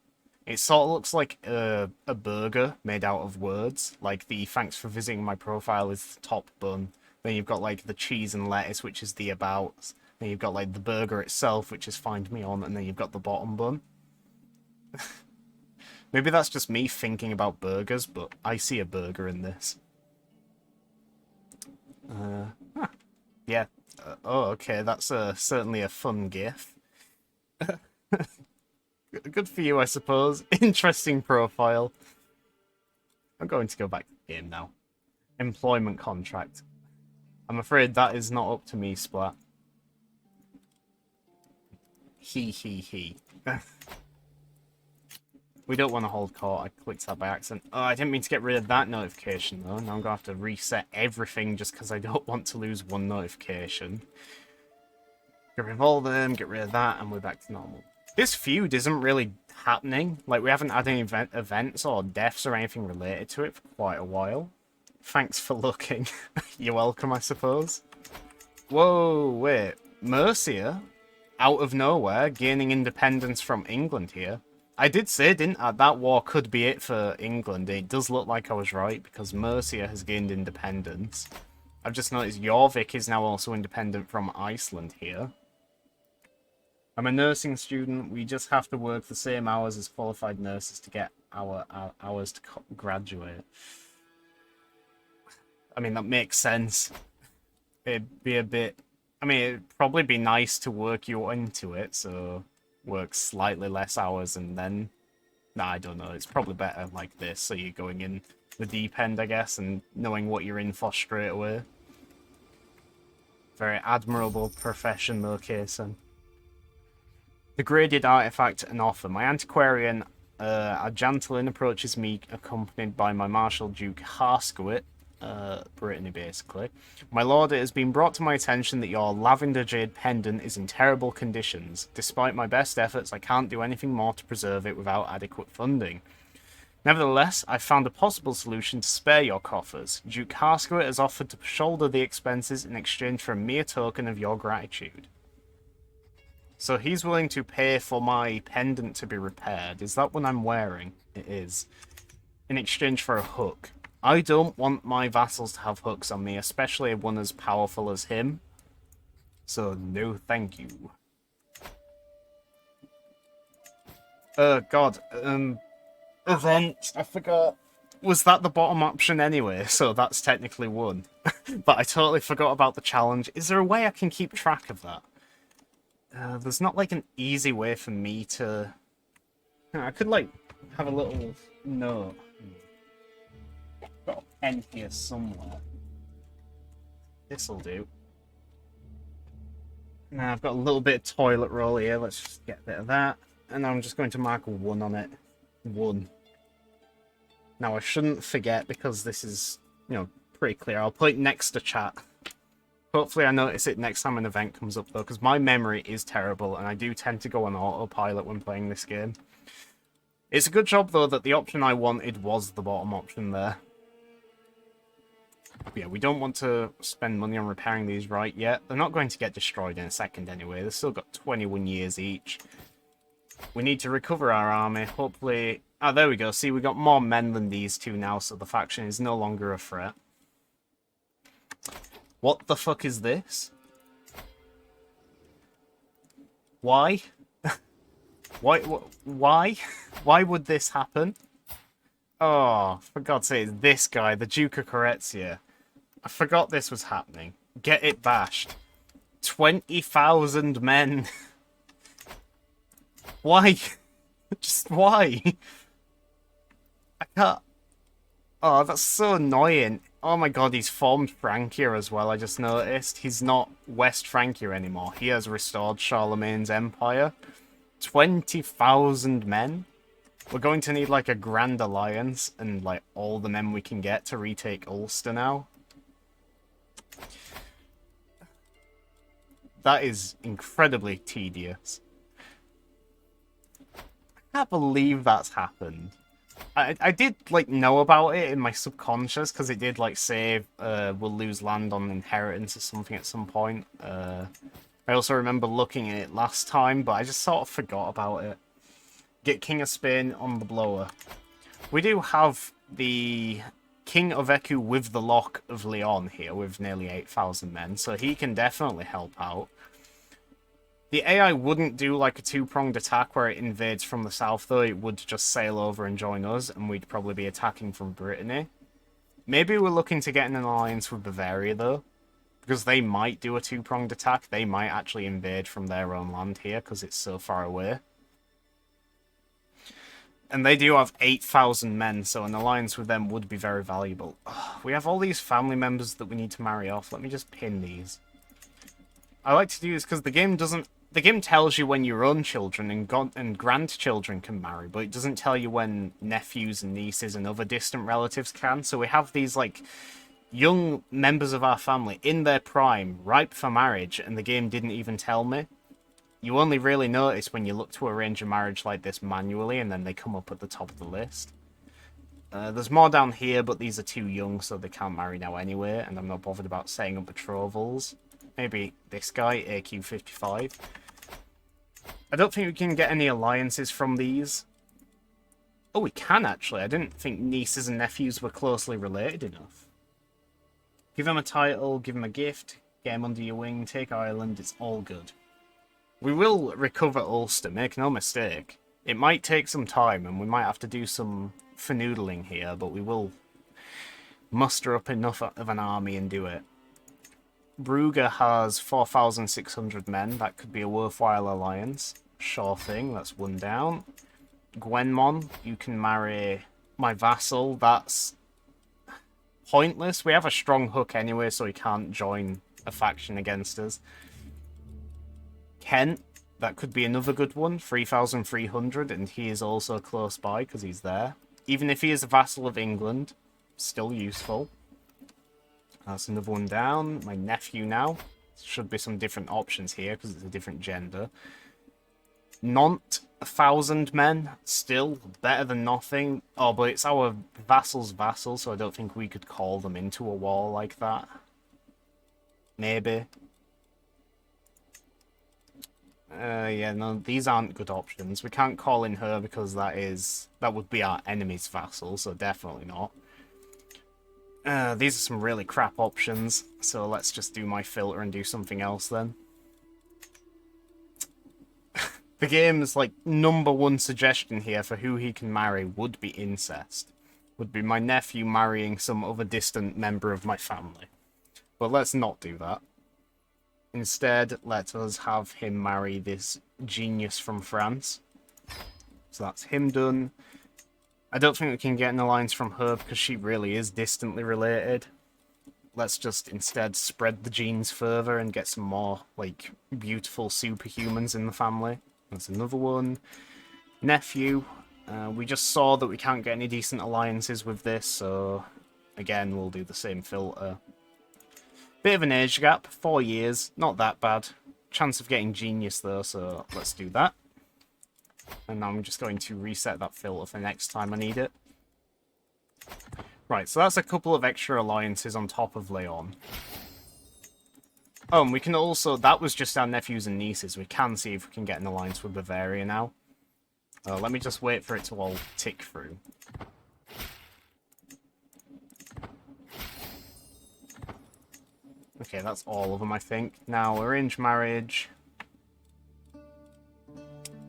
It sort of looks like a burger made out of words. Like the thanks for visiting my profile is the top bun. Then you've got like the cheese and lettuce, which is the about. Then you've got like the burger itself, which is find me on. And then you've got the bottom bun. Maybe that's just me thinking about burgers, but I see a burger in this. Yeah. Oh, okay. That's certainly a fun gif. Good for you, I suppose. Interesting profile. I'm going to go back to the game now. Employment contract. I'm afraid that is not up to me, Splat. He. We don't want to hold court. I clicked that by accident. Oh, I didn't mean to get rid of that notification, though. Now I'm going to have to reset everything just because I don't want to lose one notification. Get rid of all of them, get rid of that, and we're back to normal. This feud isn't really happening. Like, we haven't had any events or deaths or anything related to it for quite a while. Thanks for looking. You're welcome, I suppose. Whoa, wait. Mercia? Out of nowhere, gaining independence from England here. I did say, didn't I, that war could be it for England. It does look like I was right, because Mercia has gained independence. I've just noticed Jorvik is now also independent from Iceland here. I'm a nursing student. We just have to work the same hours as qualified nurses to get our hours to graduate. I mean, that makes sense. It'd be a bit... I mean, it'd probably be nice to work you into it, so work slightly less hours and then... Nah, I don't know. It's probably better like this, so you're going in the deep end, I guess, and knowing what you're in for straight away. Very admirable profession, though, Kaysen. Degraded artifact and offer. My antiquarian Argentolin approaches me, accompanied by my Marshal Duke Harskowit, Brittany basically. My lord, it has been brought to my attention that your lavender jade pendant is in terrible conditions. Despite my best efforts, I can't do anything more to preserve it without adequate funding. Nevertheless, I've found a possible solution to spare your coffers. Duke Harskowit has offered to shoulder the expenses in exchange for a mere token of your gratitude. So he's willing to pay for my pendant to be repaired. Is that what I'm wearing? It is. In exchange for a hook. I don't want my vassals to have hooks on me, especially one as powerful as him. So no thank you. God. Event. I forgot. Was that the bottom option anyway? So that's technically one. But I totally forgot about the challenge. Is there a way I can keep track of that? There's not, like, an easy way for me to... I could, like, have a little note. Got a pen here somewhere. This'll do. Now I've got a little bit of toilet roll here. Let's just get a bit of that. And I'm just going to mark 1 on it. 1. Now I shouldn't forget because this is, you know, pretty clear. I'll put it next to chat. Hopefully I notice it next time an event comes up, though, because my memory is terrible, and I do tend to go on autopilot when playing this game. It's a good job, though, that the option I wanted was the bottom option there. But yeah, we don't want to spend money on repairing these right yet. They're not going to get destroyed in a second anyway. They've still got 21 years each. We need to recover our army. Hopefully... Ah, there we go. See, we got more men than these two now, so the faction is no longer a threat. What the fuck is this? Why? Why? Why would this happen? Oh, for God's sake, this guy, the Duke of Corezia. I forgot this was happening. Get it bashed. 20,000 men. Why? Just why? I can't... Oh, that's so annoying. Oh my god, he's formed Francia as well, I just noticed. He's not West Francia anymore. He has restored Charlemagne's empire. 20,000 men? We're going to need, like, a grand alliance and, like, all the men we can get to retake Ulster now. That is incredibly tedious. I can't believe that's happened. I did, like, know about it in my subconscious, because it did, like, say we'll lose land on inheritance or something at some point. I also remember looking at it last time, but I just sort of forgot about it. Get King of Spain on the blower. We do have the King of Eku with the Lock of Leon here, with nearly 8,000 men, so he can definitely help out. The AI wouldn't do like a two-pronged attack where it invades from the south, though. It would just sail over and join us, and we'd probably be attacking from Brittany. Maybe we're looking to get in an alliance with Bavaria, though, because they might do a two-pronged attack. They might actually invade from their own land here, because it's so far away. And they do have 8,000 men, so an alliance with them would be very valuable. Ugh, we have all these family members that we need to marry off. Let me just pin these. I like to do this because the game doesn't the game tells you when your own children and grandchildren can marry, but it doesn't tell you when nephews and nieces and other distant relatives can. So we have these, like, young members of our family in their prime, ripe for marriage, and the game didn't even tell me. You only really notice when you look to arrange a marriage like this manually, and then they come up at the top of the list. There's more down here, but these are too young, so they can't marry now anyway, and I'm not bothered about setting up betrothals. Maybe this guy, AQ55. I don't think we can get any alliances from these. Oh, we can, actually. I didn't think nieces and nephews were closely related enough. Give him a title, give him a gift, get him under your wing, take Ireland, it's all good. We will recover Ulster, make no mistake. It might take some time, and we might have to do some fanoodling here, but we will muster up enough of an army and do it. Brugge has 4,600 men. That could be a worthwhile alliance. Sure thing, that's one down. Gwenmon, you can marry my vassal. That's pointless. We have a strong hook anyway, so he can't join a faction against us. Kent, that could be another good one. 3,300, and he is also close by because he's there. Even if he is a vassal of England, still useful. That's another one down. My nephew now. Should be some different options here because it's a different gender. Nantes, 1,000 men. Still better than nothing. Oh, but it's our vassal's vassal, so I don't think we could call them into a war like that. Maybe. Yeah, no, these aren't good options. We can't call in her because that would be our enemy's vassal, so definitely not. These are some really crap options, so let's just do my filter and do something else then. The game's, like, #1 suggestion here for who he can marry would be incest. Would be my nephew marrying some other distant member of my family. But let's not do that. Instead, let us have him marry this genius from France. So that's him done. I don't think we can get an alliance from her because she really is distantly related. Let's just instead spread the genes further and get some more, like, beautiful superhumans in the family. That's another one. Nephew. We just saw that we can't get any decent alliances with this, so again, we'll do the same filter. Bit of an age gap, 4 years, not that bad. Chance of getting genius though, so let's do that. And now I'm just going to reset that filter for next time I need it. Right, so that's a couple of extra alliances on top of Leon. Oh, and we can also... That was just our nephews and nieces. We can see if we can get an alliance with Bavaria now. Let me just wait for it to all tick through. Okay, that's all of them, I think. Now, arranged marriage.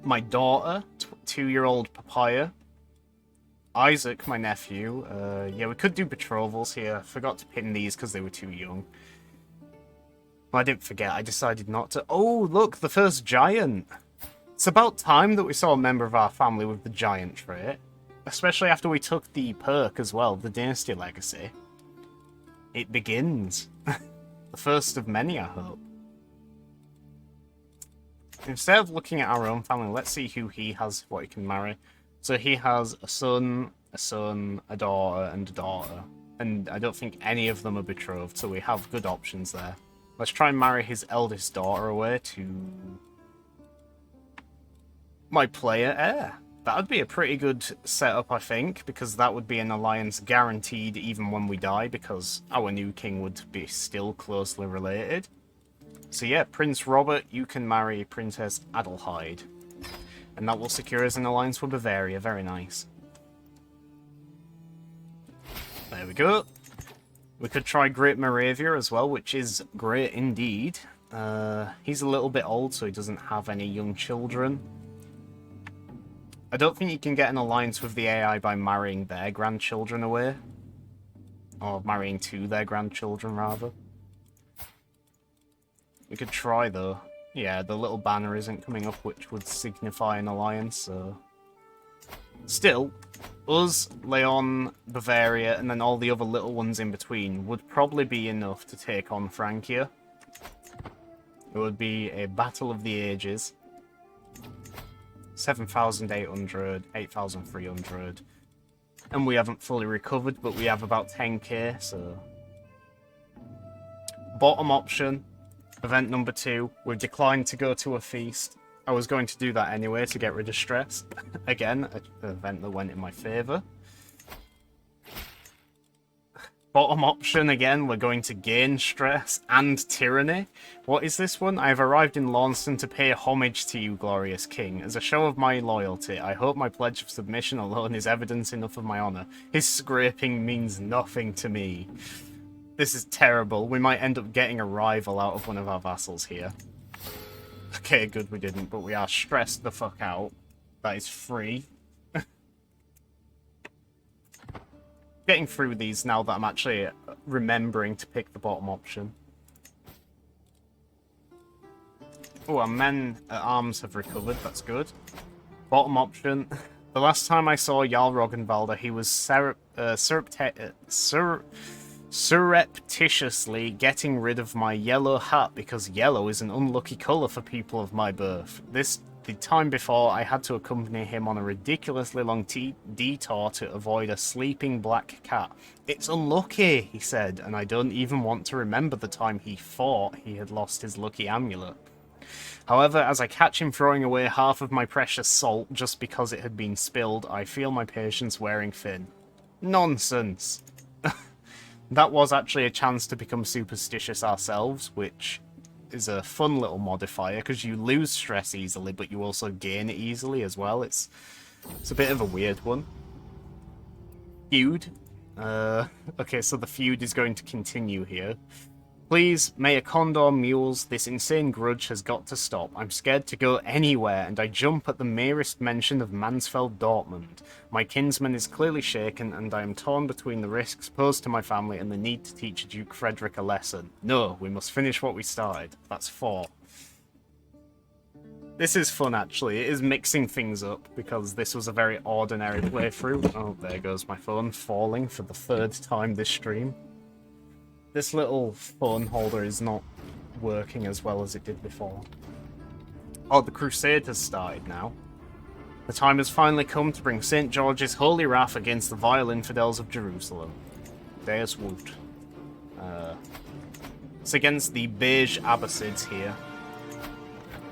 My daughter, 2-year-old Papaya. Isaac, my nephew. Yeah, we could do betrothals here. I forgot to pin these because they were too young. Well, I didn't forget. I decided not to. Oh, look, the first giant. It's about time that we saw a member of our family with the giant trait. Especially after we took the perk as well, the Dynasty Legacy. It begins. The first of many, I hope. Instead of looking at our own family, let's see who he has, what he can marry. So he has a son, a daughter, and a daughter. And I don't think any of them are betrothed, so we have good options there. Let's try and marry his eldest daughter away to my player heir. That would be a pretty good setup, I think, because that would be an alliance guaranteed even when we die, because our new king would be still closely related. So yeah, Prince Robert, you can marry Princess Adelheid. And that will secure us an alliance with Bavaria. Very nice. There we go. We could try Great Moravia as well, which is great indeed. He's a little bit old, so he doesn't have any young children. I don't think you can get an alliance with the AI by marrying their grandchildren away. Or marrying to their grandchildren, rather. We could try, though. Yeah, the little banner isn't coming up, which would signify an alliance, so... Still, us, Leon, Bavaria, and then all the other little ones in between would probably be enough to take on Francia. It would be a battle of the ages. 7,800, 8,300. And we haven't fully recovered, but we have about 10k, so... Bottom option, event number 2. We've declined to go to a feast. I was going to do that anyway to get rid of stress. Again, an event that went in my favour. Bottom option, again, we're going to gain stress and tyranny. What is this one? I have arrived in Launceston to pay homage to you, glorious king. As a show of my loyalty, I hope my pledge of submission alone is evidence enough of my honour. His scraping means nothing to me. This is terrible. We might end up getting a rival out of one of our vassals here. Okay, good we didn't, but we are stressed the fuck out. That is free. Getting through these now that I'm actually remembering to pick the bottom option. Oh, our men at arms have recovered. That's good. Bottom option. The last time I saw Jarl Roggenvalder, he was surreptitiously getting rid of my yellow hat because yellow is an unlucky colour for people of my birth. The time before, I had to accompany him on a ridiculously long detour to avoid a sleeping black cat. It's unlucky, he said, and I don't even want to remember the time he thought he had lost his lucky amulet. However, as I catch him throwing away half of my precious salt just because it had been spilled, I feel my patience wearing thin. Nonsense! That was actually a chance to become superstitious ourselves, which is a fun little modifier, because you lose stress easily, but you also gain it easily as well. It's a bit of a weird one. Feud. Okay, so the feud is going to continue here. Please, Mayor Condor Mules, this insane grudge has got to stop. I'm scared to go anywhere, and I jump at the merest mention of Mansfeld Dortmund. My kinsman is clearly shaken, and I am torn between the risks posed to my family and the need to teach Duke Frederick a lesson. No, we must finish what we started. That's 4. This is fun, actually. It is mixing things up, because this was a very ordinary playthrough. Oh, there goes my phone, falling for the 3rd time this stream. This little phone holder is not working as well as it did before. Oh, the crusade has started now. The time has finally come to bring St. George's holy wrath against the vile infidels of Jerusalem. Deus Vult. It's against the beige Abbasids here.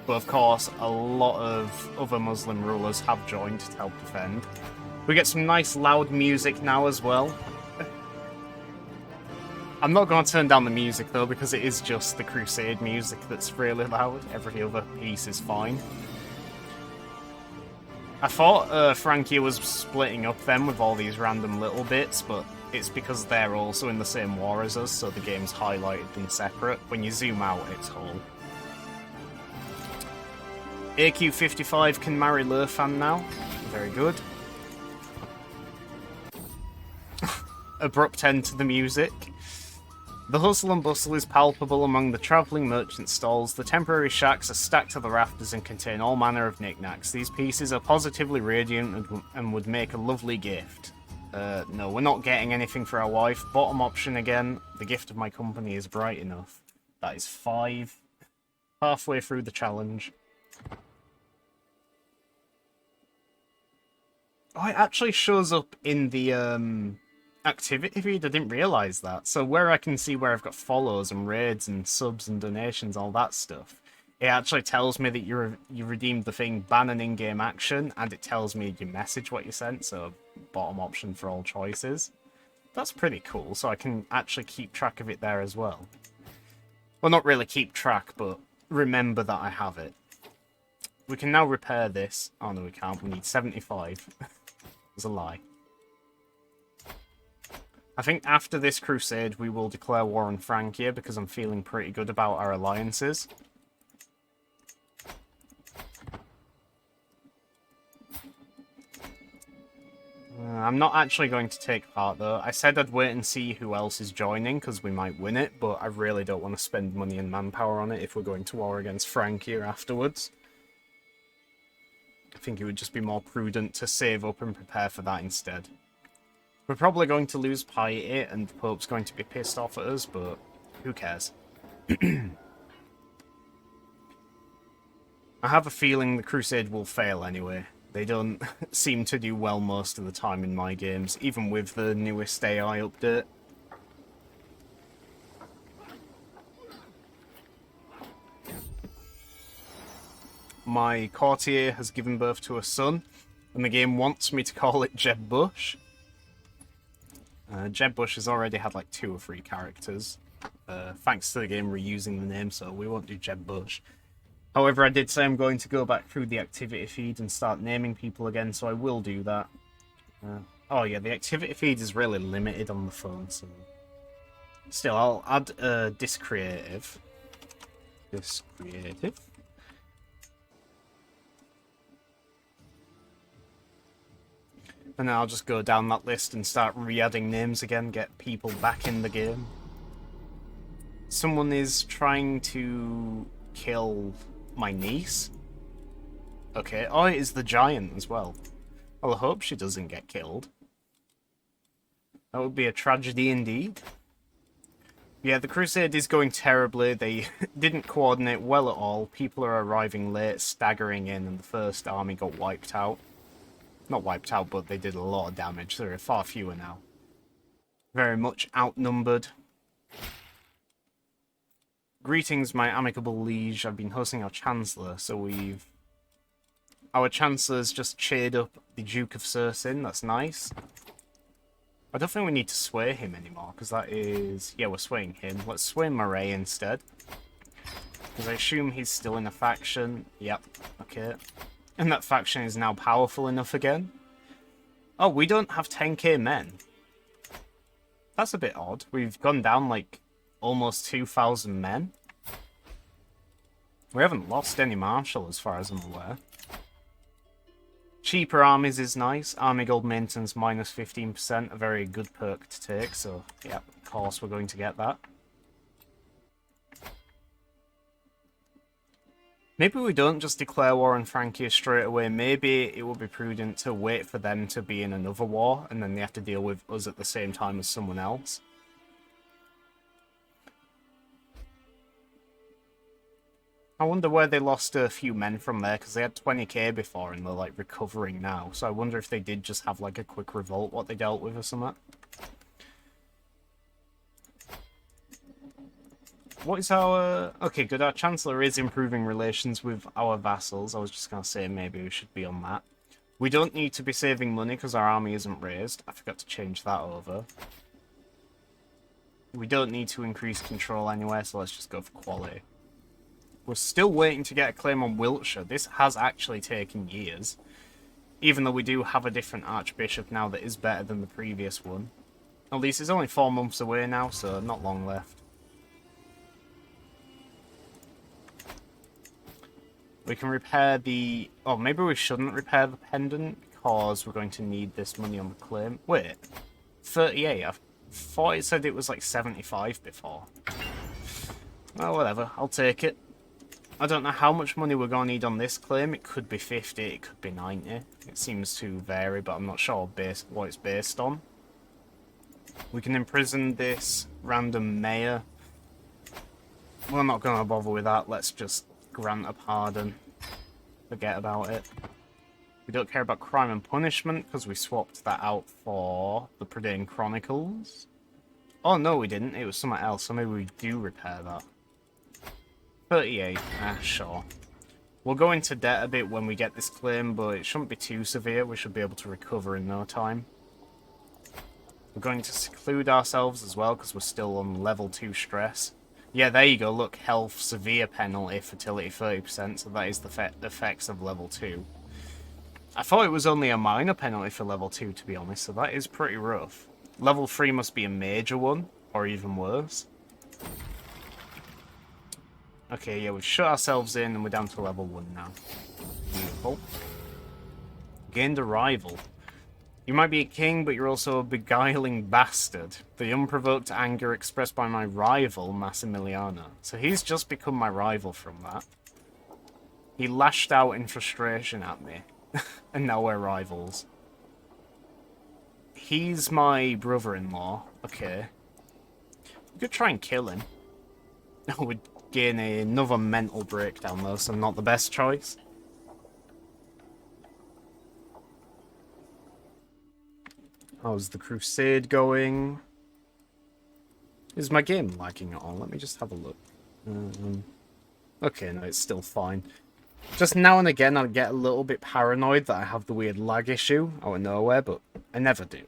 But of course, a lot of other Muslim rulers have joined to help defend. We get some nice loud music now as well. I'm not going to turn down the music though, because it is just the Crusade music that's really loud. Every other piece is fine. I thought Francia was splitting up then with all these random little bits, but it's because they're also in the same war as us, so the game's highlighted them separate. When you zoom out, it's whole. AQ55 can marry Lurfan now. Very good. Abrupt end to the music. The hustle and bustle is palpable among the travelling merchant stalls. The temporary shacks are stacked to the rafters and contain all manner of knickknacks. These pieces are positively radiant and would make a lovely gift. No, we're not getting anything for our wife. Bottom option again. The gift of my company is bright enough. That is 5. Halfway through the challenge. Oh, it actually shows up in the activity feed. I didn't realise that. So where I can see where I've got follows and raids and subs and donations, all that stuff, it actually tells me that you redeemed the thing, ban an in-game action, and it tells me your message what you sent, so bottom option for all choices. That's pretty cool, so I can actually keep track of it there as well. Well, not really keep track, but remember that I have it. We can now repair this. Oh no, we can't. We need 75. It's a lie. I think after this crusade, we will declare war on Francia, because I'm feeling pretty good about our alliances. I'm not actually going to take part, though. I said I'd wait and see who else is joining, because we might win it, but I really don't want to spend money and manpower on it if we're going to war against Francia afterwards. I think it would just be more prudent to save up and prepare for that instead. We're probably going to lose piety, and the Pope's going to be pissed off at us, but who cares? I have a feeling the Crusade will fail anyway. They don't seem to do well most of the time in my games, even with the newest AI update. My courtier has given birth to a son, and the game wants me to call it Jeb Bush. Jeb Bush has already had like 2 or 3 characters, thanks to the game reusing the name, so we won't do Jeb Bush. However, I did say I'm going to go back through the activity feed and start naming people again, so I will do that. Oh yeah, the activity feed is really limited on the phone, so... Still, I'll add Discreative. Discreative. And then I'll just go down that list and start re-adding names again, get people back in the game. Someone is trying to kill my niece. Okay, oh, it is the giant as well. Well, I hope she doesn't get killed. That would be a tragedy indeed. Yeah, the Crusade is going terribly. They didn't coordinate well at all. People are arriving late, staggering in, and the first army got wiped out. Not wiped out, but they did a lot of damage. There are far fewer now. Very much outnumbered. Greetings, my amicable liege. I've been hosting our Chancellor, so we've... Our Chancellor's just cheered up the Duke of Sursin. That's nice. I don't think we need to sway him anymore, because that is... Yeah, we're swaying him. Let's sway Murray instead. Because I assume he's still in a faction. Yep, okay. And that faction is now powerful enough again. Oh, we don't have 10k men. That's a bit odd. We've gone down, like, almost 2,000 men. We haven't lost any marshal, as far as I'm aware. Cheaper armies is nice. Army gold maintenance minus 15%. A very good perk to take, so, yeah, of course we're going to get that. Maybe we don't just declare war on Francia straight away. Maybe it would be prudent to wait for them to be in another war, and then they have to deal with us at the same time as someone else. I wonder where they lost a few men from there, because they had 20k before, and they're, like, recovering now. So I wonder if they did just have, like, a quick revolt, what they dealt with or something. What is our... Okay, good. Our Chancellor is improving relations with our vassals. I was just going to say maybe we should be on that. We don't need to be saving money because our army isn't raised. I forgot to change that over. We don't need to increase control anywhere, so let's just go for quality. We're still waiting to get a claim on Wiltshire. This has actually taken years. Even though we do have a different Archbishop now that is better than the previous one. At least it's only 4 months away now, so not long left. We can repair the... Oh, maybe we shouldn't repair the pendant because we're going to need this money on the claim. Wait, 38? I thought it said it was like 75 before. Well, whatever. I'll take it. I don't know how much money we're going to need on this claim. It could be 50, it could be 90. It seems to vary, but I'm not sure what it's based on. We can imprison this random mayor. We're not going to bother with that. Let's just grant a pardon. Forget about it. We don't care about crime and punishment because we swapped that out for the Prydain Chronicles. Oh no, we didn't. It was something else, so maybe we do repair that. 38. Sure. We'll go into debt a bit when we get this claim, but it shouldn't be too severe. We should be able to recover in no time. We're going to seclude ourselves as well because we're still on level 2 stress. Yeah, there you go. Look, health, severe penalty, fertility 30%. So that is the effects of level 2. I thought it was only a minor penalty for level 2, to be honest. So that is pretty rough. Level 3 must be a major one, or even worse. Okay, yeah, we've shut ourselves in and we're down to level 1 now. Beautiful. Gained a rival. You might be a king, but you're also a beguiling bastard. The unprovoked anger expressed by my rival, Massimiliano. So he's just become my rival from that. He lashed out in frustration at me. And now we're rivals. He's my brother-in-law. Okay. We could try and kill him. No, gain another mental breakdown though, so not the best choice. How's the crusade going? Is my game lagging at all? Let me just have a look. Okay, no, it's still fine. Just now and again I get a little bit paranoid that I have the weird lag issue out of nowhere, but I never do.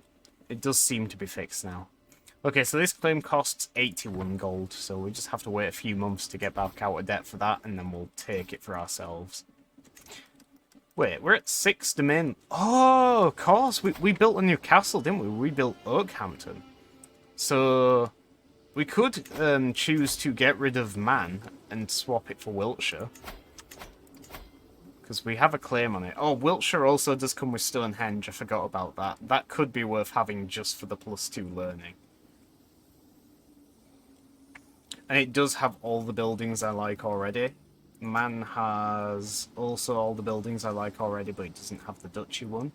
It does seem to be fixed now. Okay, so this claim costs 81 gold, so we just have to wait a few months to get back out of debt for that, and then we'll take it for ourselves. Wait, we're at 6 domain... Oh, of course, we built a new castle, didn't we? We built Oakhampton. So, we could choose to get rid of Man and swap it for Wiltshire. Because we have a claim on it. Oh, Wiltshire also does come with Stonehenge, I forgot about that. That could be worth having just for the +2 learning. And it does have all the buildings I like already. Man has also all the buildings I like already, but it doesn't have the duchy one.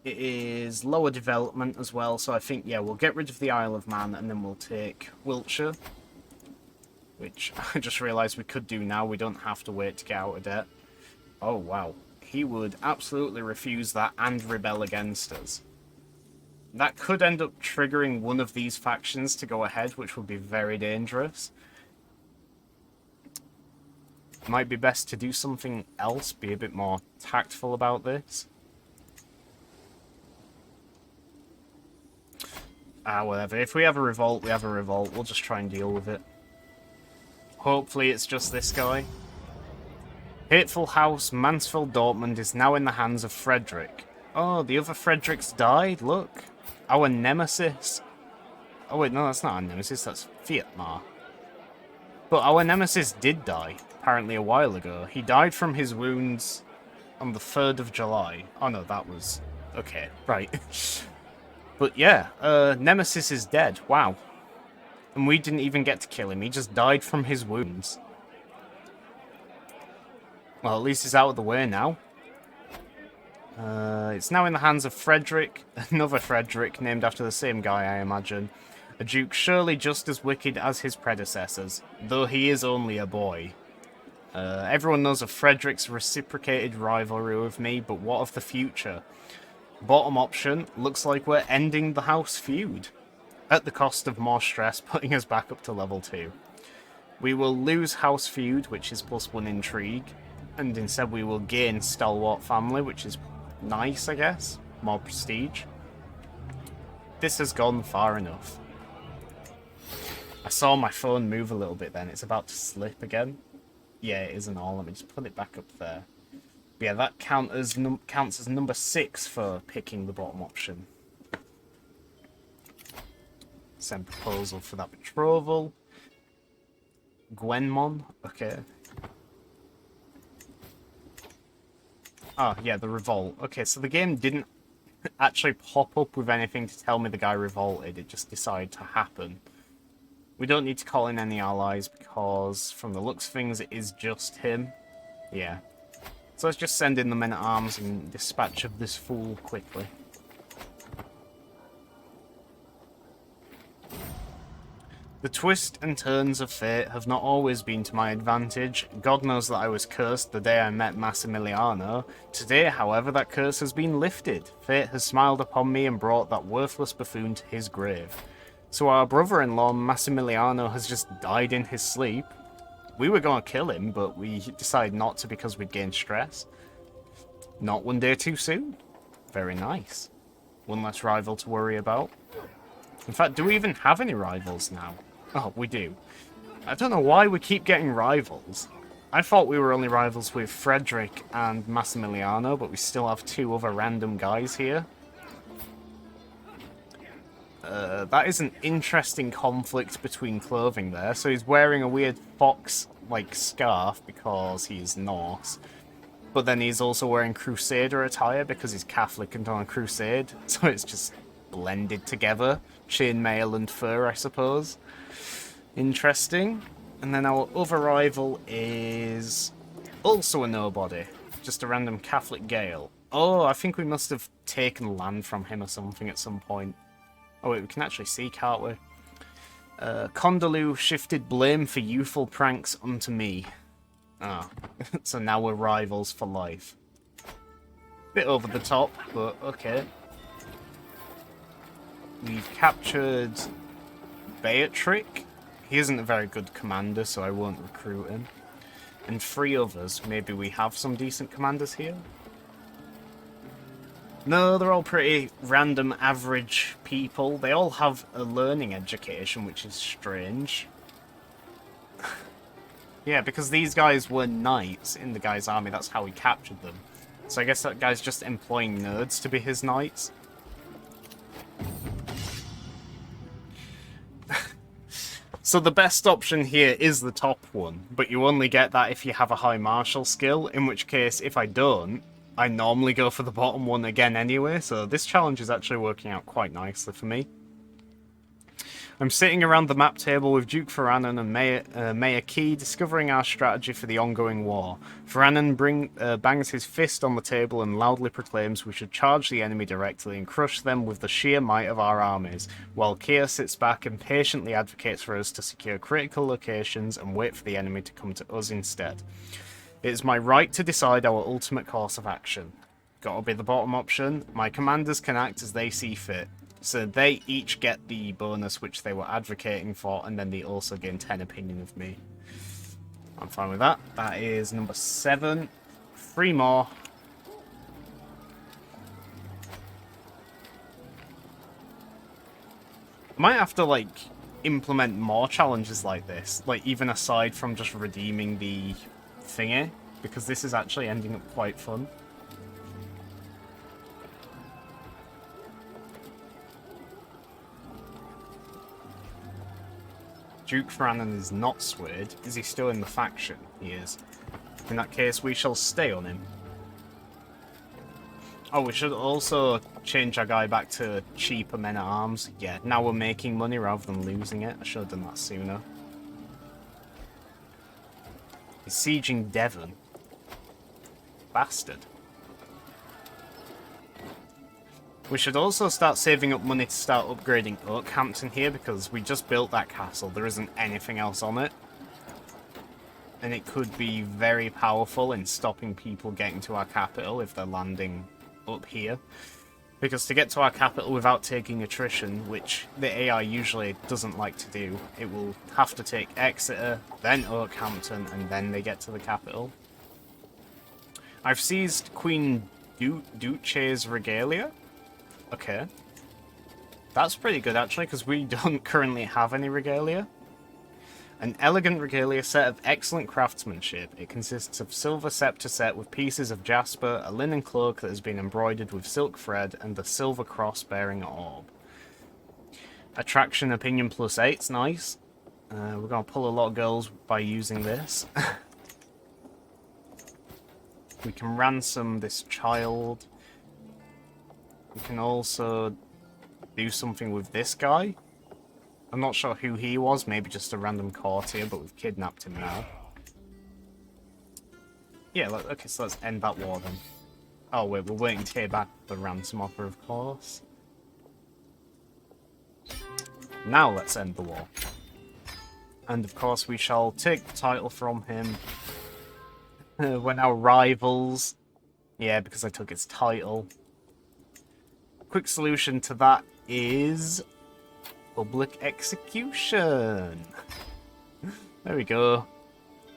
It is lower development as well, so I think, yeah, we'll get rid of the Isle of Man and then we'll take Wiltshire. Which I just realised we could do now, we don't have to wait to get out of debt. Oh, wow. He would absolutely refuse that and rebel against us. That could end up triggering one of these factions to go ahead, which would be very dangerous. Might be best to do something else, be a bit more tactful about this. Whatever. If we have a revolt, we have a revolt. We'll just try and deal with it. Hopefully it's just this guy. Hateful House, Mansfield Dortmund is now in the hands of Frederick. Oh, the other Fredericks died, look. Our nemesis. Oh wait, no, that's not our nemesis, that's Fiatmar. But our nemesis did die, apparently a while ago. He died from his wounds on the 3rd of July. Oh no, that was... Okay, right. But yeah, Nemesis is dead, wow. And we didn't even get to kill him, he just died from his wounds. Well, at least he's out of the way now. It's now in the hands of Frederick, another Frederick, named after the same guy, I imagine. A duke surely just as wicked as his predecessors, though he is only a boy. Everyone knows of Frederick's reciprocated rivalry with me, but what of the future? Bottom option, looks like we're ending the house feud, at the cost of more stress, putting us back up to level 2. We will lose house feud, which is +1 intrigue, and instead we will gain stalwart family, which is nice, I guess. More prestige. This has gone far enough. I saw my phone move a little bit then. It's about to slip again. Yeah, it is and all. Let me just put it back up there. But yeah, that counts as number 6 for picking the bottom option. Send proposal for that betrothal. Gwenmon. Okay. Oh, yeah, the revolt. Okay, so the game didn't actually pop up with anything to tell me the guy revolted. It just decided to happen. We don't need to call in any allies because, from the looks of things, it is just him. Yeah. So let's just send in the men-at-arms and dispatch of this fool quickly. The twists and turns of fate have not always been to my advantage. God knows that I was cursed the day I met Massimiliano. Today, however, that curse has been lifted. Fate has smiled upon me and brought that worthless buffoon to his grave. So our brother-in-law, Massimiliano, has just died in his sleep. We were going to kill him, but we decided not to because we'd gained stress. Not one day too soon. Very nice. One less rival to worry about. In fact, do we even have any rivals now? Oh, we do. I don't know why we keep getting rivals. I thought we were only rivals with Frederick and Massimiliano, but we still have 2 other random guys here. That is an interesting conflict between clothing there. So he's wearing a weird fox-like scarf because he's Norse. But then he's also wearing Crusader attire because he's Catholic and on a crusade. So it's just blended together. Chainmail and fur, I suppose. Interesting. And then our other rival is also a nobody. Just a random Catholic Gael. Oh, I think we must have taken land from him or something at some point. Oh wait, we can actually see, can't we? Condaloo shifted blame for youthful pranks unto me. Ah, so now we're rivals for life. Bit over the top, but okay. We've captured Beatrick. He isn't a very good commander, so I won't recruit him. And 3 others. Maybe we have some decent commanders here? No, they're all pretty random, average people. They all have a learning education, which is strange. Yeah, because these guys were knights in the guy's army. That's how he captured them. So I guess that guy's just employing nerds to be his knights. So the best option here is the top one, but you only get that if you have a high martial skill, in which case, if I don't, I normally go for the bottom one again anyway, so this challenge is actually working out quite nicely for me. I'm sitting around the map table with Duke Ferranen and Mayor Key, discovering our strategy for the ongoing war. Ferranen bangs his fist on the table and loudly proclaims we should charge the enemy directly and crush them with the sheer might of our armies, while Keir sits back and patiently advocates for us to secure critical locations and wait for the enemy to come to us instead. It is my right to decide our ultimate course of action. Gotta be the bottom option. My commanders can act as they see fit. So they each get the bonus which they were advocating for, and then they also gain 10 opinion of me. I'm fine with that. That is number 7. 3 more. I might have to, like, implement more challenges like this. Like, even aside from just redeeming the thingy, because this is actually ending up quite fun. Duke Ferranen is not swayed. Is he still in the faction? He is. In that case, we shall stay on him. Oh, we should also change our guy back to cheaper men-at-arms. Yeah, now we're making money rather than losing it. I should have done that sooner. He's sieging Devon. Bastard. We should also start saving up money to start upgrading Oakhampton here, because we just built that castle. There isn't anything else on it. And it could be very powerful in stopping people getting to our capital if they're landing up here. Because to get to our capital without taking attrition, which the AI usually doesn't like to do, it will have to take Exeter, then Oakhampton, and then they get to the capital. I've seized Queen Duce's regalia. Okay. That's pretty good, actually, because we don't currently have any regalia. An elegant regalia set of excellent craftsmanship. It consists of silver scepter set with pieces of jasper, a linen cloak that has been embroidered with silk thread, and a silver cross bearing an orb. Attraction opinion +8's nice. We're going to pull a lot of girls by using this. We can ransom this child. We can also do something with this guy. I'm not sure who he was, maybe just a random courtier, but we've kidnapped him now. Yeah, okay, so let's end that war then. Oh wait, we're waiting to hear back the ransom offer, of course. Now let's end the war. And of course we shall take the title from him. We're now rivals. Yeah, because I took its title. Quick solution to that is public execution. There we go.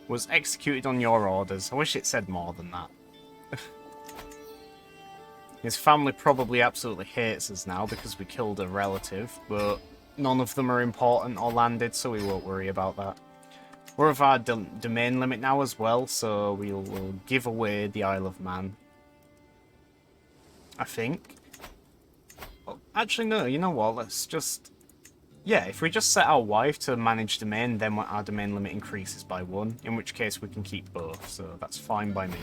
Was executed on your orders. I wish it said more than that. His family probably absolutely hates us now because we killed a relative, but none of them are important or landed, so we won't worry about that. We're of our domain limit now as well, so we'll give away the Isle of Man. I think. Oh, actually, no, you know what? Let's just... Yeah, if we just set our wife to manage domain, then our domain limit increases by 1, in which case we can keep both, so that's fine by me.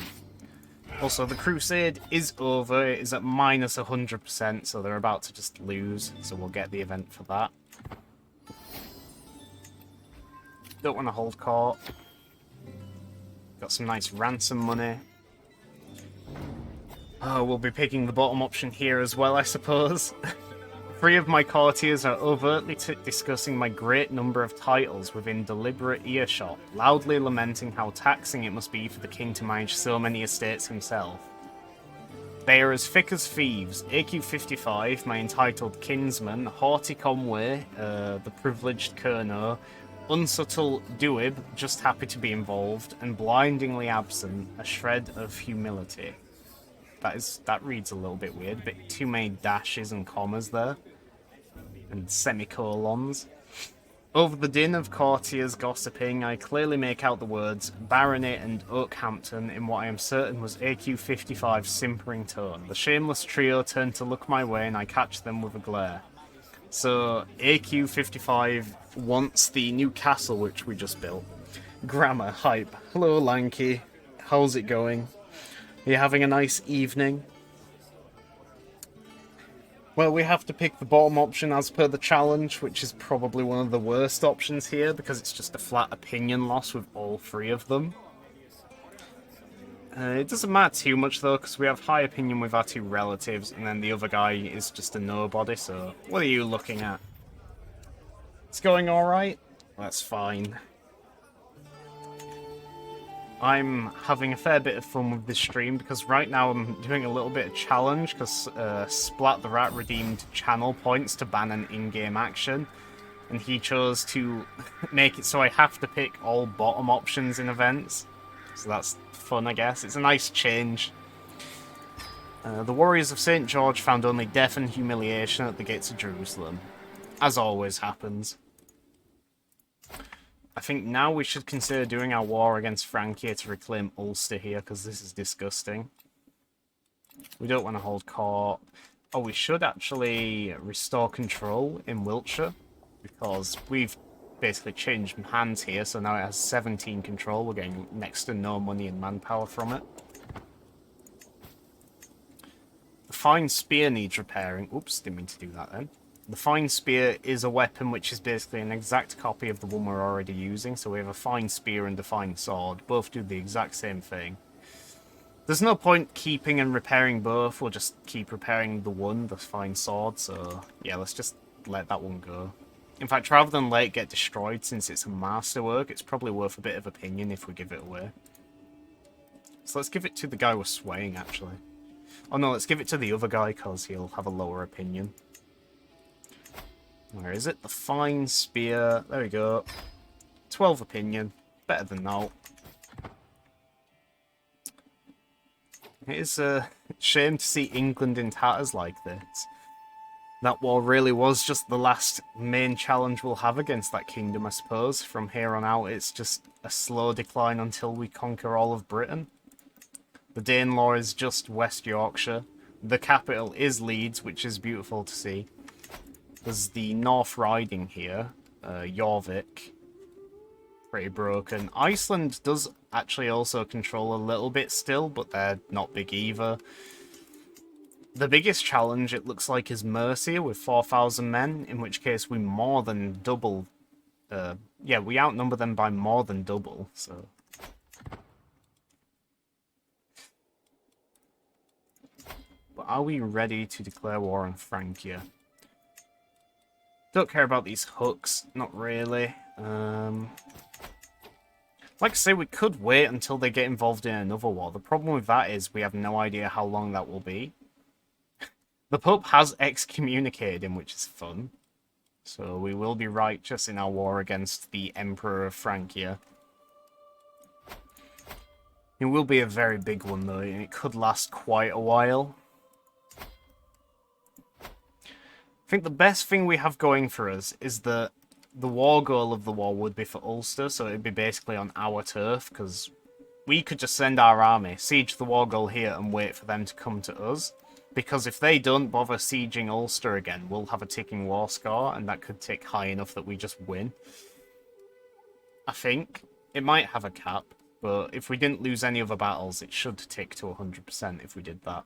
Also, the Crusade is over. It is at minus 100%, so they're about to just lose, so we'll get the event for that. Don't want to hold court. Got some nice ransom money. Oh, we'll be picking the bottom option here as well, I suppose. 3 of my courtiers are overtly discussing my great number of titles within deliberate earshot, loudly lamenting how taxing it must be for the king to manage so many estates himself. They are as thick as thieves. AQ55, my entitled kinsman, haughty Conway, the privileged Kerno, unsubtle Duib, just happy to be involved, and blindingly absent, a shred of humility. That reads a little bit weird, a bit too many dashes and commas there. And semicolons. Over the din of courtiers gossiping, I clearly make out the words Baronet and Oakhampton in what I am certain was AQ55's simpering tone. The shameless trio turn to look my way and I catch them with a glare. So, AQ55 wants the new castle which we just built. Grammar, hype. Hello, Lanky. How's it going? Are you having a nice evening? Well, we have to pick the bottom option as per the challenge, which is probably one of the worst options here, because it's just a flat opinion loss with all 3 of them. It doesn't matter too much, though, because we have high opinion with our 2 relatives, and then the other guy is just a nobody, so what are you looking at? It's going alright? That's fine. I'm having a fair bit of fun with this stream because right now I'm doing a little bit of challenge because Splat the Rat redeemed channel points to ban an in-game action, and he chose to make it so I have to pick all bottom options in events. So that's fun, I guess. It's a nice change. The warriors of St. George found only death and humiliation at the gates of Jerusalem, as always happens. I think now we should consider doing our war against Francia to reclaim Ulster here, because this is disgusting. We don't want to hold court. Oh, we should actually restore control in Wiltshire, because we've basically changed hands here, so now it has 17 control. We're getting next to no money and manpower from it. The fine spear needs repairing. Oops, didn't mean to do that then. The fine spear is a weapon which is basically an exact copy of the one we're already using. So we have a fine spear and a fine sword. Both do the exact same thing. There's no point keeping and repairing both. We'll just keep repairing the one, the fine sword. So yeah, let's just let that one go. In fact, rather than let it get destroyed, since it's a masterwork, it's probably worth a bit of opinion if we give it away. So let's give it to the guy we're swaying, actually. Oh no, let's give it to the other guy, because he'll have a lower opinion. Where is it? The fine spear. There we go. 12 opinion. Better than that. It is a shame to see England in tatters like this. That war really was just the last main challenge we'll have against that kingdom, I suppose. From here on out, it's just a slow decline until we conquer all of Britain. The Danelaw is just West Yorkshire. The capital is Leeds, which is beautiful to see. There's the North Riding here, Jorvik. Pretty broken. Iceland does actually also control a little bit still, but they're not big either. The biggest challenge, it looks like, is Mercia with 4,000 men, in which case we more than double... yeah, we outnumber them by more than double, so... But are we ready to declare war on Francia? Don't care about these hooks, not really. Like I say, we could wait until they get involved in another war. The problem with that is we have no idea how long that will be. The Pope has excommunicated him, which is fun. So we will be righteous in our war against the Emperor of Francia. It will be a very big one, though, and it could last quite a while. I think the best thing we have going for us is that the war goal of the war would be for Ulster, so it'd be basically on our turf, because we could just send our army, siege the war goal here, and wait for them to come to us. Because if they don't bother sieging Ulster again, we'll have a ticking war score, and that could tick high enough that we just win. I think. It might have a cap, but if we didn't lose any other battles, it should tick to 100% if we did that.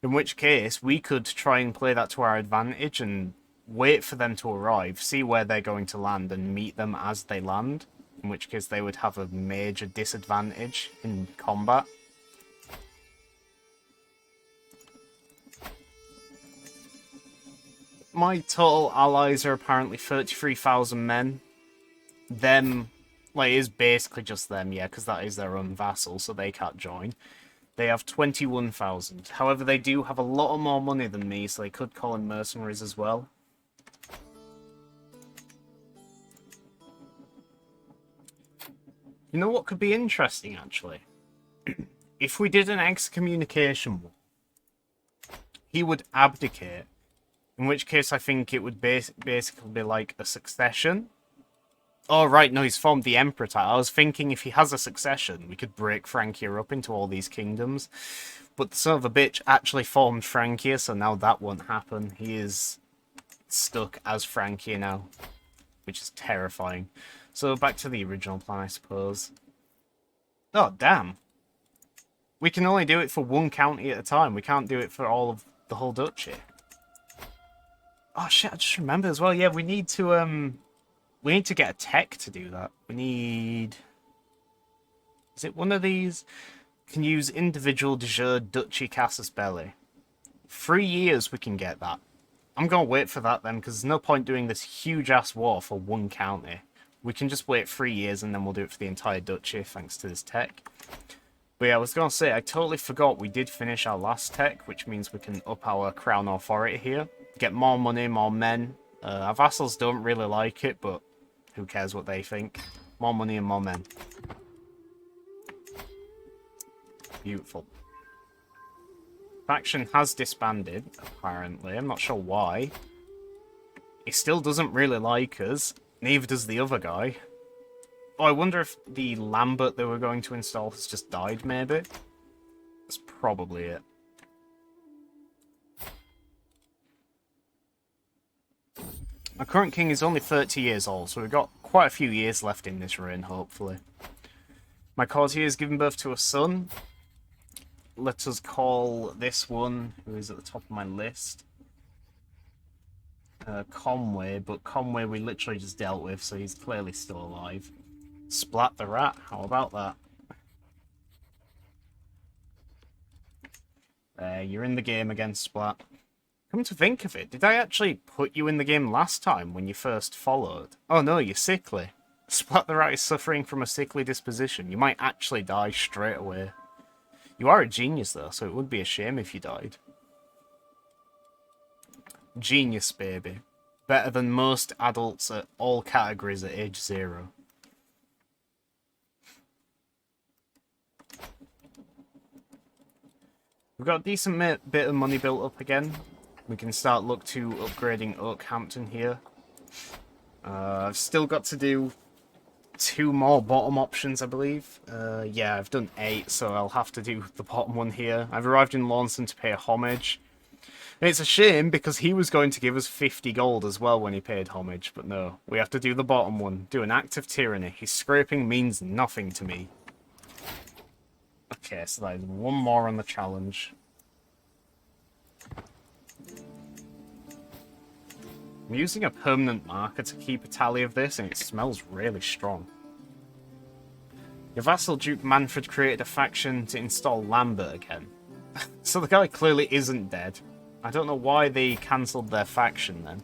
In which case, we could try and play that to our advantage and wait for them to arrive, see where they're going to land, and meet them as they land. In which case, they would have a major disadvantage in combat. my total allies are apparently 33,000 men. Them, like, it is basically just them, yeah, because that is their own vassal, so they can't join. They have 21,000. However, they do have a lot more money than me, so they could call in mercenaries as well. You know what could be interesting, actually? If we did an excommunication war, he would abdicate, in which case I think it would basically be like a succession. Oh, right, no, he's formed the Emperor title. I was thinking if he has a succession, we could break Francia up into all these kingdoms. But the son of a bitch actually formed Francia, so now that won't happen. He is stuck as Francia now, which is terrifying. So back to the original plan, I suppose. Oh, damn. We can only do it for one county at a time. We can't do it for all of the whole duchy. Oh, shit, I just remembered as well. Yeah, we need to get a tech to do that. We need... Is it one of these? Can use individual de jure duchy casus belli. 3 years we can get that. I'm going to wait for that then, because there's no point doing this huge-ass war for one county. We can just wait 3 years and then we'll do it for the entire duchy, thanks to this tech. But yeah, I was going to say, I totally forgot we did finish our last tech, which means we can up our crown authority here. Get more money, more men. Our vassals don't really like it, but who cares what they think. More money and more men. Beautiful. Faction has disbanded, apparently. I'm not sure why. He still doesn't really like us. Neither does the other guy. Oh, I wonder if the Lambert they were going to install has just died, maybe? That's probably it. Our current king is only 30 years old, so we've got quite a few years left in this reign, hopefully. My courtier has given birth to a son. Let us call this one, who is at the top of my list, Conway, but Conway we literally just dealt with, so he's clearly still alive. Splat the Rat, how about that? You're in the game again, Splat. Come to think of it, did I actually put you in the game last time when you first followed? Oh no, you're sickly. Splat the Rat is suffering from a sickly disposition. You might actually die straight away. You are a genius though, so it would be a shame if you died. Genius, baby. Better than most adults at all categories at age 0. We've got a decent bit of money built up again. We can start look to upgrading Oakhampton here. I've still got to do 2 more bottom options, I believe. Yeah, I've done 8, so I'll have to do the bottom one here. I've arrived in Launceston to pay homage. And it's a shame, because he was going to give us 50 gold as well when he paid homage, but no. We have to do the bottom one. Do an act of tyranny. His scraping means nothing to me. Okay, so that is 1 more on the challenge. I'm using a permanent marker to keep a tally of this, and it smells really strong. Your vassal Duke Manfred created a faction to install Lambert again. So the guy clearly isn't dead. I don't know why they cancelled their faction then.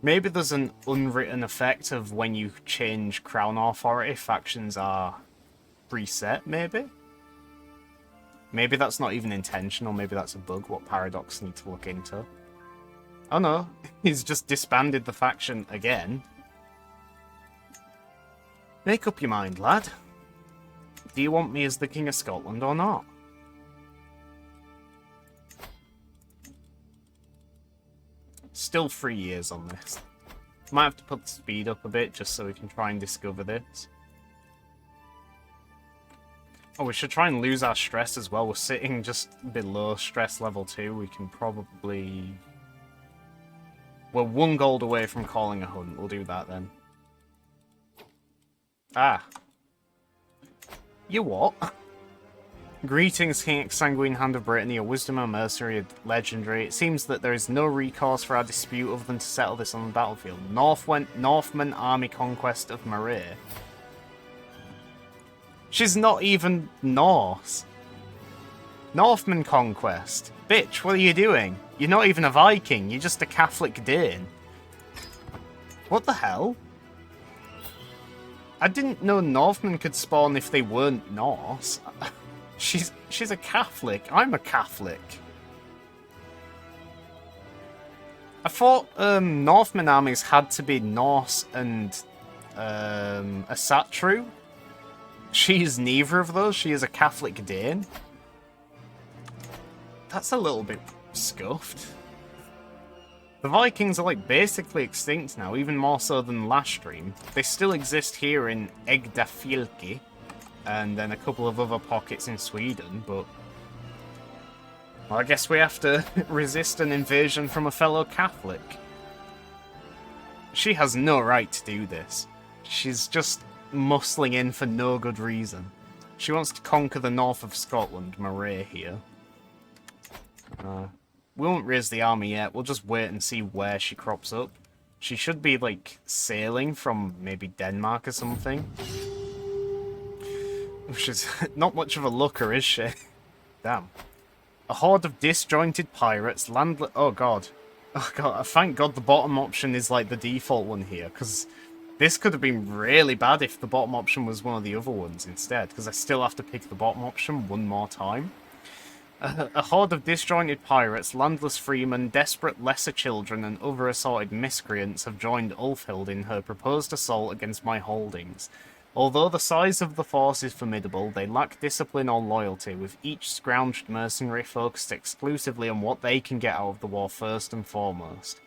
Maybe there's an unwritten effect of when you change Crown Authority, factions are reset, maybe? Maybe that's not even intentional, maybe that's a bug, what Paradox need to look into. Oh no, he's just disbanded the faction again. Make up your mind, lad. Do you want me as the King of Scotland or not? Still 3 years on this. Might have to put the speed up a bit just so we can try and discover this. Oh, we should try and lose our stress as well. We're sitting just below stress level 2. We can probably... We're 1 gold away from calling a hunt. We'll do that then. Ah. You what? Greetings, King Exsanguine Hand of Brittany. Your wisdom and mercenary are legendary. It seems that there is no recourse for our dispute other than to settle this on the battlefield. Northman army conquest of Marais. She's not even Norse. Northman conquest. Bitch, what are you doing? You're not even a Viking, you're just a Catholic Dane. What the hell? I didn't know Northmen could spawn if they weren't Norse. She's a Catholic. I'm a Catholic. I thought Northman armies had to be Norse and a Satru. She is neither of those. She is a Catholic Dane. That's a little bit scuffed. The Vikings are like basically extinct now, even more so than last stream. They still exist here in Egdafylke, and then a couple of other pockets in Sweden, but well, I guess we have to resist an invasion from a fellow Catholic. She has no right to do this. She's just muscling in for no good reason. She wants to conquer the north of Scotland, Moray here. We won't raise the army yet, we'll just wait and see where she crops up. She should be, like, sailing from maybe Denmark or something. Which is not much of a looker, is she? Damn. A horde of disjointed pirates, oh god. Oh god, thank god the bottom option is, like, the default one here, because this could have been really bad if the bottom option was one of the other ones instead, because I still have to pick the bottom option one more time. A horde of disjointed pirates, landless freemen, desperate lesser children, and other assorted miscreants have joined Ulfhild in her proposed assault against my holdings. Although the size of the force is formidable, they lack discipline or loyalty, with each scrounged mercenary focused exclusively on what they can get out of the war first and foremost.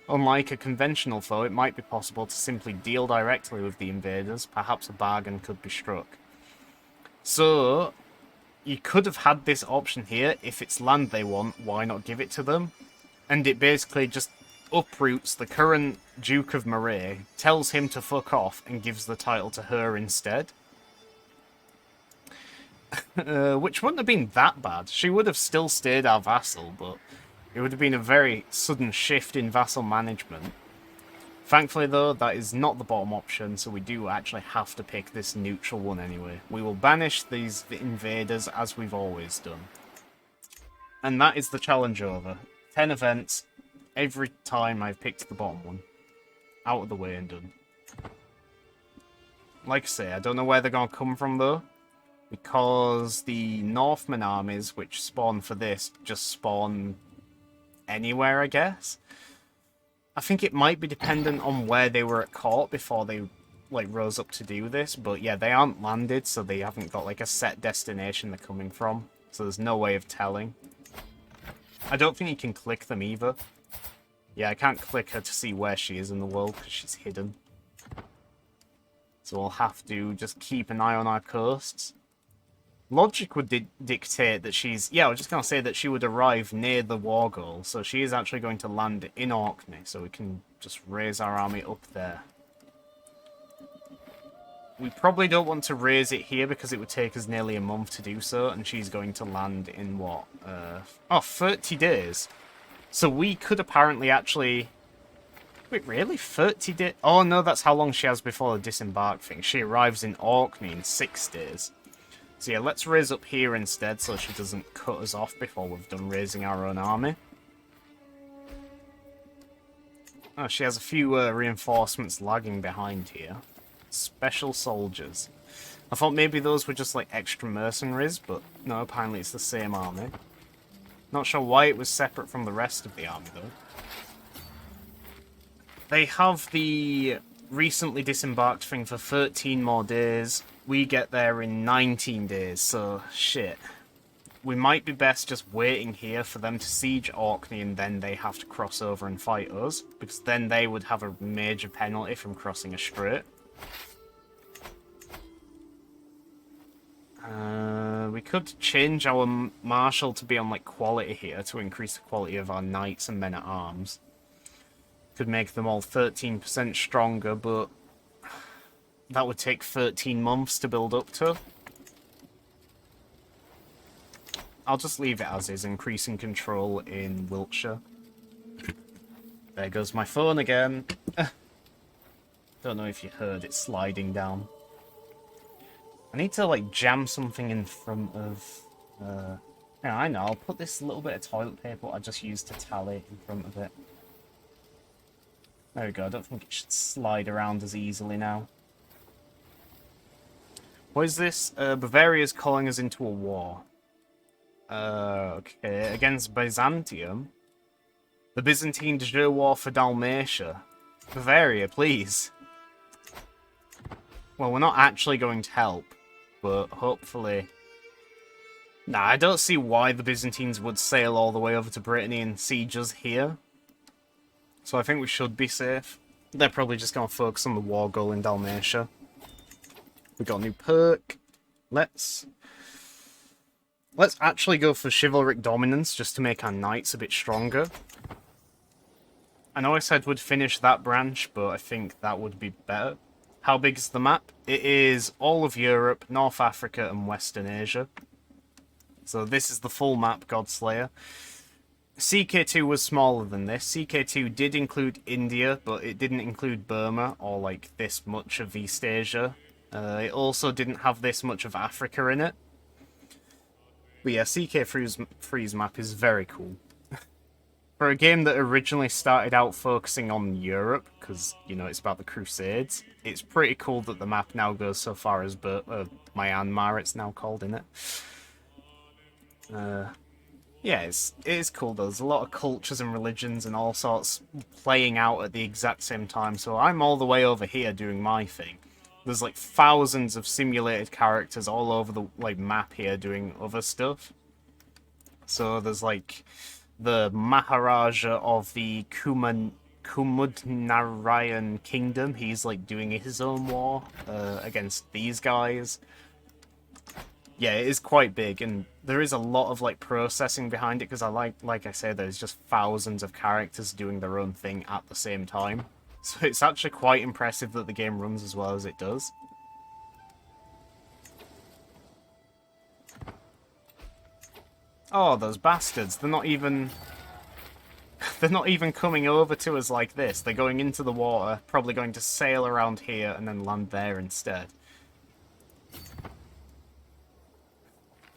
Unlike a conventional foe, it might be possible to simply deal directly with the invaders. Perhaps a bargain could be struck. So you could have had this option here. If it's land they want, why not give it to them? And it basically just uproots the current Duke of Moray, tells him to fuck off, and gives the title to her instead. Which wouldn't have been that bad. She would have still stayed our vassal, but it would have been a very sudden shift in vassal management. Thankfully, though, that is not the bottom option, so we do actually have to pick this neutral one anyway. We will banish the invaders as we've always done. And that is the challenge over. 10 events, every time I've picked the bottom one. Out of the way and done. Like I say, I don't know where they're going to come from, though. Because the Northman armies, which spawn for this, just spawn anywhere, I guess. I think it might be dependent on where they were at court before they, like, rose up to do this. But yeah, they aren't landed, so they haven't got, like, a set destination they're coming from. So there's no way of telling. I don't think you can click them either. Yeah, I can't click her to see where she is in the world because she's hidden. So we'll have to just keep an eye on our coasts. Logic would dictate that she's... Yeah, I was just going to say that she would arrive near the war goal. So she is actually going to land in Orkney. So we can just raise our army up there. We probably don't want to raise it here because it would take us nearly a month to do so. And she's going to land in what? 30 days. So we could apparently actually... Wait, really? 30 days? Oh no, that's how long she has before the disembark thing. She arrives in Orkney in 6 days. So yeah, let's raise up here instead so she doesn't cut us off before we've done raising our own army. Oh, she has a few reinforcements lagging behind here. Special soldiers. I thought maybe those were just like extra mercenaries, but no, apparently it's the same army. Not sure why it was separate from the rest of the army though. They have the recently disembarked thing for 13 more days. We get there in 19 days, so shit. We might be best just waiting here for them to siege Orkney and then they have to cross over and fight us, because then they would have a major penalty from crossing a strait. We could change our marshal to be on like quality here to increase the quality of our knights and men-at-arms. Could make them all 13% stronger, but that would take 13 months to build up to. I'll just leave it as is, increasing control in Wiltshire. There goes my phone again. Don't know if you heard it sliding down. I need to, like, jam something in front of Yeah, I know. I'll put this little bit of toilet paper I just used to tally in front of it. There we go. I don't think it should slide around as easily now. What is this? Bavaria's calling us into a war. Okay. Against Byzantium? The Byzantine de jure war for Dalmatia. Bavaria, please. Well, we're not actually going to help, but hopefully... Nah, I don't see why the Byzantines would sail all the way over to Brittany and siege us here. So I think we should be safe. They're probably just going to focus on the war goal in Dalmatia. We got a new perk. Let's actually go for chivalric dominance just to make our knights a bit stronger. I know I said we'd finish that branch, but I think that would be better. How big is the map? It is all of Europe, North Africa, and Western Asia. So this is the full map, Godslayer. CK2 was smaller than this. CK2 did include India, but it didn't include Burma, or like this much of East Asia. It also didn't have this much of Africa in it. But yeah, CK3's map is very cool. For a game that originally started out focusing on Europe, because, you know, it's about the Crusades, it's pretty cool that the map now goes so far as Myanmar, it's now called, in it. Yeah, it is cool though. There's a lot of cultures and religions and all sorts playing out at the exact same time, so I'm all the way over here doing my thing. There's like thousands of simulated characters all over the map here doing other stuff. So there's like the Maharaja of the Kumudnarayan Kingdom. He's like doing his own war against these guys. Yeah, it is quite big, and there is a lot of like processing behind it because like I said, there's just thousands of characters doing their own thing at the same time. So it's actually quite impressive that the game runs as well as it does. Oh, those bastards! They're not even coming over to us like this. They're going into the water, probably going to sail around here and then land there instead.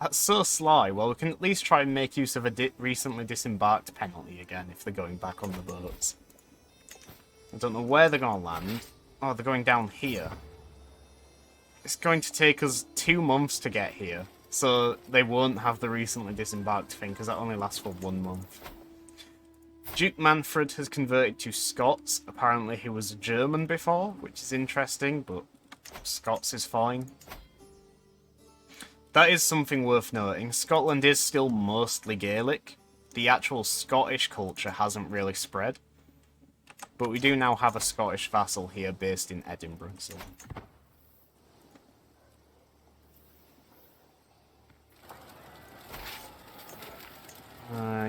That's so sly. Well, we can at least try and make use of a recently disembarked penalty again if they're going back on the boats. I don't know where they're going to land. Oh, they're going down here. It's going to take us 2 months to get here, so they won't have the recently disembarked thing, because that only lasts for 1 month. Duke Manfred has converted to Scots. Apparently he was German before, which is interesting, but Scots is fine. That is something worth noting. Scotland is still mostly Gaelic. The actual Scottish culture hasn't really spread. But we do now have a Scottish vassal here based in Edinburgh. So.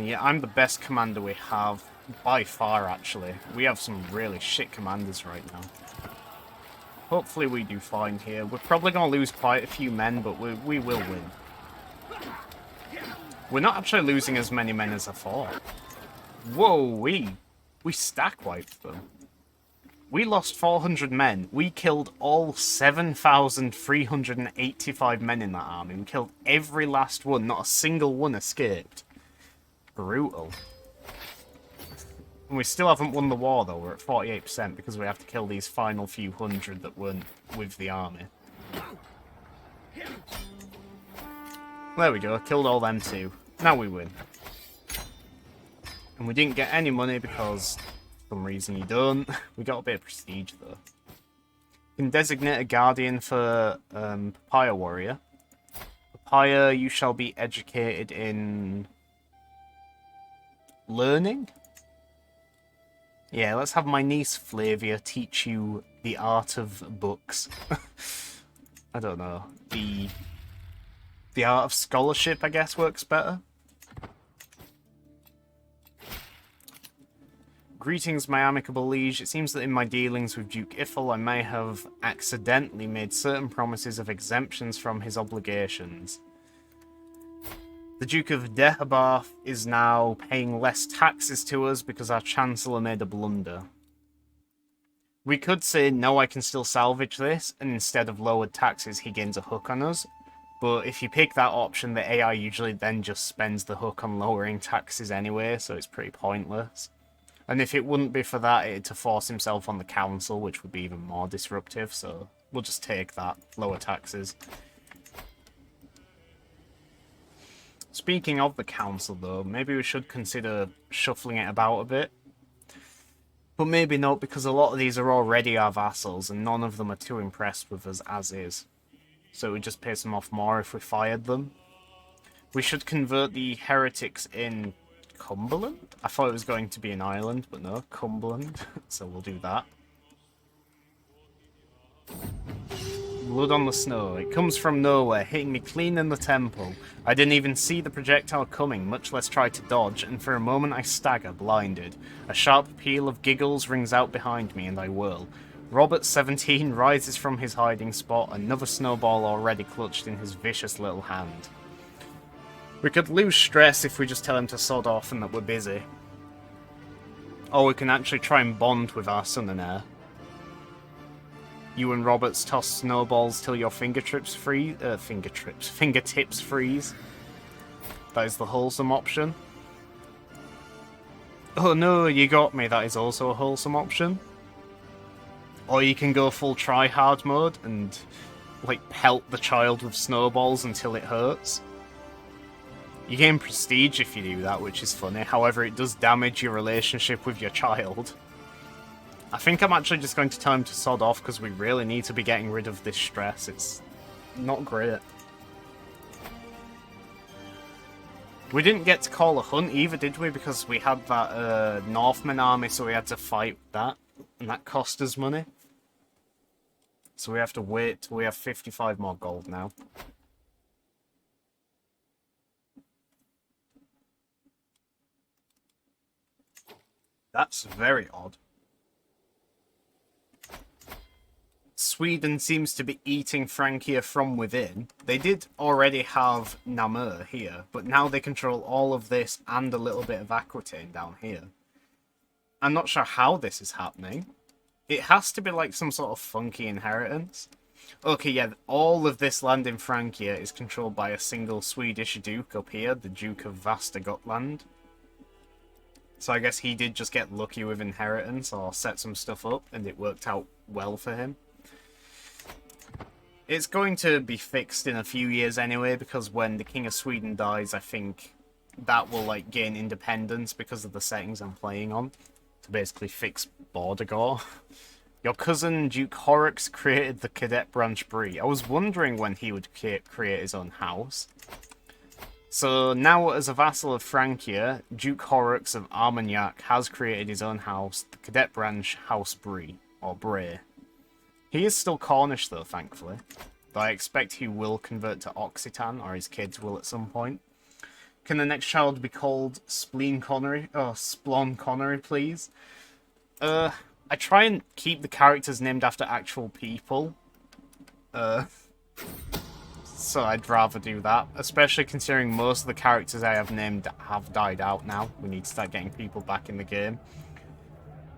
Yeah, I'm the best commander we have. By far, actually. We have some really shit commanders right now. Hopefully we do fine here. We're probably going to lose quite a few men, but we will win. We're not actually losing as many men as I thought. Whoa, we stack wiped them. We lost 400 men. We killed all 7,385 men in that army. We killed every last one. Not a single one escaped. Brutal. And we still haven't won the war, though. We're at 48% because we have to kill these final few hundred that weren't with the army. There we go. Killed all them too. Now we win. And we didn't get any money because, for some reason, you don't. We got a bit of prestige, though. You can designate a guardian for Papaya Warrior. Papaya, you shall be educated in... learning? Yeah, let's have my niece Flavia teach you the art of books. I don't know. The art of scholarship, I guess, works better. Greetings, my amicable liege. It seems that in my dealings with Duke Iffel, I may have accidentally made certain promises of exemptions from his obligations. The Duke of Dehabarth is now paying less taxes to us because our Chancellor made a blunder. We could say, no, I can still salvage this, and instead of lowered taxes, he gains a hook on us. But if you pick that option, the AI usually then just spends the hook on lowering taxes anyway, so it's pretty pointless. And if it wouldn't be for that, it'd to force himself on the council, which would be even more disruptive, so we'll just take that. Lower taxes. Speaking of the council, though, maybe we should consider shuffling it about a bit. But maybe not, because a lot of these are already our vassals, and none of them are too impressed with us as is. So it would just piss them off more if we fired them. We should convert the heretics in Cumberland? I thought it was going to be in Ireland, but no, Cumberland. So we'll do that. Blood on the snow. It comes from nowhere, hitting me clean in the temple. I didn't even see the projectile coming, much less try to dodge, and for a moment I stagger, blinded. A sharp peal of giggles rings out behind me, and I whirl. Robert, 17, rises from his hiding spot, another snowball already clutched in his vicious little hand. We could lose stress if we just tell him to sod off and that we're busy. Or we can actually try and bond with our son and heir. You and Roberts toss snowballs till your fingertips freeze. Fingertips freeze. That is the wholesome option. Oh no, you got me. That is also a wholesome option. Or you can go full try-hard mode and, like, pelt the child with snowballs until it hurts. You gain prestige if you do that, which is funny. However, it does damage your relationship with your child. I think I'm actually just going to tell him to sod off because we really need to be getting rid of this stress. It's not great. We didn't get to call a hunt either, did we? Because we had that Northman army, so we had to fight that. And that cost us money. So we have to wait till we have 55 more gold now. That's very odd. Sweden seems to be eating Francia from within. They did already have Namur here, but now they control all of this and a little bit of Aquitaine down here. I'm not sure how this is happening. It has to be like some sort of funky inheritance. Okay, yeah, all of this land in Francia is controlled by a single Swedish duke up here, the Duke of Västergötland. So I guess he did just get lucky with inheritance or set some stuff up and it worked out well for him. It's going to be fixed in a few years anyway, because when the King of Sweden dies, I think that will like gain independence because of the settings I'm playing on. To basically fix border gore. Your cousin Duke Horrocks created the Cadet Branch Brie. I was wondering when he would create his own house. So now as a vassal of Francia, Duke Horrocks of Armagnac has created his own house, the Cadet Branch House Brie, or Bray. He is still Cornish though, thankfully. Though I expect he will convert to Occitan, or his kids will at some point. Can the next child be called Spleen Connery? Oh, Splon Connery, please. I try and keep the characters named after actual people. So I'd rather do that. Especially considering most of the characters I have named have died out now. We need to start getting people back in the game.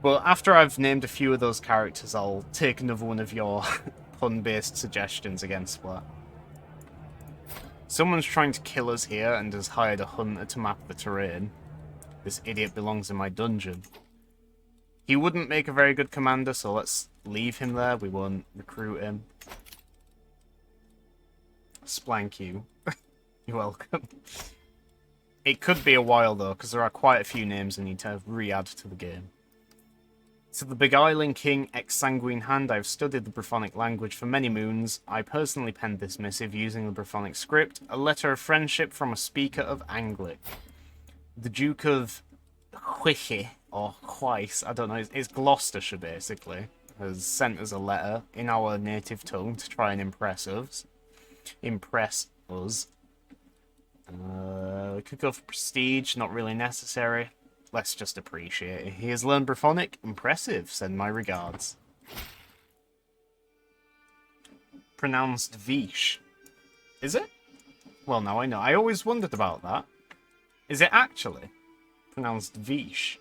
But after I've named a few of those characters, I'll take another one of your pun-based suggestions again, Splat. Someone's trying to kill us here and has hired a hunter to map the terrain. This idiot belongs in my dungeon. He wouldn't make a very good commander, so let's leave him there. We won't recruit him. Splank you. You're welcome. It could be a while, though, because there are quite a few names I need to re-add to the game. To the beguiling king, ex-sanguine hand, I've studied the Brythonic language for many moons. I personally penned this missive using the Brythonic script, a letter of friendship from a speaker of Anglic. The Duke of Huiche, or Huis, I don't know, it's Gloucestershire basically, has sent us a letter in our native tongue to try and impress us. We could go for prestige, not really necessary. Let's just appreciate it. He has learned Brythonic. Impressive. Send my regards. Pronounced Vish. Is it? Well, now I know. I always wondered about that. Is it actually pronounced Vish?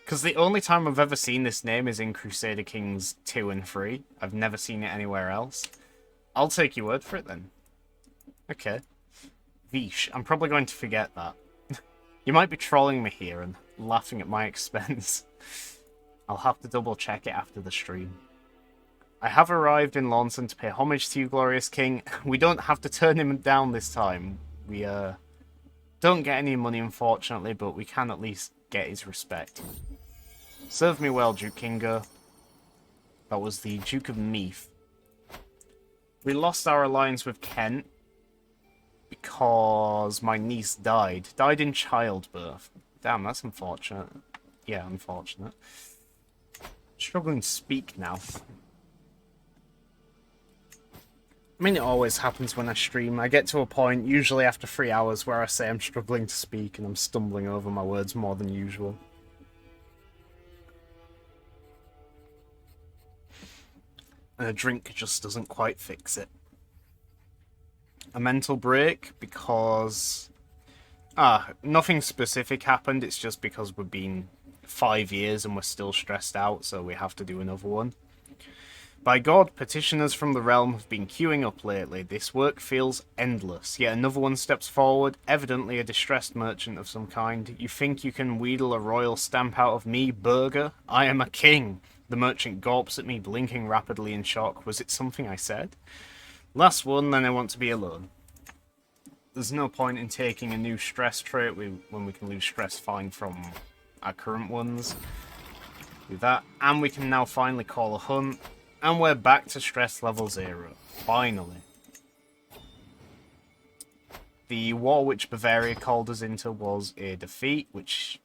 Because the only time I've ever seen this name is in Crusader Kings 2 and 3. I've never seen it anywhere else. I'll take your word for it then. Okay. Vish. I'm probably going to forget that. You might be trolling me here and laughing at my expense. I'll have to double check it after the stream. I have arrived in Launson to pay homage to you, glorious king. We don't have to turn him down this time. We don't get any money, unfortunately, but we can at least get his respect. Serve me well, Duke Kingo. That was the Duke of Meath. We lost our alliance with Kent because my niece died. Died in childbirth. Damn, that's unfortunate. Yeah, unfortunate. Struggling to speak now. I mean, it always happens when I stream. I get to a point, usually after 3 hours, where I say I'm struggling to speak and I'm stumbling over my words more than usual. And a drink just doesn't quite fix it. A mental break because... nothing specific happened. It's just because we've been 5 years and we're still stressed out, so we have to do another one. By God, petitioners from the realm have been queuing up lately. This work feels endless. Yet another one steps forward, evidently a distressed merchant of some kind. You think you can wheedle a royal stamp out of me, burger? I am a king. The merchant gulps at me, blinking rapidly in shock. Was it something I said? Last one, then I want to be alone. There's no point in taking a new stress trait when we can lose stress fine from our current ones. Do that, and we can now finally call a hunt. And we're back to stress level 0. Finally. The war which Bavaria called us into was a defeat, which...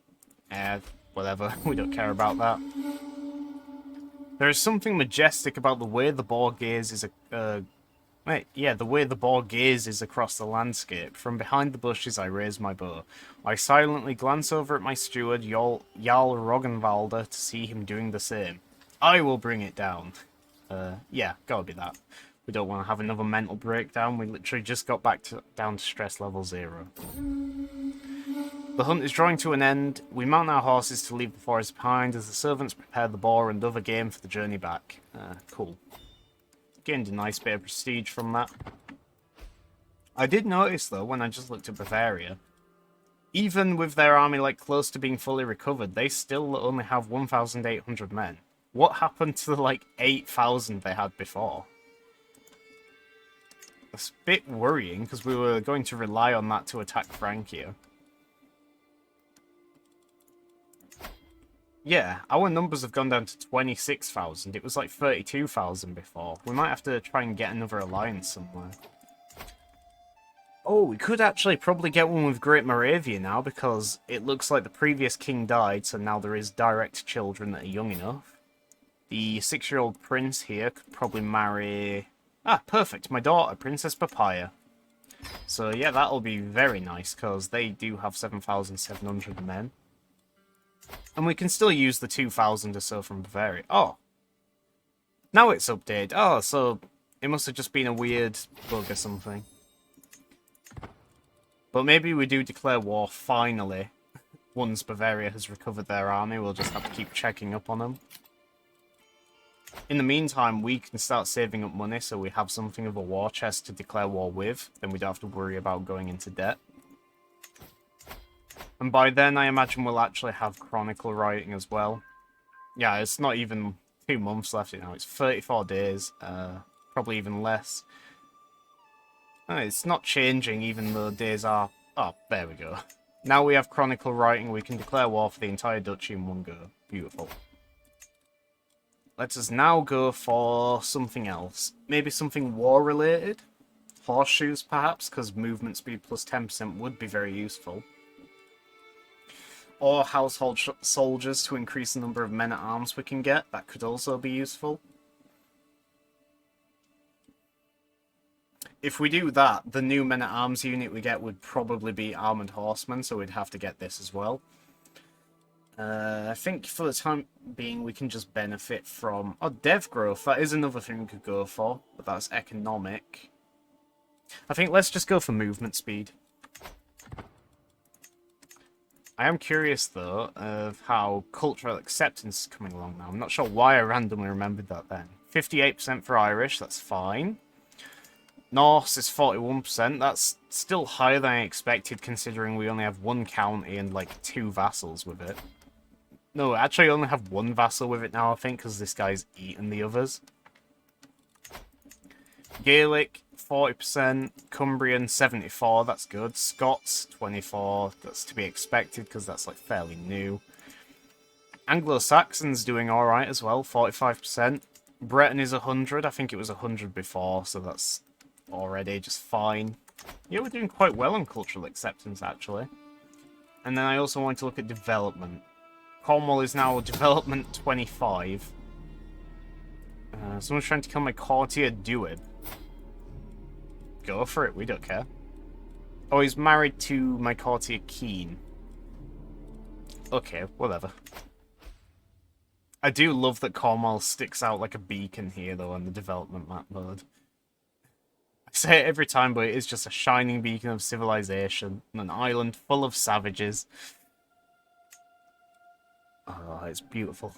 whatever. We don't care about that. There is something majestic about the way the boar gazes... the way the boar gazes across the landscape. From behind the bushes I raise my bow. I silently glance over at my steward, Jarl Roggenwalder, to see him doing the same. I will bring it down. Yeah, gotta be that. We don't want to have another mental breakdown. We literally just got back down to stress level 0. The hunt is drawing to an end. We mount our horses to leave the forest behind as the servants prepare the boar and other game for the journey back. Cool. Gained a nice bit of prestige from that. I did notice, though, when I just looked at Bavaria, even with their army like close to being fully recovered, they still only have 1,800 men. What happened to the, like, 8,000 they had before? It's a bit worrying, because we were going to rely on that to attack Francia. Yeah, our numbers have gone down to 26,000. It was like 32,000 before. We might have to try and get another alliance somewhere. Oh, we could actually probably get one with Great Moravia now, because it looks like the previous king died, so now there is direct children that are young enough. The 6-year-old prince here could probably marry... Ah, perfect, my daughter, Princess Papaya. So yeah, that'll be very nice, because they do have 7,700 men. And we can still use the 2,000 or so from Bavaria. Oh! Now it's updated. Oh, so it must have just been a weird bug or something. But maybe we do declare war, finally. Once Bavaria has recovered their army, we'll just have to keep checking up on them. In the meantime, we can start saving up money so we have something of a war chest to declare war with. Then we don't have to worry about going into debt. And by then, I imagine we'll actually have Chronicle writing as well. Yeah, it's not even 2 months left now. It's 34 days. Probably even less. It's not changing even though days are... Oh, there we go. Now we have Chronicle writing. We can declare war for the entire duchy in one go. Beautiful. Let us now go for something else. Maybe something war-related? Horseshoes, perhaps, because movement speed plus 10% would be very useful. Or household soldiers to increase the number of men-at-arms we can get. That could also be useful. If we do that, the new men-at-arms unit we get would probably be armoured horsemen, so we'd have to get this as well. I think for the time being we can just benefit from... Oh, dev growth, that is another thing we could go for, but that's economic. I think let's just go for movement speed. I am curious, though, of how cultural acceptance is coming along now. I'm not sure why I randomly remembered that then. 58% for Irish, that's fine. Norse is 41%. That's still higher than I expected, considering we only have one county and like 2 vassals with it. No, actually I only have 1 vassal with it now, I think, because this guy's eaten the others. Gaelic, 40%. Cumbrian, 74%. That's good. Scots, 24%. That's to be expected, because that's like fairly new. Anglo-Saxon's doing alright as well, 45%. Breton is 100. I think it was 100 before, so that's already just fine. Yeah, we're doing quite well on cultural acceptance, actually. And then I also want to look at development. Cornwall is now development 25. Someone's trying to kill my courtier Duib. Go for it, we don't care. Oh, he's married to my courtier Keen. Okay, whatever. I do love that Cornwall sticks out like a beacon here, though, on the development map mode. I say it every time, but it is just a shining beacon of civilization on an island full of savages. Oh, it's beautiful.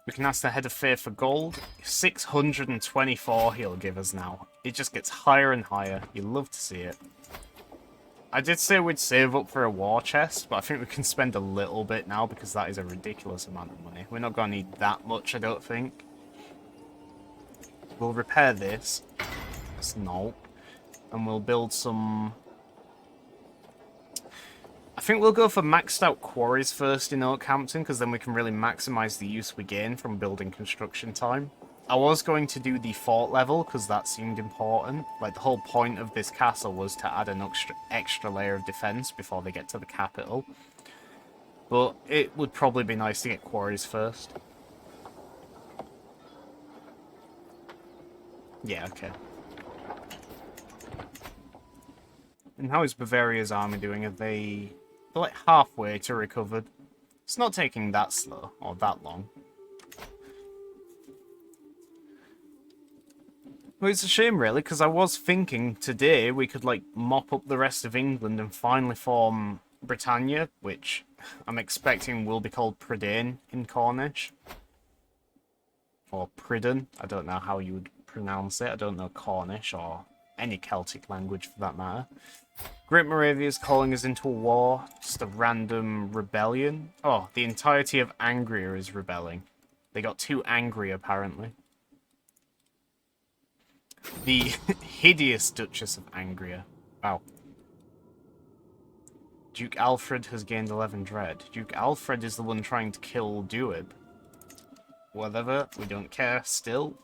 We can ask the Head of Fear for gold. 624 he'll give us now. It just gets higher and higher. You love to see it. I did say we'd save up for a war chest, but I think we can spend a little bit now because that is a ridiculous amount of money. We're not going to need that much, I don't think. We'll repair this. No. And we'll build some... I think we'll go for maxed out quarries first in Oakhampton, because then we can really maximise the use we gain from building construction time. I was going to do the fort level, because that seemed important. Like, the whole point of this castle was to add an extra layer of defence before they get to the capital. But it would probably be nice to get quarries first. Yeah, okay. And how is Bavaria's army doing? Are they're like halfway to recovered. It's not taking that slow, or that long. Well, it's a shame, really, because I was thinking today we could, like, mop up the rest of England and finally form Britannia, which I'm expecting will be called Prydain in Cornish. Or Prydain. I don't know how you would pronounce it. I don't know Cornish or any Celtic language for that matter. Great Moravia is calling us into a war. Just a random rebellion. Oh, the entirety of Angria is rebelling. They got too angry, apparently. The hideous Duchess of Angria. Wow. Duke Alfred has gained 11 dread. Duke Alfred is the one trying to kill Duib. Whatever, we don't care still.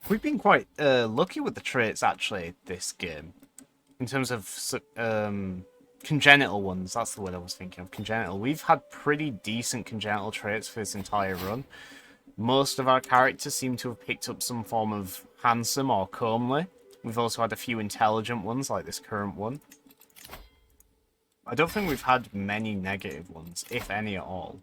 We've been quite lucky with the traits, actually, this game. In terms of congenital ones, that's the word I was thinking of, congenital. We've had pretty decent congenital traits for this entire run. Most of our characters seem to have picked up some form of handsome or comely. We've also had a few intelligent ones, like this current one. I don't think we've had many negative ones, if any at all.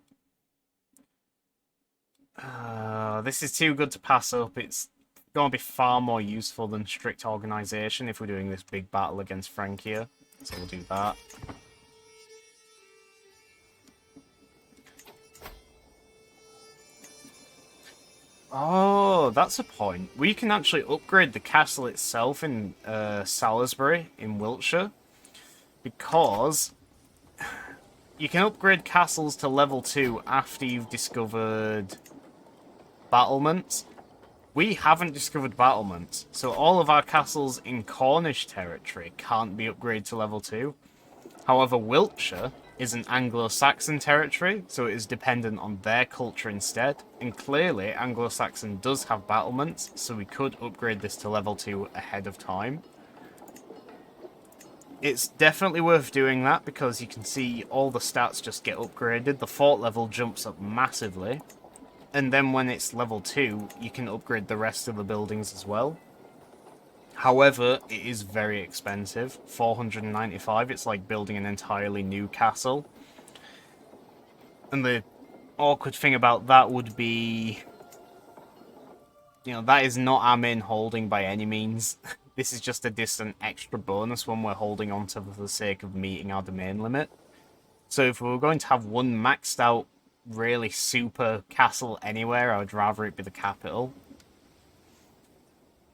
This is too good to pass up. It's going to be far more useful than strict organisation if we're doing this big battle against Francia. So we'll do that. Oh, that's a point. We can actually upgrade the castle itself in Salisbury in Wiltshire, because you can upgrade castles to level 2 after you've discovered battlements. We haven't discovered battlements, so all of our castles in Cornish territory can't be upgraded to level 2. However, Wiltshire is an Anglo-Saxon territory, so it is dependent on their culture instead. And clearly, Anglo-Saxon does have battlements, so we could upgrade this to level 2 ahead of time. It's definitely worth doing that, because you can see all the stats just get upgraded. The fort level jumps up massively. And then when it's level 2, you can upgrade the rest of the buildings as well. However, it is very expensive. 495, it's like building an entirely new castle. And the awkward thing about that would be, you know, that is not our main holding by any means. This is just a distant extra bonus when we're holding on to for the sake of meeting our domain limit. So if we were going to have one maxed out really super castle anywhere. I would rather it be the capital.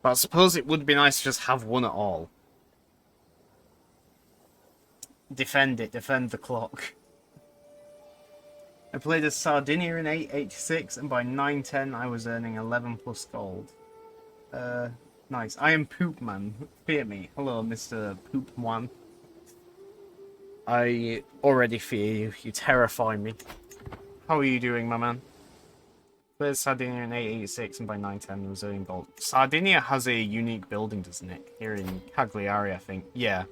But I suppose it would be nice to just have one at all. Defend it, defend the clock. I played as Sardinia in 886, and by 910 I was earning 11 plus gold. Nice. I am Poopman. Fear me. Hello, Mr. Poopman. I already fear you. You terrify me. How are you doing, my man? Played Sardinia in 886, and by 910 I was earning gold. Sardinia has a unique building, doesn't it? Here in Cagliari, I think. Yeah.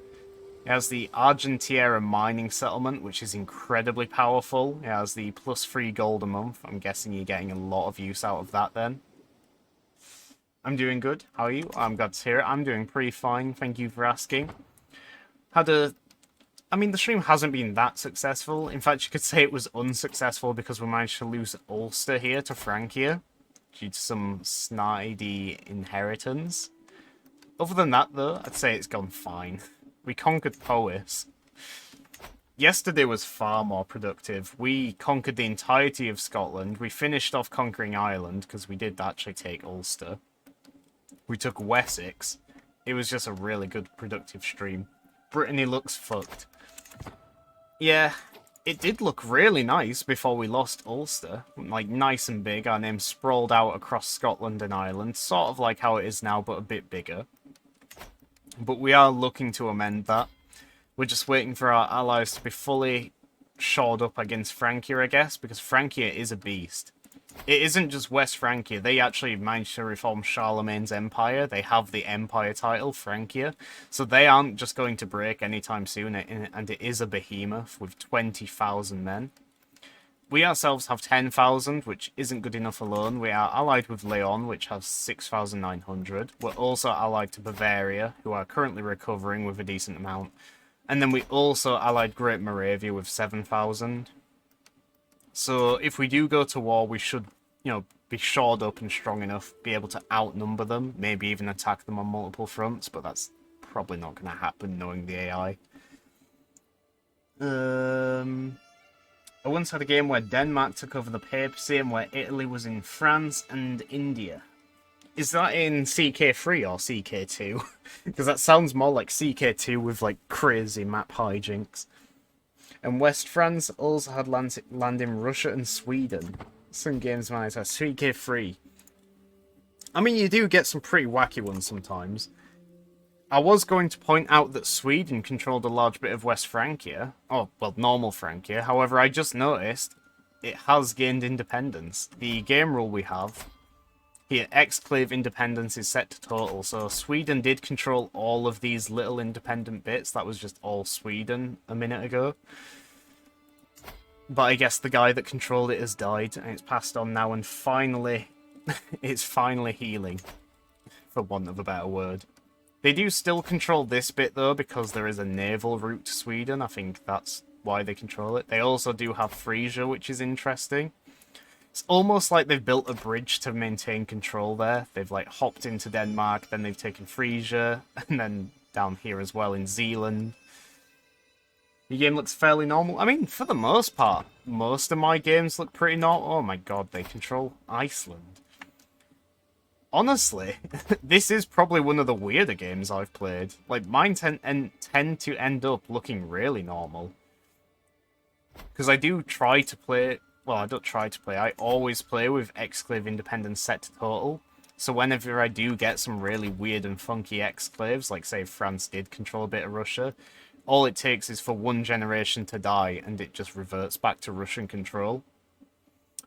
It has the Argentiera mining settlement, which is incredibly powerful. It has the +3 gold a month. I'm guessing you're getting a lot of use out of that then. I'm doing good. How are you? I'm glad to hear it. I'm doing pretty fine. Thank you for asking. I mean, the stream hasn't been that successful. In fact, you could say it was unsuccessful because we managed to lose Ulster here to Francia due to some snidey inheritance. Other than that, though, I'd say it's gone fine. We conquered Powys. Yesterday was far more productive. We conquered the entirety of Scotland. We finished off conquering Ireland, because we did actually take Ulster. We took Wessex. It was just a really good, productive stream. Brittany looks fucked. Yeah, it did look really nice before we lost Ulster. Like, nice and big. Our name sprawled out across Scotland and Ireland. Sort of like how it is now, but a bit bigger. But we are looking to amend that. We're just waiting for our allies to be fully shored up against Francia, I guess, because Francia is a beast. It isn't just West Francia. They actually managed to reform Charlemagne's empire. They have the empire title, Francia. So they aren't just going to break anytime soon, and it is a behemoth with 20,000 men. We ourselves have 10,000, which isn't good enough alone. We are allied with Leon, which has 6,900. We're also allied to Bavaria, who are currently recovering with a decent amount. And then we also allied Great Moravia with 7,000. So if we do go to war, we should, be shored up and strong enough, be able to outnumber them, maybe even attack them on multiple fronts, but that's probably not going to happen knowing the AI. I once had a game where Denmark took over the papacy and where Italy was in France and India. Is that in CK3 or CK2? Because that sounds more like CK2 with like crazy map hijinks. And West France also had land in Russia and Sweden. Some games might have CK3. I mean, you do get some pretty wacky ones sometimes. I was going to point out that Sweden controlled a large bit of West Francia. Oh, well, normal Francia. However, I just noticed it has gained independence. The game rule we have here, exclave independence is set to total. So Sweden did control all of these little independent bits. That was just all Sweden a minute ago. But I guess the guy that controlled it has died, and it's passed on now, and finally, it's finally healing, for want of a better word. They do still control this bit, though, because there is a naval route to Sweden. I think that's why they control it. They also do have Frisia, which is interesting. It's almost like they've built a bridge to maintain control there. They've, like, hopped into Denmark, then they've taken Frisia, and then down here as well in Zealand. Your game looks fairly normal. I mean, for the most part, most of my games look pretty normal. Oh my god, they control Iceland. Honestly, this is probably one of the weirder games I've played. Like, mine tend to end up looking really normal. Because I do try to play... Well, I don't try to play. I always play with exclave independence set to total. So whenever I do get some really weird and funky exclaves, like, say, France did control a bit of Russia, all it takes is for one generation to die, and it just reverts back to Russian control.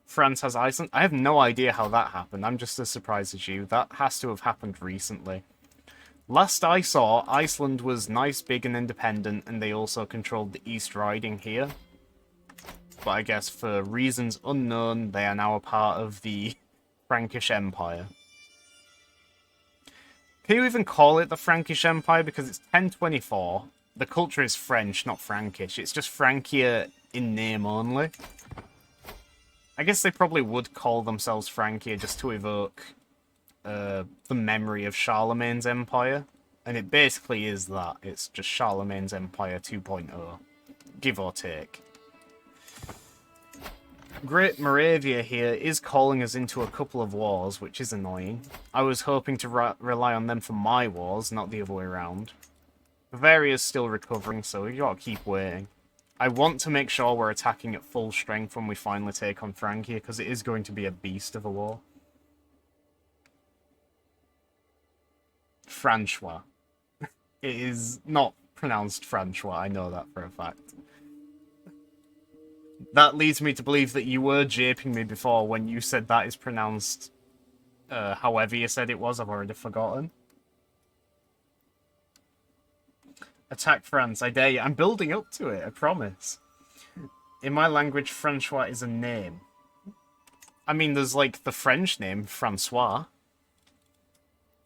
France has Iceland. I have no idea how that happened. I'm just as surprised as you. That has to have happened recently. Last I saw, Iceland was nice, big, and independent, and they also controlled the East Riding here. But I guess for reasons unknown, they are now a part of the Frankish Empire. Can you even call it the Frankish Empire? Because it's 1024. The culture is French, not Frankish. It's just Francia in name only. I guess they probably would call themselves Francia just to evoke the memory of Charlemagne's empire. And it basically is that. It's just Charlemagne's Empire 2.0. Give or take. Great Moravia here is calling us into a couple of wars, which is annoying. I was hoping to rely on them for my wars, not the other way around. Bavaria's still recovering, so we gotta keep waiting. I want to make sure we're attacking at full strength when we finally take on Francia, because it is going to be a beast of a war. Francois. It is not pronounced Francois, I know that for a fact. That leads me to believe that you were japing me before when you said that is pronounced however you said it was. I've already forgotten. Attack France, I dare you. I'm building up to it, I promise. In my language, Francois is a name. I mean, there's like the French name, Francois.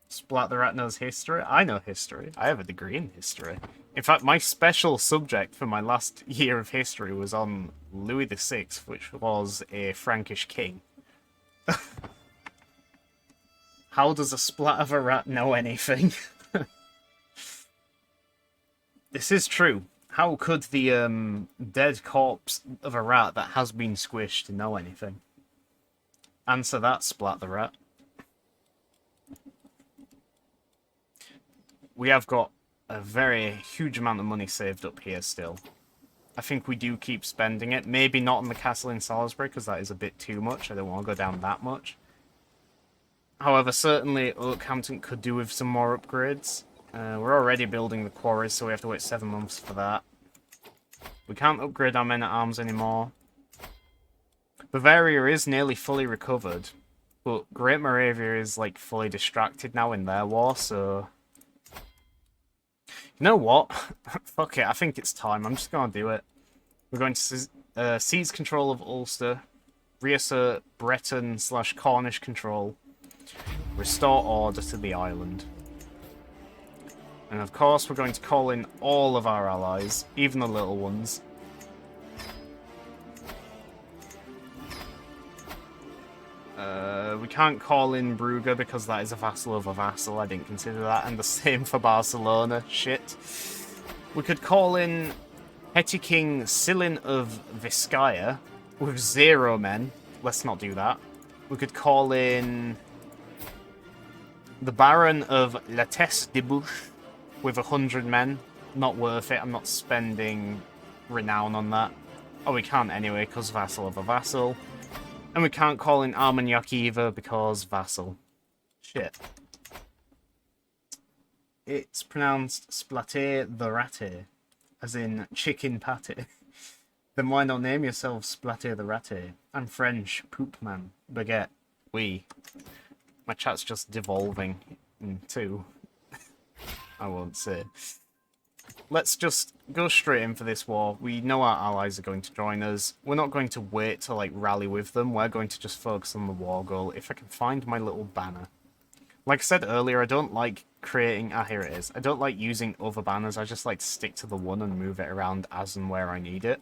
Splat the Rat knows history. I know history. I have a degree in history. In fact, my special subject for my last year of history was on Louis VI, which was a Frankish king. How does a splat of a rat know anything? This is true. How could the dead corpse of a rat that has been squished know anything? Answer that, Splat the Rat. We have got a very huge amount of money saved up here still. I think we do keep spending it. Maybe not on the castle in Salisbury, because that is a bit too much. I don't want to go down that much. However, certainly Oakhampton could do with some more upgrades. We're already building the quarries, so we have to wait 7 months for that. We can't upgrade our men-at-arms anymore. Bavaria is nearly fully recovered, but Great Moravia is, like, fully distracted now in their war, so... You know what? Fuck it, I think it's time. I'm just gonna do it. We're going to seize control of Ulster, reassert Breton/Cornish control, restore order to the island. And of course, we're going to call in all of our allies, even the little ones. We can't call in Brugge because that is a vassal of a vassal. I didn't consider that. And the same for Barcelona. Shit. We could call in Petty King Silin of Vizcaya with 0 men. Let's not do that. We could call in the Baron of La Teste de Bouche with 100 men. Not worth it. I'm not spending renown on that. Oh, we can't anyway because vassal of a vassal. And we can't call in Armagnac either because vassal. Shit. It's pronounced Splaté the Ratte, as in chicken pate. Then why not name yourself Splaté the Ratte? I'm French, poop man, baguette, oui. My chat's just devolving into... I won't say. Let's just go straight in for this war. We know our allies are going to join us. We're not going to wait to, like, rally with them. We're going to just focus on the war goal. If I can find my little banner. Like I said earlier, I don't like creating... Ah, here it is. I don't like using other banners. I just like to stick to the one and move it around as and where I need it.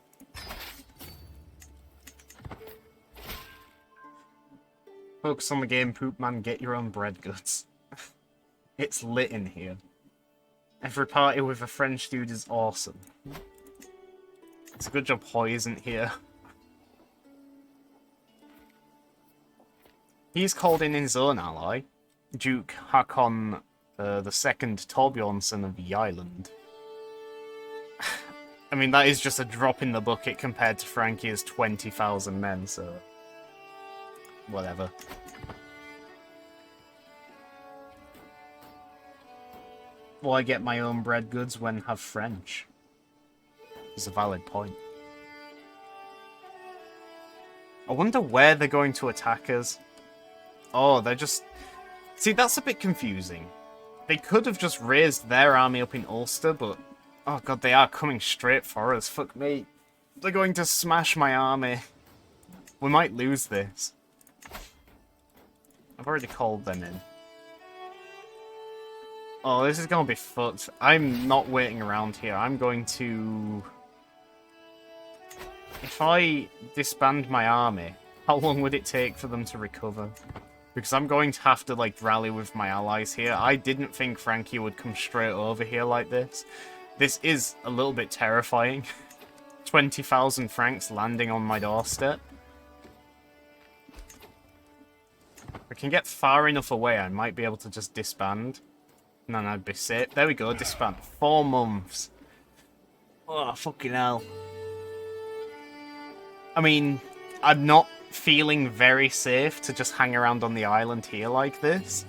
Focus on the game, poop man. Get your own bread goods. It's lit in here. Every party with a French dude is awesome. It's a good job Hoy isn't here. He's called in his own ally, Duke Hakon II Torbjornsson of the island. I mean, that is just a drop in the bucket compared to Francia's 20,000 men, so... whatever. Will I get my own bread goods when have French? Is a valid point. I wonder where they're going to attack us. Oh, they're just... See, that's a bit confusing. They could have just raised their army up in Ulster, but... Oh god, they are coming straight for us. Fuck me. They're going to smash my army. We might lose this. I've already called them in. Oh, this is gonna be fucked. I'm not waiting around here. I'm going to... If I disband my army, how long would it take for them to recover? Because I'm going to have to, like, rally with my allies here. I didn't think Francia would come straight over here like this. This is a little bit terrifying. 20,000 francs landing on my doorstep. If I can get far enough away, I might be able to just disband. And then I'd be safe. There we go, disband. 4 months. Oh, fucking hell. I mean, I'm not feeling very safe to just hang around on the island here like this.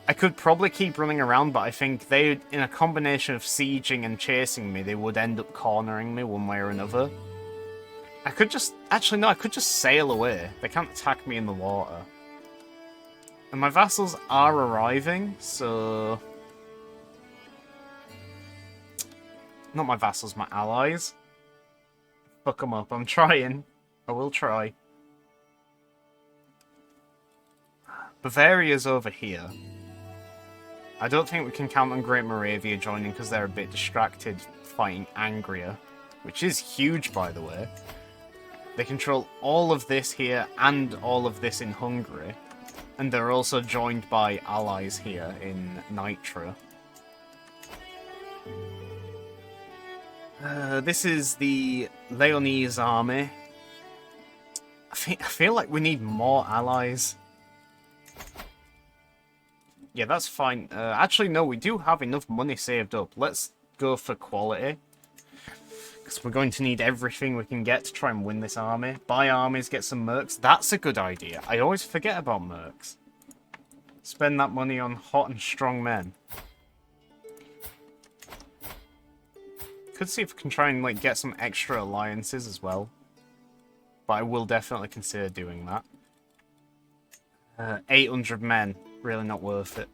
I could probably keep running around, but I think they, in a combination of sieging and chasing me, they would end up cornering me one way or another. I could just... Actually, no, I could just sail away. They can't attack me in the water. And my vassals are arriving, so... Not my vassals, my allies. Fuck them up. I'm trying. I will try. Bavaria's over here. I don't think we can count on Great Moravia joining because they're a bit distracted fighting Angria, which is huge, by the way. They control all of this here and all of this in Hungary. And they're also joined by allies here in Nitra. This is the Leonese army. I feel like we need more allies. Yeah, that's fine. Actually, no, we do have enough money saved up. Let's go for quality. Because we're going to need everything we can get to try and win this army. Buy armies, get some mercs. That's a good idea. I always forget about mercs. Spend that money on hot and strong men. Could see if we can try and like get some extra alliances as well. But I will definitely consider doing that. 800 men. Really not worth it.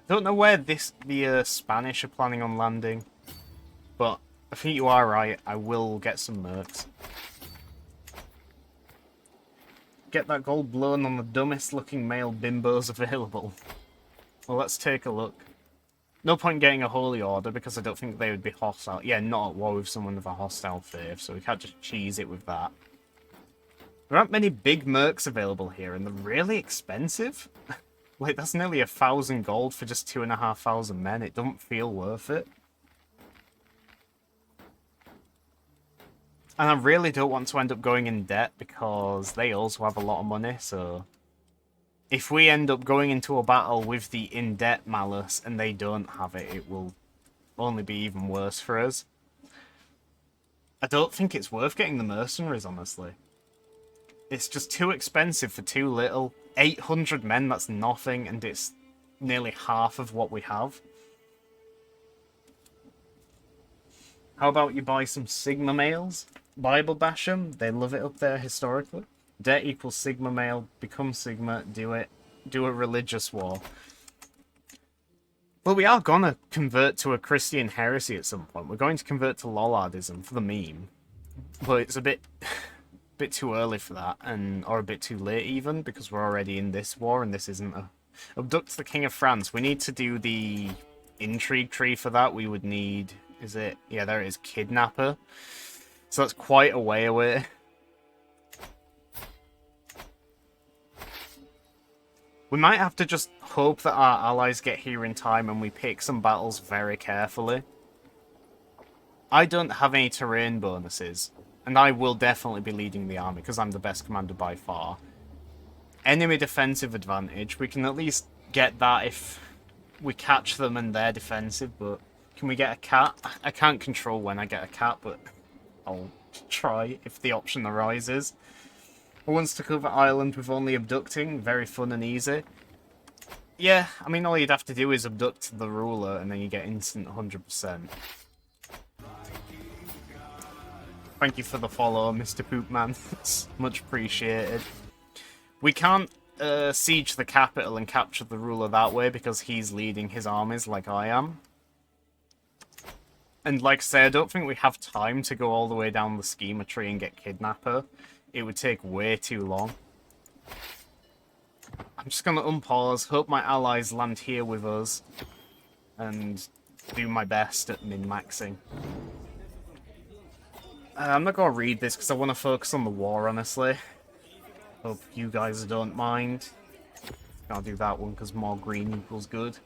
I don't know where the Spanish are planning on landing. But I think you are right. I will get some mercs. Get that gold blown on the dumbest looking male bimbos available. Well, let's take a look. No point getting a holy order because I don't think they would be hostile. Yeah, not at war with someone with a hostile faith, so we can't just cheese it with that. There aren't many big mercs available here, and they're really expensive. Like, that's nearly 1,000 gold for just 2,500 men. It doesn't feel worth it. And I really don't want to end up going in debt because they also have a lot of money, so... If we end up going into a battle with the in-debt malice and they don't have it, it will only be even worse for us. I don't think it's worth getting the mercenaries, honestly. It's just too expensive for too little. 800 men, that's nothing, and it's nearly half of what we have. How about you buy some Sigma males? Bible bash them, they love it up there historically. Debt equals Sigma male, become Sigma, do it. Do a religious war. Well, we are gonna convert to a Christian heresy at some point. We're going to convert to Lollardism for the meme. But it's a bit too early for that, or a bit too late even, because we're already in this war and this isn't a... Abduct the King of France. We need to do the intrigue tree for that. We would need... Is it? Yeah, there it is. Kidnapper. So that's quite a way away. We might have to just hope that our allies get here in time and we pick some battles very carefully. I don't have any terrain bonuses, and I will definitely be leading the army because I'm the best commander by far. Enemy defensive advantage, we can at least get that if we catch them and they're defensive, but can we get a cat? I can't control when I get a cat, but I'll try if the option arises. Once took over Ireland with only abducting, very fun and easy. Yeah, I mean, all you'd have to do is abduct the ruler and then you get instant 100%. Thank you for the follow, Mr. Poopman. It's much appreciated. We can't siege the capital and capture the ruler that way because he's leading his armies like I am. And like I say, I don't think we have time to go all the way down the schema tree and get Kidnapper. It would take way too long. I'm just going to unpause, hope my allies land here with us, and do my best at min-maxing. I'm not going to read this because I want to focus on the war, honestly. Hope you guys don't mind. I'll do that one because more green equals good.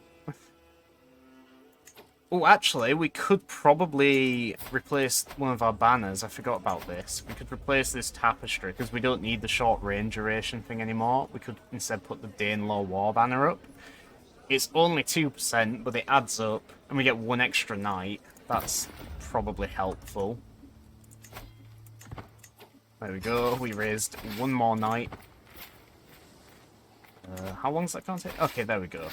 Oh, actually, we could probably replace one of our banners. I forgot about this. We could replace this tapestry, because we don't need the short range duration thing anymore. We could instead put the Danelaw War banner up. It's only 2%, but it adds up, and we get one extra knight. That's probably helpful. There we go, we raised one more knight. How long's that going to take? Okay, there we go.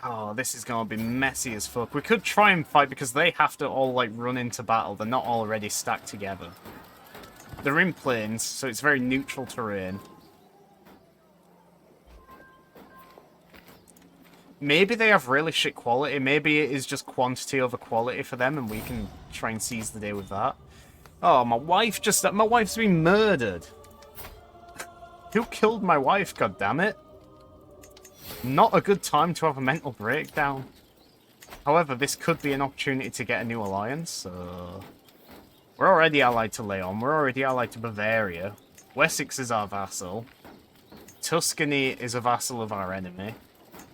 Oh, this is going to be messy as fuck. We could try and fight because they have to all, like, run into battle. They're not already stacked together. They're in plains, so it's very neutral terrain. Maybe they have really shit quality. Maybe it is just quantity over quality for them, and we can try and seize the day with that. Oh, my wife's been murdered. Who killed my wife, goddammit? Not a good time to have a mental breakdown. However, this could be an opportunity to get a new alliance, so... We're already allied to Leon, we're already allied to Bavaria. Wessex is our vassal. Tuscany is a vassal of our enemy.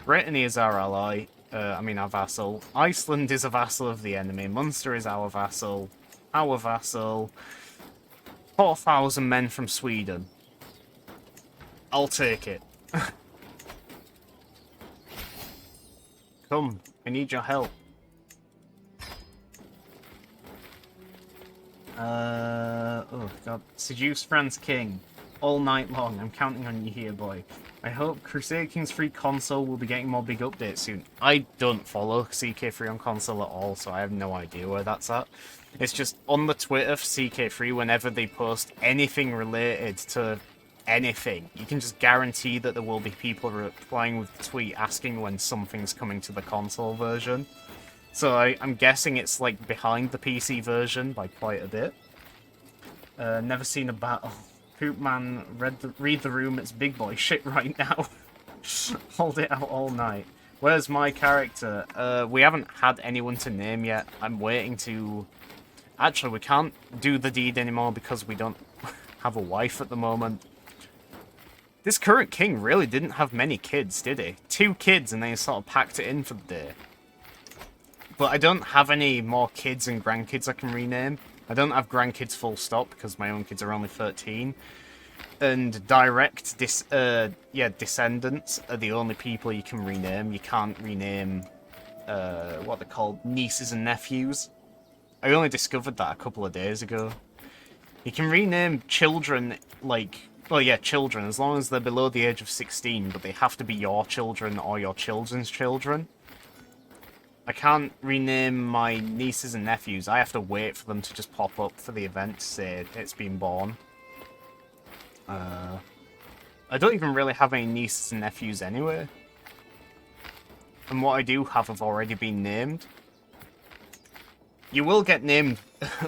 Brittany is our ally, our vassal. Iceland is a vassal of the enemy. Munster is our vassal. Our vassal. 4,000 men from Sweden. I'll take it. Come, I need your help. Oh god. Seduce Fran's king. All night long. I'm counting on you here, boy. I hope Crusader Kings free console will be getting more big updates soon. I don't follow CK3 on console at all, so I have no idea where that's at. It's just on the Twitter for CK3, whenever they post anything related to anything, you can just guarantee that there will be people replying with the tweet asking when something's coming to the console version. So I'm guessing it's like behind the PC version by quite a bit. Never seen a battle. Poop man, read the room, it's big boy shit right now. Hold it out all night. Where's my character? We haven't had anyone to name yet. I'm waiting to... Actually, we can't do the deed anymore because we don't have a wife at the moment. This current king really didn't have many kids, did he? 2 kids and then he sort of packed it in for the day. But I don't have any more kids and grandkids I can rename. I don't have grandkids full stop because my own kids are only 13. And direct descendants are the only people you can rename. You can't rename what they're called, nieces and nephews. I only discovered that a couple of days ago. You can rename children, like, well, yeah, children, as long as they're below the age of 16, but they have to be your children or your children's children. I can't rename my nieces and nephews. I have to wait for them to just pop up for the event to say it's been born. I don't even really have any nieces and nephews anyway. And what I do have already been named. You will get named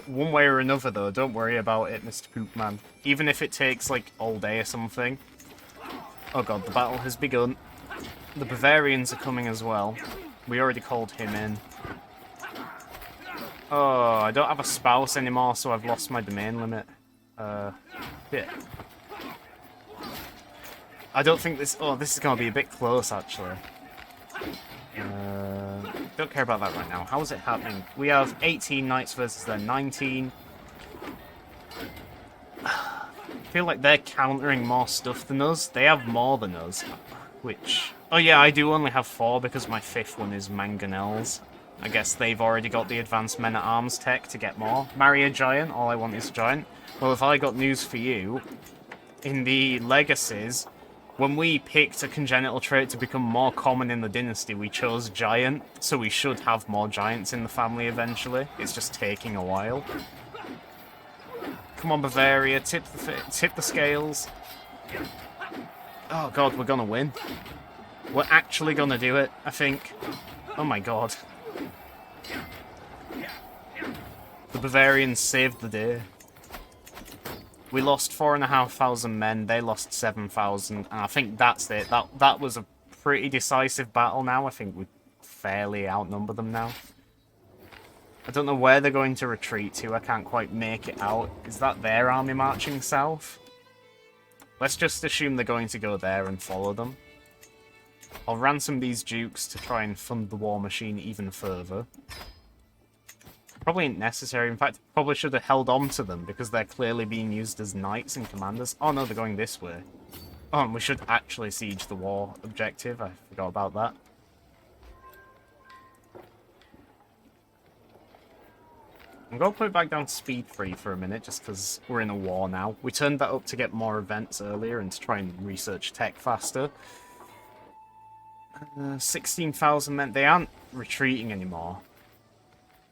one way or another, though. Don't worry about it, Mr. Poopman. Even if it takes, like, all day or something. Oh god, the battle has begun. The Bavarians are coming as well. We already called him in. Oh, I don't have a spouse anymore, so I've lost my domain limit. Yeah. I don't think this... Oh, this is going to be a bit close, actually. Don't care about that right now. How is it happening? We have 18 knights versus their 19. I feel like they're countering more stuff than us. They have more than us, which... Oh yeah, I do only have 4 because my 5th one is Mangonels. I guess they've already got the advanced men-at-arms tech to get more. Marry a giant, all I want is a giant. Well, if I got news for you, in the legacies, when we picked a congenital trait to become more common in the dynasty, we chose giant, so we should have more giants in the family eventually. It's just taking a while. Come on, Bavaria, tip the scales. Oh god, we're gonna win. We're actually gonna do it, I think. Oh my god. The Bavarians saved the day. We lost 4,500 men, they lost 7,000, and I think that's it. That was a pretty decisive battle now. I think we fairly outnumber them now. I don't know where they're going to retreat to, I can't quite make it out. Is that their army marching south? Let's just assume they're going to go there and follow them. I'll ransom these dukes to try and fund the war machine even further. Probably ain't necessary. In fact, probably should have held on to them because they're clearly being used as knights and commanders. Oh no, they're going this way. Oh, and we should actually siege the war objective. I forgot about that. I'm going to put it back down to speed 3 for a minute, just because we're in a war now. We turned that up to get more events earlier and to try and research tech faster. 16,000 men. They aren't retreating anymore.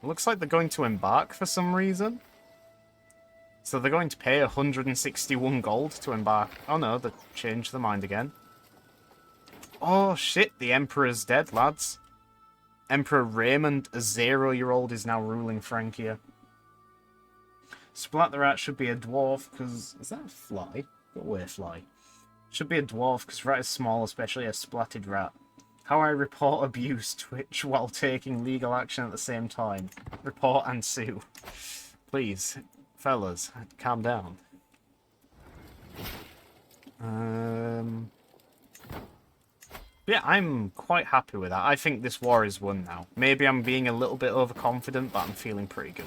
It looks like they're going to embark for some reason. So they're going to pay 161 gold to embark. Oh no, they changed their mind again. Oh shit, the Emperor's dead, lads. Emperor Raymond, a 0-year-old, is now ruling Francia. Splat the Rat should be a dwarf, because... Is that a fly? Go away, fly. Should be a dwarf, because rat is small, especially a splatted rat. How I report abuse Twitch while taking legal action at the same time. Report and sue. Please, fellas, calm down. Yeah, I'm quite happy with that. I think this war is won now. Maybe I'm being a little bit overconfident, but I'm feeling pretty good.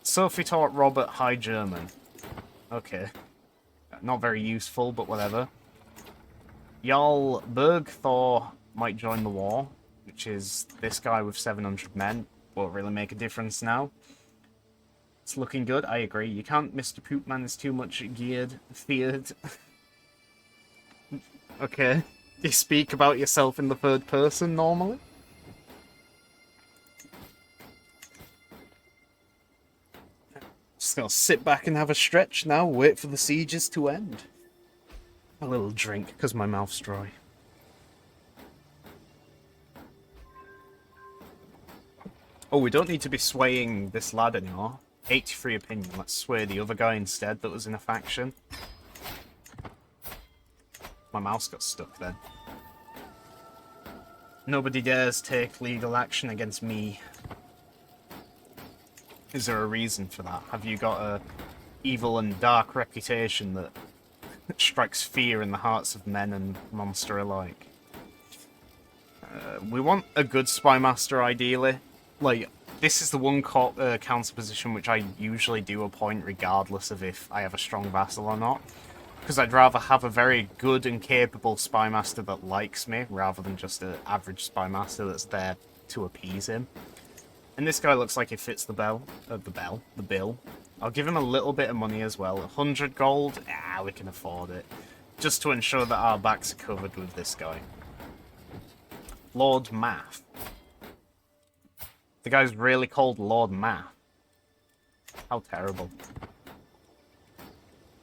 Sophie taught Robert High German. Okay. Not very useful, but whatever. Jarl Bergthor might join the war, which is this guy with 700 men. Won't really make a difference now. It's looking good, I agree. You can't, Mr. Poopman is too much feared. Okay. You speak about yourself in the third person normally? Just gonna sit back and have a stretch now, wait for the sieges to end. A little drink, because my mouth's dry. Oh, we don't need to be swaying this lad anymore. 83 opinion, let's sway the other guy instead that was in a faction. My mouse got stuck then. Nobody dares take legal action against me. Is there a reason for that? Have you got a evil and dark reputation that strikes fear in the hearts of men and monster alike? We want a good spy master, ideally. Like, this is the one counter position which I usually do appoint regardless of if I have a strong vassal or not. Because I'd rather have a very good and capable spy master that likes me, rather than just an average spy master that's there to appease him. And this guy looks like he fits the bill. I'll give him a little bit of money as well. 100 gold? Ah, we can afford it. Just to ensure that our backs are covered with this guy. Lord Math. The guy's really called Lord Math. How terrible.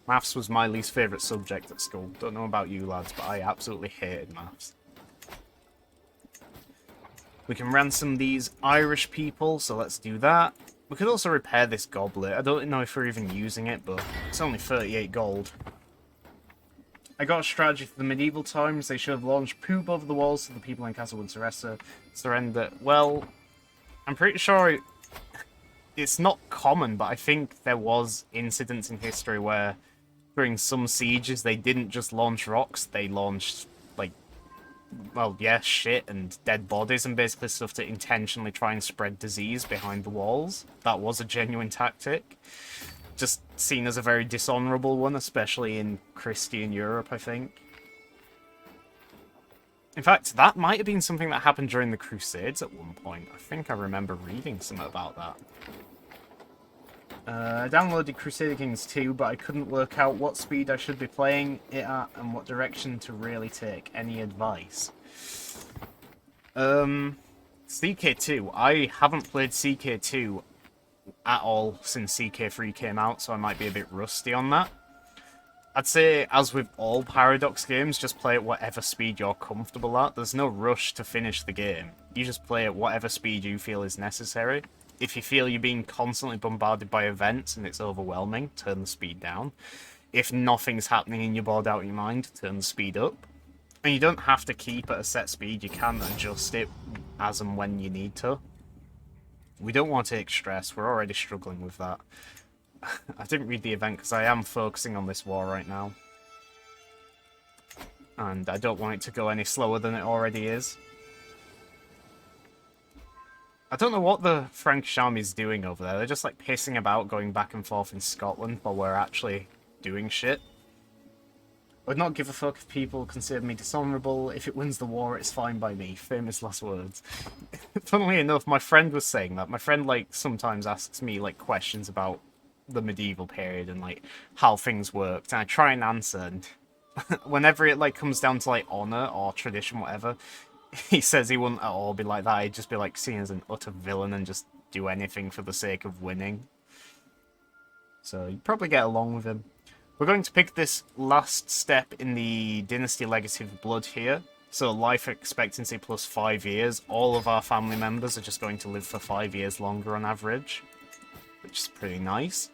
Maths was my least favourite subject at school. Don't know about you lads, but I absolutely hated maths. We can ransom these Irish people, so let's do that. We could also repair this goblet. I don't know if we're even using it, but it's only 38 gold. I got a strategy for the medieval times. They should have launched poop over the walls so the people in Castle would surrender. Well, I'm pretty sure it's not common, but I think there was incidents in history where during some sieges they didn't just launch rocks, they launched, like, well, yeah, shit and dead bodies and basically stuff to intentionally try and spread disease behind the walls. That was a genuine tactic. Just seen as a very dishonourable one, especially in Christian Europe, I think. In fact, that might have been something that happened during the Crusades at one point. I think I remember reading something about that. I downloaded Crusader Kings 2, but I couldn't work out what speed I should be playing it at and what direction to really take. Any advice? CK2. I haven't played CK2 at all since CK3 came out, so I might be a bit rusty on that. I'd say, as with all Paradox games, just play at whatever speed you're comfortable at. There's no rush to finish the game. You just play at whatever speed you feel is necessary. If you feel you're being constantly bombarded by events and it's overwhelming, turn the speed down. If nothing's happening and you're bored out of your mind, turn the speed up. And you don't have to keep at a set speed, you can adjust it as and when you need to. We don't want to take stress, we're already struggling with that. I didn't read the event because I am focusing on this war right now. and I don't want it to go any slower than it already is. I don't know what the Frankish army's doing over there. They're just like pissing about, going back and forth in Scotland while we're actually doing shit. I would not give a fuck if people consider me dishonourable. If it wins the war, it's fine by me. Famous last words. Funnily enough, my friend was saying that. My friend, like, sometimes asks me, like, questions about the medieval period and, like, how things worked. And I try and answer, and whenever it, like, comes down to, like, honour or tradition, whatever, he says he wouldn't at all be like that. He'd just be, like, seen as an utter villain and just do anything for the sake of winning. So you'd probably get along with him. We're going to pick this last step in the Dynasty Legacy of Blood here. So life expectancy plus 5 years. All of our family members are just going to live for 5 years longer on average, which is pretty nice.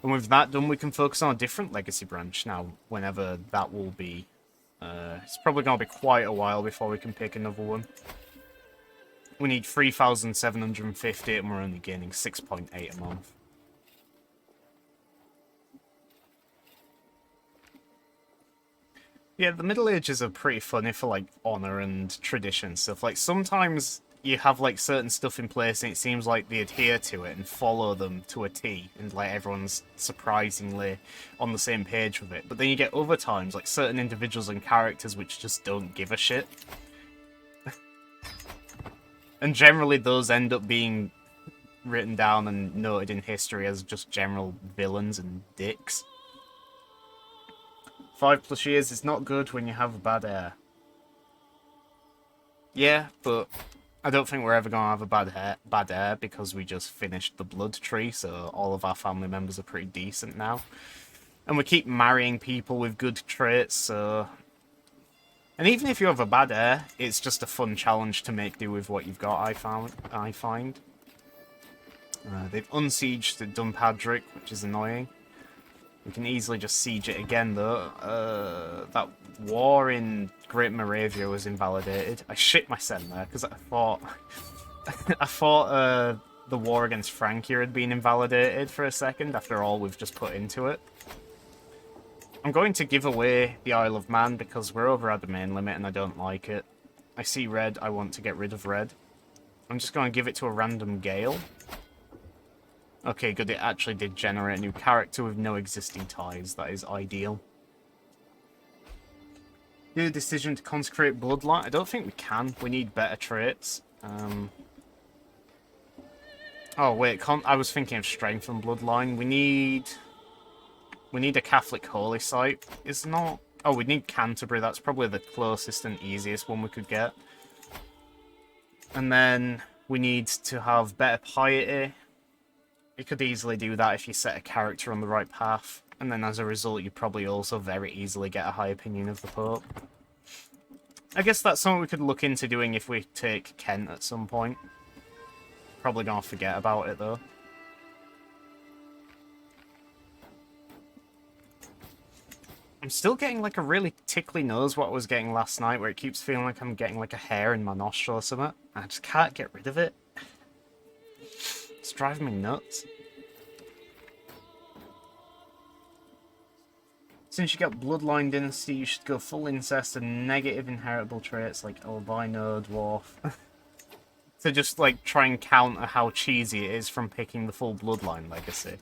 And with that done, we can focus on a different legacy branch now, whenever that will be. It's probably going to be quite a while before we can pick another one. We need 3,750 and we're only gaining 6.8 a month. Yeah, the Middle Ages are pretty funny for, like, honour and tradition stuff. Like, sometimes you have, like, certain stuff in place and it seems like they adhere to it and follow them to a T, and, like, everyone's surprisingly on the same page with it. But then you get other times, like, certain individuals and characters which just don't give a shit. And generally those end up being written down and noted in history as just general villains and dicks. 5+ years is not good when you have a bad heir. Yeah, but I don't think we're ever going to have a bad heir because we just finished the blood tree, so all of our family members are pretty decent now. And we keep marrying people with good traits, so... And even if you have a bad heir, it's just a fun challenge to make do with what you've got, I find. They've unsieged Dunpadrick, which is annoying. We can easily just siege it again, though. That war in Great Moravia was invalidated. I shit myself there, because I thought... I thought the war against Francia had been invalidated for a second, after all we've just put into it. I'm going to give away the Isle of Man, because we're over our domain limit, and I don't like it. I see red, I want to get rid of red. I'm just going to give it to a random Gale. Okay, good, it actually did generate a new character with no existing ties. That is ideal. Do the decision to consecrate Bloodline? I don't think we can. We need better traits. Oh, wait, I was thinking of Strength and Bloodline. We need a Catholic Holy Site. It's not... Oh, we need Canterbury. That's probably the closest and easiest one we could get. And then we need to have better piety. You could easily do that if you set a character on the right path, and then as a result you probably also very easily get a high opinion of the Pope. I guess that's something we could look into doing if we take Kent at some point. Probably gonna forget about it though. I'm still getting like a really tickly nose what I was getting last night, where it keeps feeling like I'm getting like a hair in my nostril or something. I just can't get rid of it. It's driving me nuts. Since you got Bloodline Dynasty, you should go full incest and negative inheritable traits like albino, dwarf. To just like try and counter how cheesy it is from picking the full Bloodline legacy.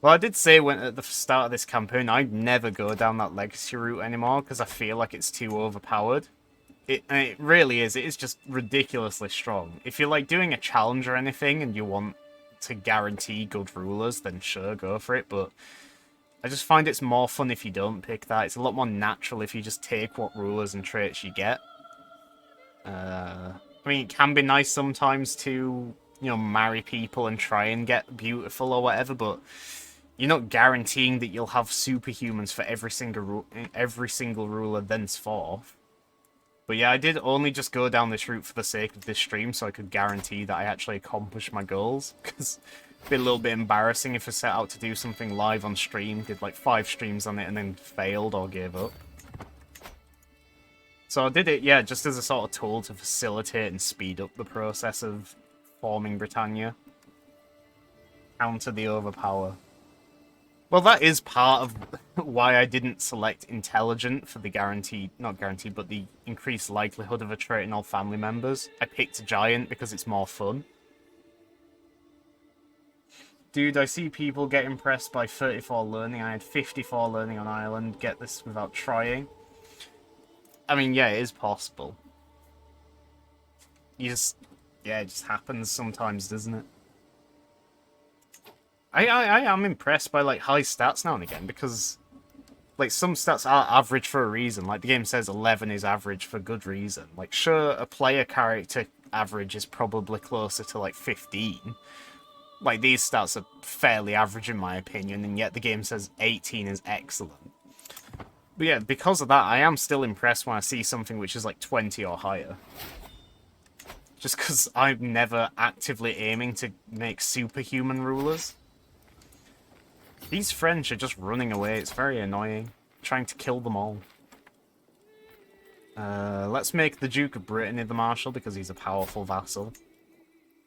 Well, I did say when at the start of this campaign, I'd never go down that legacy route anymore because I feel like it's too overpowered. And it really is. It is just ridiculously strong. If you're like doing a challenge or anything and you want to guarantee good rulers, then sure, go for it, but I just find it's more fun if you don't pick that. It's a lot more natural if you just take what rulers and traits you get. I mean, it can be nice sometimes to, you know, marry people and try and get beautiful or whatever, but you're not guaranteeing that you'll have superhumans for every single ruler thenceforth. But yeah, I did only just go down this route for the sake of this stream, so I could guarantee that I actually accomplished my goals. Because it'd be a little bit embarrassing if I set out to do something live on stream, did like 5 streams on it, and then failed or gave up. So I did it, yeah, just as a sort of tool to facilitate and speed up the process of forming Britannia. Counter the overpower. Well, that is part of why I didn't select intelligent for the guaranteed, not guaranteed, but the increased likelihood of a trait in all family members. I picked giant because it's more fun. Dude, I see people get impressed by 34 learning. I had 54 learning on Ireland. Get this without trying. I mean, yeah, it is possible. You just... Yeah, it just happens sometimes, doesn't it? I am impressed by, like, high stats now and again, because, like, some stats are average for a reason. Like, the game says 11 is average for good reason. Like, sure, a player character average is probably closer to, like, 15. Like, these stats are fairly average in my opinion, and yet the game says 18 is excellent. But yeah, because of that, I am still impressed when I see something which is, like, 20 or higher. Just because I'm never actively aiming to make superhuman rulers. These French are just running away. It's very annoying. Trying to kill them all. Let's make the Duke of Brittany the Marshal because he's a powerful vassal.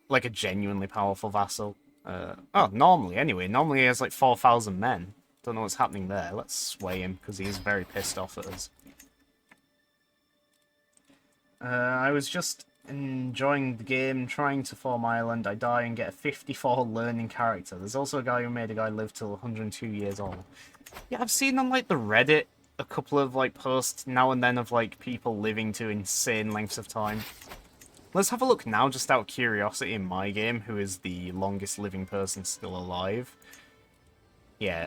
Like a genuinely powerful vassal. Oh, normally, anyway. Normally he has like 4,000 men. Don't know what's happening there. Let's sway him because he is very pissed off at us. I was just enjoying the game, trying to form Ireland. I die and get a 54 learning character. There's also a guy who made a guy live till 102 years old. Yeah, I've seen on like the Reddit a couple of like posts now and then of like people living to insane lengths of time. Let's have a look now, just out of curiosity, in my game, who is the longest living person still alive. Yeah,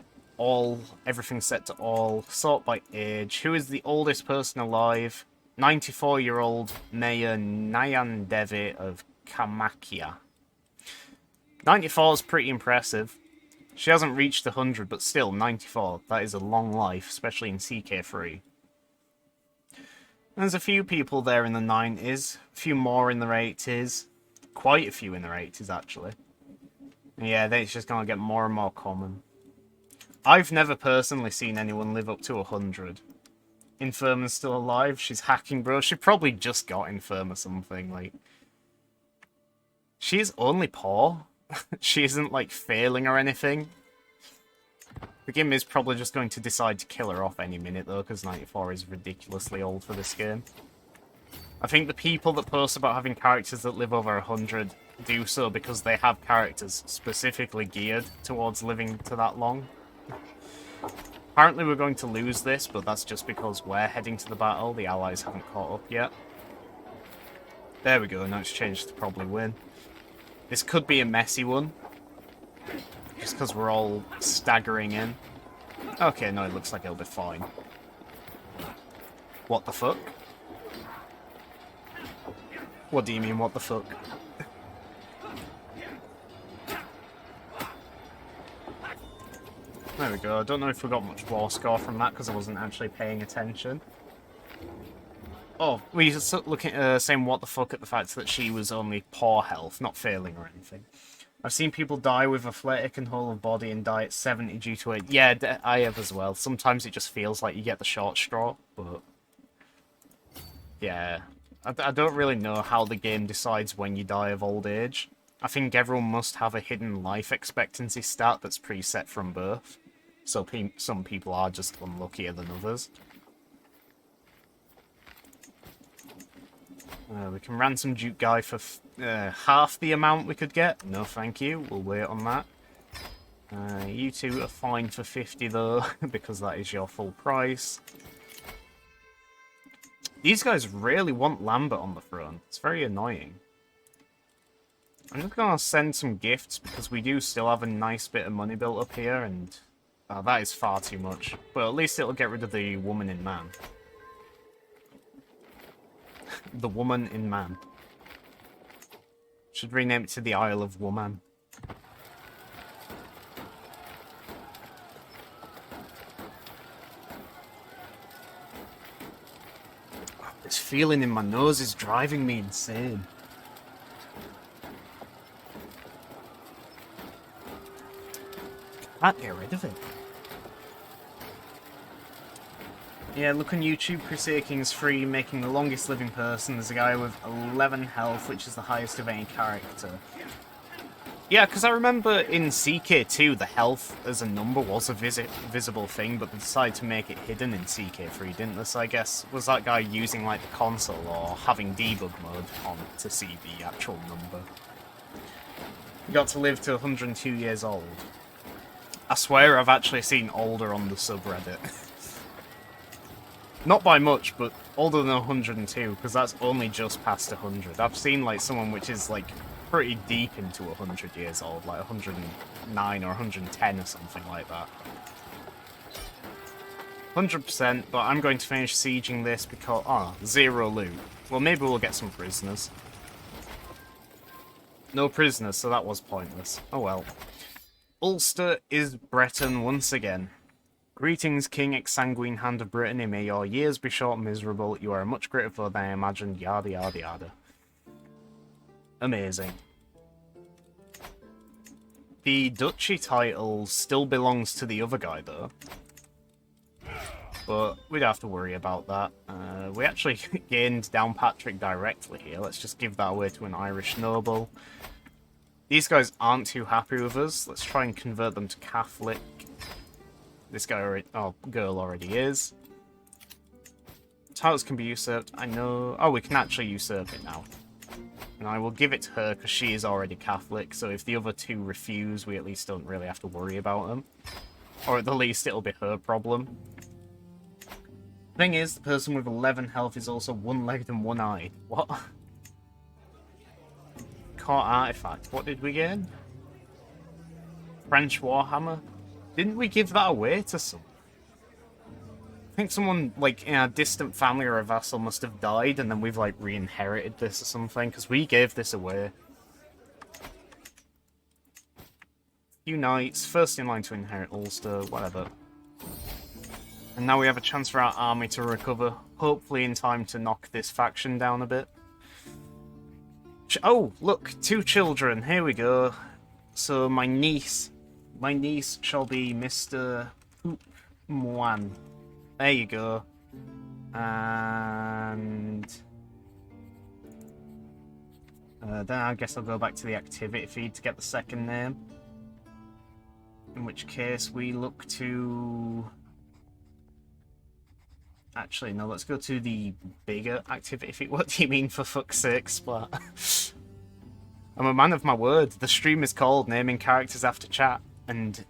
everything's set to all. Sort by age. Who is the oldest person alive? 94-year-old Mayor Nayan Devi of Kamakia. 94 is pretty impressive. She hasn't reached 100, but still, 94. That is a long life, especially in CK3. There's a few people there in the 90s, a few more in their 80s. Quite a few in their 80s, actually. Yeah, it's just going to get more and more common. I've never personally seen anyone live up to 100. Infirma's still alive. She's hacking, bro. She probably just got infirm or something. Like, she is only poor. She isn't, like, failing or anything. The game is probably just going to decide to kill her off any minute, though, because 94 is ridiculously old for this game. I think the people that post about having characters that live over 100 do so because they have characters specifically geared towards living to that long. Apparently we're going to lose this, but that's just because we're heading to the battle. The allies haven't caught up yet. There we go, now it's changed to probably win. This could be a messy one. Just because we're all staggering in. Okay, no, it looks like it'll be fine. What the fuck? What do you mean, what the fuck? There we go. I don't know if we got much war score from that because I wasn't actually paying attention. Oh, we just looking saying what the fuck at the fact that she was only poor health, not failing or anything. I've seen people die with athletic and whole of body and die at 70 due to it. Yeah, I have as well. Sometimes it just feels like you get the short straw, but... Yeah. I don't really know how the game decides when you die of old age. I think everyone must have a hidden life expectancy stat that's preset from birth. So some people are just unluckier than others. We can ransom Duke Guy for half the amount we could get. No, thank you. We'll wait on that. You two are fine for 50, though, because that is your full price. These guys really want Lambert on the throne. It's very annoying. I'm just going to send some gifts, because we do still have a nice bit of money built up here, and that is far too much. But at least it'll get rid of the woman in man. The woman in man. Should rename it to the Isle of Woman. This feeling in my nose is driving me insane. Can't get rid of it. Yeah, look on YouTube, Crusader Kings 3, making the longest living person. There's a guy with 11 health, which is the highest of any character. Yeah, because I remember in CK2 the health as a number was a visible thing, but they decided to make it hidden in CK3, didn't they? So I guess, was that guy using like the console or having debug mode on to see the actual number? You got to live to 102 years old. I swear I've actually seen older on the subreddit. Not by much, but older than 102, because that's only just past 100. I've seen like someone which is like pretty deep into 100 years old, like 109 or 110 or something like that. 100%, but I'm going to finish sieging this because... oh, 0 loot. Well, maybe we'll get some prisoners. No prisoners, so that was pointless. Oh well. Ulster is Breton once again. Greetings, King Exsanguine Hand of Brittany. May your years be short and miserable. You are a much greater foe than I imagined. Yada yada yada. Amazing. The duchy title still belongs to the other guy, though. But we don't have to worry about that. We actually gained Downpatrick directly here. Let's just give that away to an Irish noble. These guys aren't too happy with us. Let's try and convert them to Catholic. This guy already... oh, girl already is. Titles can be usurped. I know... oh, we can actually usurp it now. And I will give it to her because she is already Catholic, so if the other two refuse, we at least don't really have to worry about them. Or at the least, it'll be her problem. Thing is, the person with 11 health is also one-legged and one-eyed. What? Court artifact. What did we gain? French Warhammer? Didn't we give that away to someone? I think someone, like, in a distant family or a vassal must have died, and then we've, like, re-inherited this or something, because we gave this away. Few knights, first in line to inherit Ulster, whatever. And now we have a chance for our army to recover, hopefully in time to knock this faction down a bit. Oh, look, 2 children, here we go. So my niece shall be Mr. Moine. There you go. And then I guess I'll go back to the activity feed to get the second name. In which case we look to... actually, no, let's go to the bigger activity feed. What do you mean, for fuck's sake, Splat? I'm a man of my word. The stream is called Naming Characters After Chat, and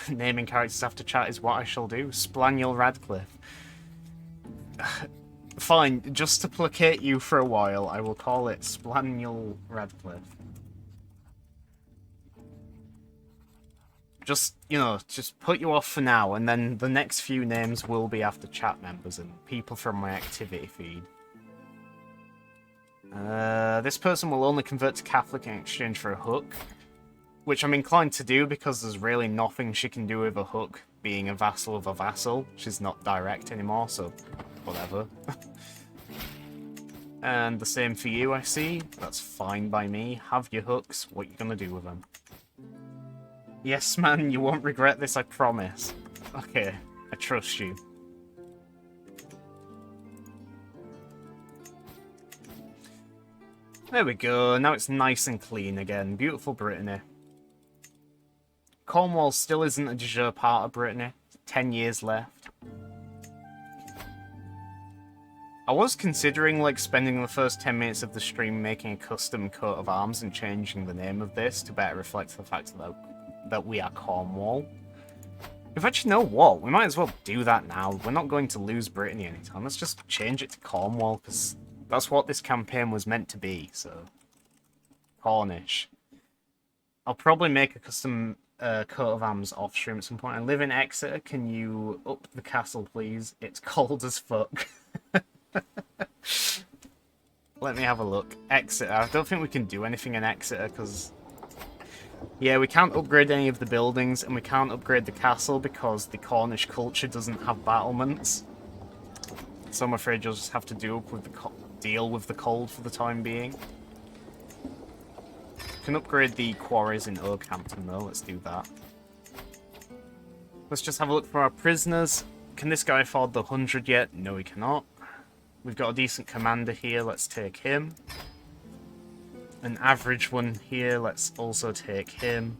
naming characters after chat is what I shall do. Splaniel Radcliffe. Fine, just to placate you for a while, I will call it Splaniel Radcliffe. Just, you know, just put you off for now, and then the next few names will be after chat members and people from my activity feed. This person will only convert to Catholic in exchange for a hook, which I'm inclined to do because there's really nothing she can do with a hook being a vassal of a vassal. She's not direct anymore, so whatever. And the same for you, I see. That's fine by me. Have your hooks. What you gonna do with them? Yes, man, you won't regret this, I promise. Okay, I trust you. There we go, now it's nice and clean again. Beautiful Brittany. Cornwall still isn't a de jure part of Brittany. 10 years left. I was considering, like, spending the first 10 minutes of the stream making a custom coat of arms and changing the name of this to better reflect the fact that we are Cornwall. If actually know what, we might as well do that now. We're not going to lose Brittany anytime. Let's just change it to Cornwall, because that's what this campaign was meant to be, so... Cornish. I'll probably make a custom coat of arms off stream at some point. I live in Exeter. Can you up the castle, please? It's cold as fuck. Let me have a look. Exeter. I don't think we can do anything in Exeter, because... yeah, we can't upgrade any of the buildings, and we can't upgrade the castle because the Cornish culture doesn't have battlements. So I'm afraid you'll just have to deal with the cold for the time being. We can upgrade the quarries in Oakhampton, though. Let's do that. Let's just have a look for our prisoners. Can this guy afford the 100 yet? No, he cannot. We've got a decent commander here. Let's take him. an average one here. Let's also take him.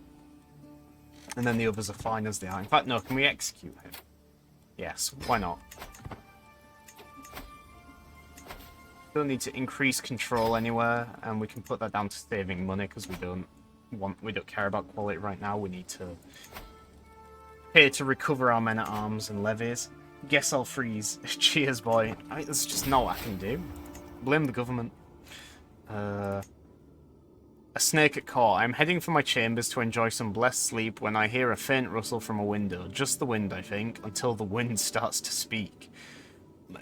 And then the others are fine as they are. In fact, no, can we execute him? Yes, why not? Don't need to increase control anywhere, and we can put that down to saving money because we don't care about quality right now. We need to pay to recover our men at arms and levies. Guess I'll freeze. Cheers, boy. There's just not what I can do. Blame the government. A snake at court. I'm heading for my chambers to enjoy some blessed sleep when I hear a faint rustle from a window. Just the wind, I think, until the wind starts to speak.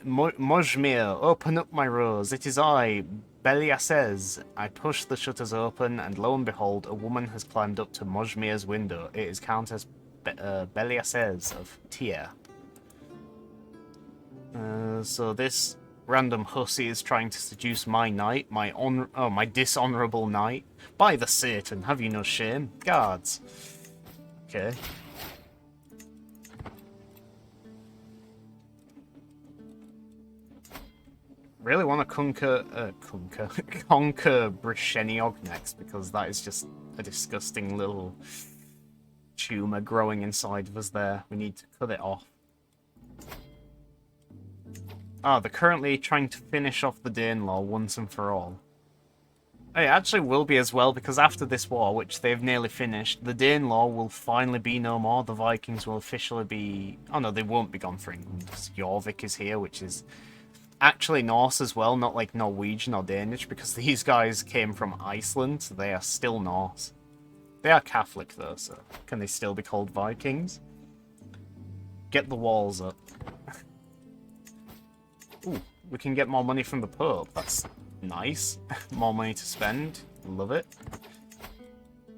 Mojmir, open up, my rose. It is I, Beliasez. I push the shutters open, and lo and behold, a woman has climbed up to Mojmir's window. It is Countess Beliasez of Tyr. So this random hussy is trying to seduce my knight, my dishonourable knight. By the Satan, have you no shame? Guards. Okay. Really want to conquer Brisheniog next, because that is just a disgusting little tumour growing inside of us there. We need to cut it off. Ah, they're currently trying to finish off the Danelaw once and for all. It actually will be as well, because after this war, which they've nearly finished, the Danelaw will finally be no more. The Vikings will officially be... Oh no, they won't be gone for England. Jorvik is here, which is actually Norse as well, not like Norwegian or Danish, because these guys came from Iceland, so they are still Norse. They are Catholic though, so can they still be called Vikings? Get the walls up. Ooh, we can get more money from the Pope. That's nice. More money to spend. Love it.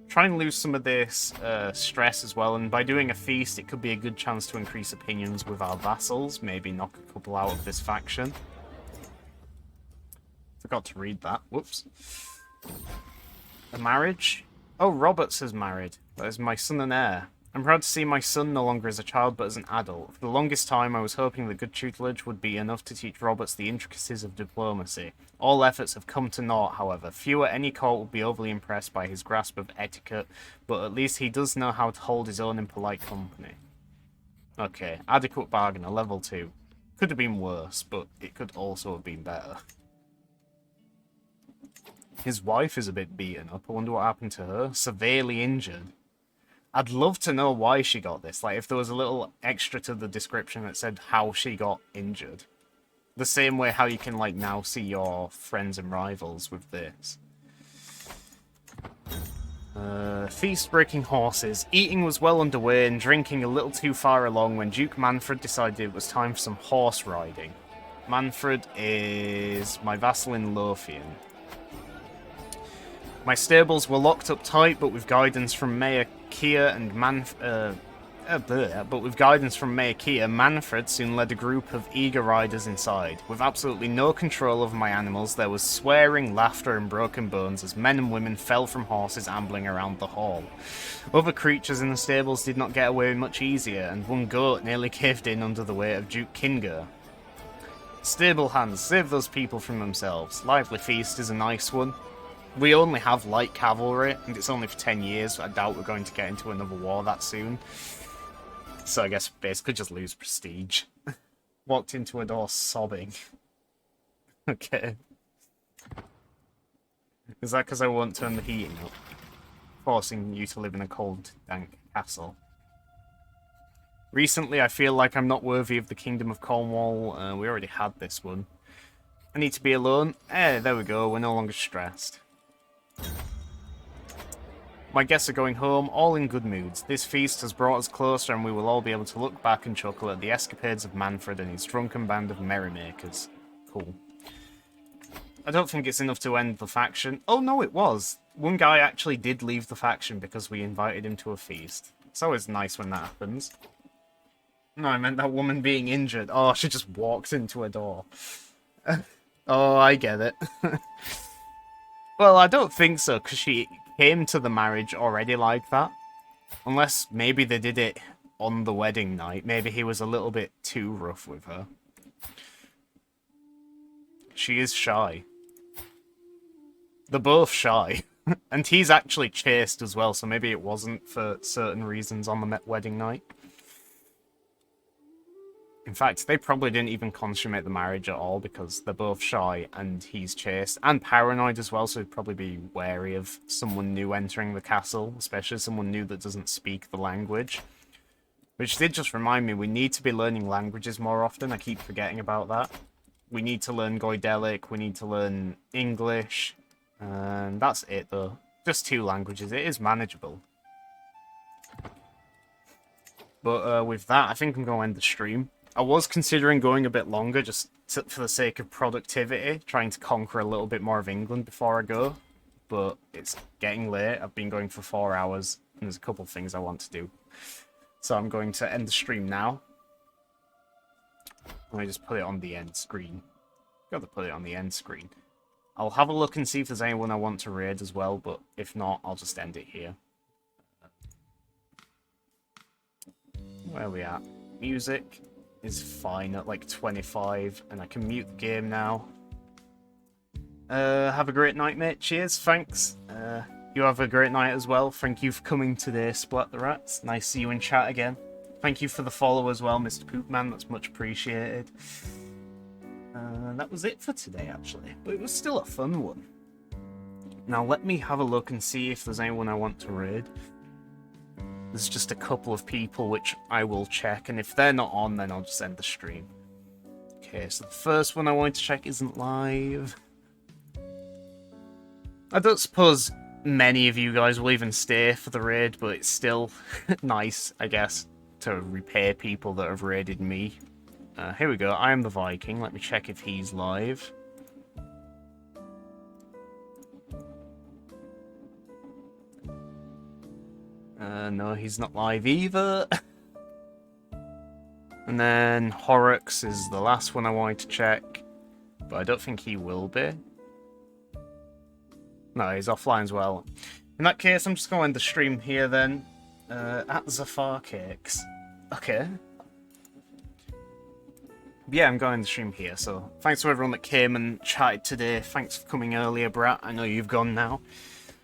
Try and lose some of this stress as well, and by doing a feast, it could be a good chance to increase opinions with our vassals. Maybe knock a couple out of this faction. Forgot to read that. Whoops. A marriage? Oh, Roberts has married. That is my son and heir. I'm proud to see my son no longer as a child, but as an adult. For the longest time, I was hoping that good tutelage would be enough to teach Roberts the intricacies of diplomacy. All efforts have come to naught, however. Few at any court will be overly impressed by his grasp of etiquette, but at least he does know how to hold his own in polite company. Okay, adequate bargainer, level 2. Could have been worse, but it could also have been better. His wife is a bit beaten up. I wonder what happened to her. Severely injured. I'd love to know why she got this. Like, if there was a little extra to the description that said how she got injured. The same way how you can, like, now see your friends and rivals with this. Feast breaking horses. Eating was well underway and drinking a little too far along when Duke Manfred decided it was time for some horse riding. Manfred is my vassal in Lothian. My stables were locked up tight, but with guidance from Mayor Keir and Manfred soon led a group of eager riders inside. With absolutely no control over my animals, there was swearing, laughter, and broken bones as men and women fell from horses ambling around the hall. Other creatures in the stables did not get away much easier, and one goat nearly caved in under the weight of Duke Kingur. Stable hands, save those people from themselves. Lively feast is a nice one. We only have light cavalry, and it's only for 10 years. I doubt we're going to get into another war that soon. So I guess basically just lose prestige. Walked into a door sobbing. Okay. Is that because I won't turn the heating up? Forcing you to live in a cold, dank castle. Recently, I feel like I'm not worthy of the Kingdom of Cornwall. We already had this one. I need to be alone. There we go. We're no longer stressed. My guests are going home, all in good moods. This feast has brought us closer, and we will all be able to look back and chuckle at the escapades of Manfred and his drunken band of merrymakers. Cool. I don't think it's enough to end the faction. Oh no, it was. One guy actually did leave the faction because we invited him to a feast. It's always nice when that happens. No, I meant that woman being injured. Oh, she just walked into a door. Oh, I get it. Well, I don't think so, because she came to the marriage already like that. Unless maybe they did it on the wedding night. Maybe he was a little bit too rough with her. She is shy. They're both shy. And he's actually chaste as well, so maybe it wasn't for certain reasons on the wedding night. In fact, they probably didn't even consummate the marriage at all because they're both shy and he's chaste and paranoid as well, so he'd probably be wary of someone new entering the castle, especially someone new that doesn't speak the language. Which did just remind me, we need to be learning languages more often. I keep forgetting about that. We need to learn Goidelic, we need to learn English, and that's it though. Just 2 languages, it is manageable. But with that, I think I'm going to end the stream. I was considering going a bit longer, just for the sake of productivity, trying to conquer a little bit more of England before I go. But it's getting late, I've been going for 4 hours, and there's a couple of things I want to do. So I'm going to end the stream now. Let me just put it on the end screen. Got to put it on the end screen. I'll have a look and see if there's anyone I want to raid as well, but if not, I'll just end it here. Where are we at? Music is fine at like 25, and I can mute the game now. Have a great night, mate. Cheers, thanks. You have a great night as well. Thank you for coming today, Splat the Rats. Nice to see you in chat again. Thank you for the follow as well, Mr. Poopman. That's much appreciated. That was it for today, actually. But it was still a fun one. Now, let me have a look and see if there's anyone I want to raid. There's just a couple of people which I will check, and if they're not on, then I'll just end the stream. Okay, so the first one I want to check isn't live. I don't suppose many of you guys will even stay for the raid, but it's still nice, I guess, to repay people that have raided me. Here we go, I am the Viking. Let me check if he's live. No, he's not live either. And then Horrocks is the last one I wanted to check, but I don't think he will be. No, he's offline as well. In that case, I'm just going to end the stream here then. At Zafar Cakes. Okay. Yeah, I'm going to stream here, so thanks to everyone that came and chatted today. Thanks for coming earlier, Brat. I know you've gone now.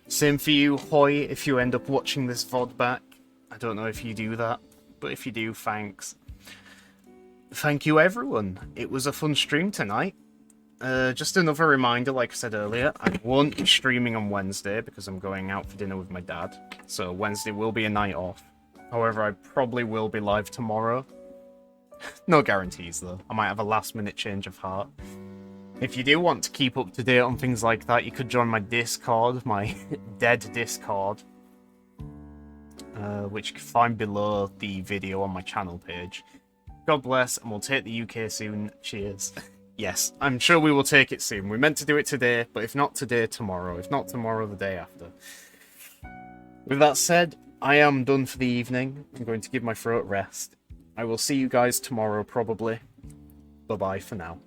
Same for you, Hoy, if you end up watching this VOD back. I don't know if you do that, but if you do, thanks. Thank you, everyone. It was a fun stream tonight. Just another reminder, like I said earlier, I won't be streaming on Wednesday because I'm going out for dinner with my dad. So Wednesday will be a night off. However, I probably will be live tomorrow. No guarantees, though. I might have a last-minute change of heart. If you do want to keep up to date on things like that, you could join my Discord, my dead Discord, which you can find below the video on my channel page. God bless, and we'll take the UK soon. Cheers. Yes, I'm sure we will take it soon. We meant to do it today, but if not today, tomorrow. If not tomorrow, the day after. With that said, I am done for the evening. I'm going to give my throat rest. I will see you guys tomorrow, probably. Bye-bye for now.